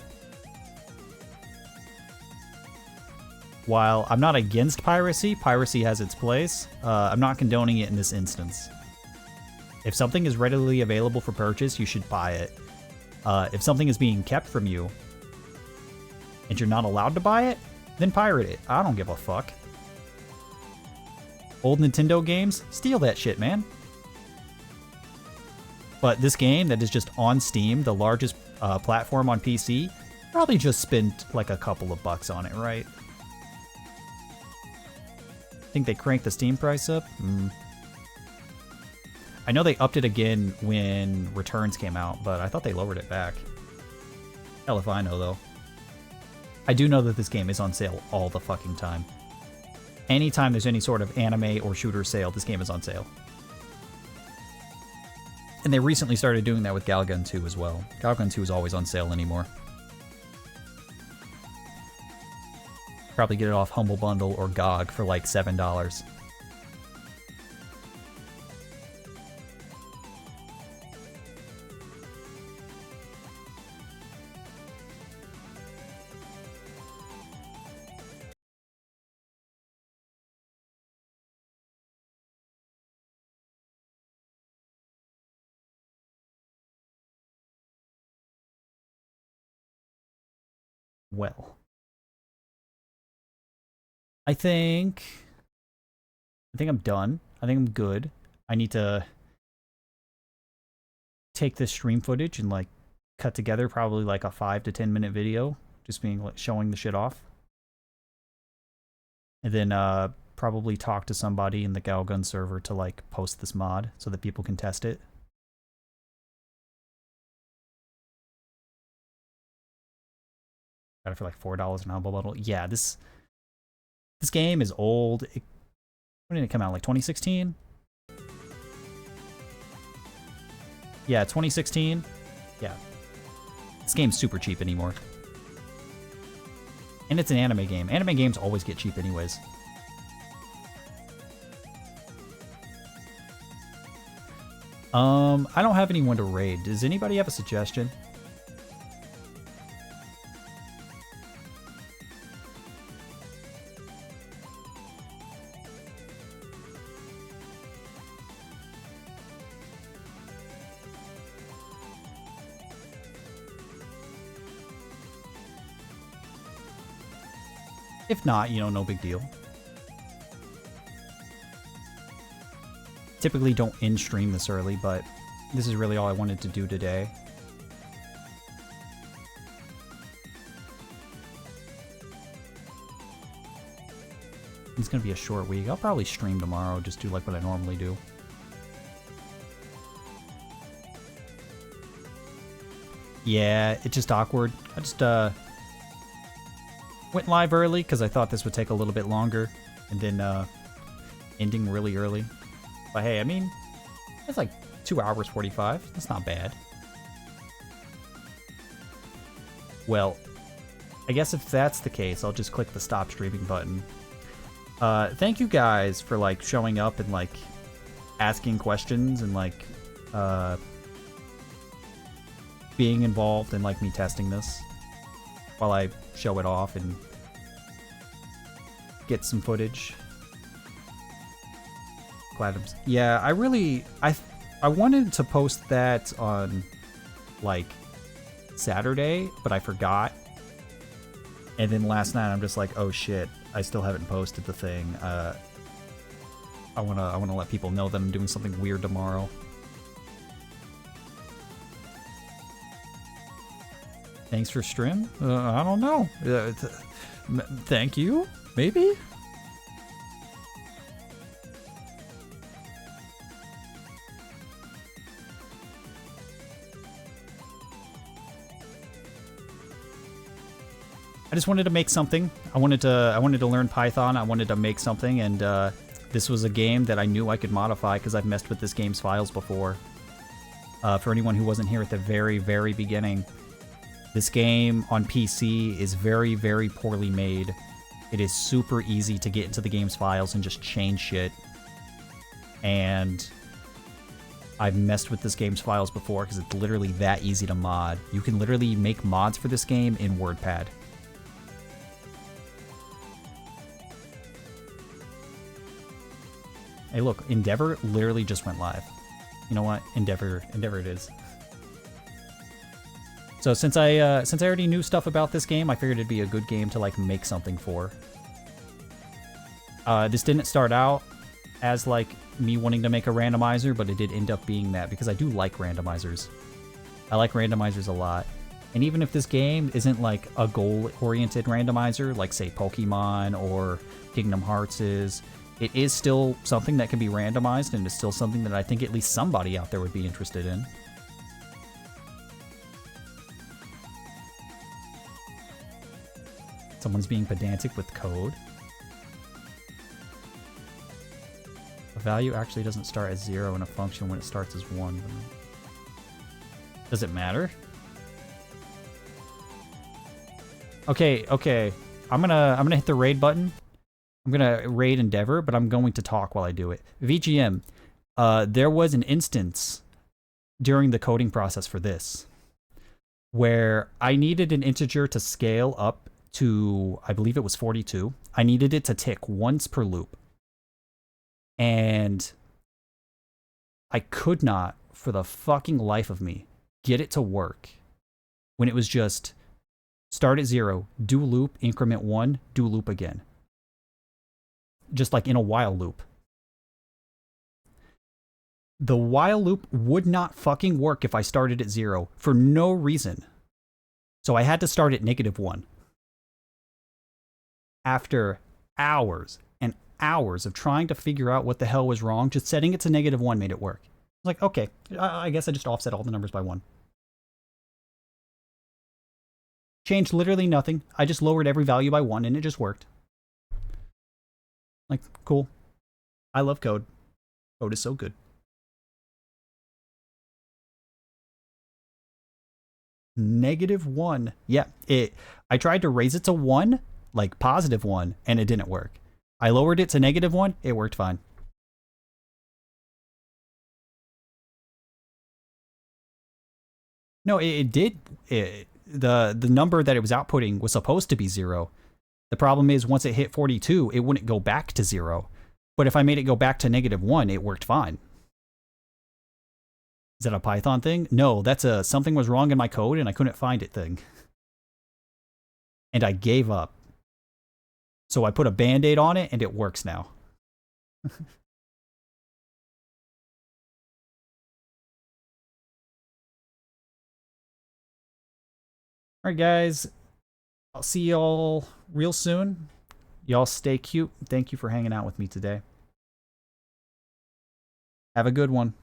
While I'm not against piracy, piracy has its place, I'm not condoning it in this instance. If something is readily available for purchase, you should buy it. If something is being kept from you, and you're not allowed to buy it, then pirate it. I don't give a fuck. Old Nintendo games, steal that shit, man. But this game that is just on Steam, the largest platform on PC, probably just spent like a couple of bucks on it, right? Think they cranked the Steam price up? I know they upped it again when Returns came out, but I thought they lowered it back. Hell if I know, though. I do know that this game is on sale all the fucking time. Anytime there's any sort of anime or shooter sale, this game is on sale. And they recently started doing that with Galgun 2 as well. Galgun 2 is always on sale anymore. Probably get it off Humble Bundle or GOG for like $7. Well, I think I'm done. I think I'm good. I need to take this stream footage and like cut together probably like a 5 to 10 minute video, just being like showing the shit off, and then probably talk to somebody in the Galgun server to like post this mod so that people can test it. Got it for like $4 in Humble Bundle. Yeah, this game is old. When did it come out? Like 2016? Yeah, 2016. Yeah. This game's super cheap anymore. And it's an anime game. Anime games always get cheap anyways. I don't have anyone to raid. Does anybody have a suggestion? If not, you know, no big deal. Typically don't end stream this early, but this is really all I wanted to do today. It's gonna be a short week. I'll probably stream tomorrow, just do like what I normally do. Yeah, it's just awkward. I just went live early because I thought this would take a little bit longer, and then ending really early. But hey, I mean, it's like 2 hours 45. That's not bad. Well, I guess if that's the case, I'll just click the stop streaming button. Thank you guys for like showing up and like asking questions and like being involved in like me testing this while I show it off and get some footage. Yeah, I wanted to post that on like Saturday, but I forgot. And then last night I'm just like, oh shit, I still haven't posted the thing. I wanna let people know that I'm doing something weird tomorrow. Thanks for stream? I don't know. Thank you? Maybe? I just wanted to make something. I wanted to learn Python. I wanted to make something, and this was a game that I knew I could modify because I've messed with this game's files before. For anyone who wasn't here at the very, very beginning, this game on PC is very, very poorly made. It is super easy to get into the game's files and just change shit. And I've messed with this game's files before because it's literally that easy to mod. You can literally make mods for this game in WordPad. Hey look, Endeavor literally just went live. You know what? Endeavor it is. So since I already knew stuff about this game, I figured it'd be a good game to like make something for. This didn't start out as like me wanting to make a randomizer, but it did end up being that because I do like randomizers. I like randomizers a lot. And even if this game isn't like a goal-oriented randomizer, like say Pokemon or Kingdom Hearts is, it is still something that can be randomized, and it's still something that I think at least somebody out there would be interested in. Someone's being pedantic with code. A value actually doesn't start as 0 in a function when it starts as 1. Does it matter? Okay. I'm gonna hit the raid button. I'm gonna raid Endeavor, but I'm going to talk while I do it. VGM, there was an instance during the coding process for this where I needed an integer to scale up to, I believe it was 42. I needed it to tick once per loop. And I could not, for the fucking life of me, get it to work when it was just start at 0, do loop, increment 1, do loop again. Just like in a while loop. The while loop would not fucking work if I started at 0 for no reason. So I had to start at -1. After hours and hours of trying to figure out what the hell was wrong, just setting it to -1 made it work. I was like, okay, I guess I just offset all the numbers by 1. Changed literally nothing. I just lowered every value by 1 and it just worked. Like, cool. I love code. Code is so good. -1. Yeah, I tried to raise it to 1, like +1, and it didn't work. I lowered it to -1, it worked fine. No, it did. The number that it was outputting was supposed to be 0. The problem is once it hit 42, it wouldn't go back to 0. But if I made it go back to -1, it worked fine. Is that a Python thing? No, that's a something was wrong in my code and I couldn't find it thing. And I gave up. So I put a Band-Aid on it and it works now. Alright guys, I'll see y'all real soon. Y'all stay cute. Thank you for hanging out with me today. Have a good one.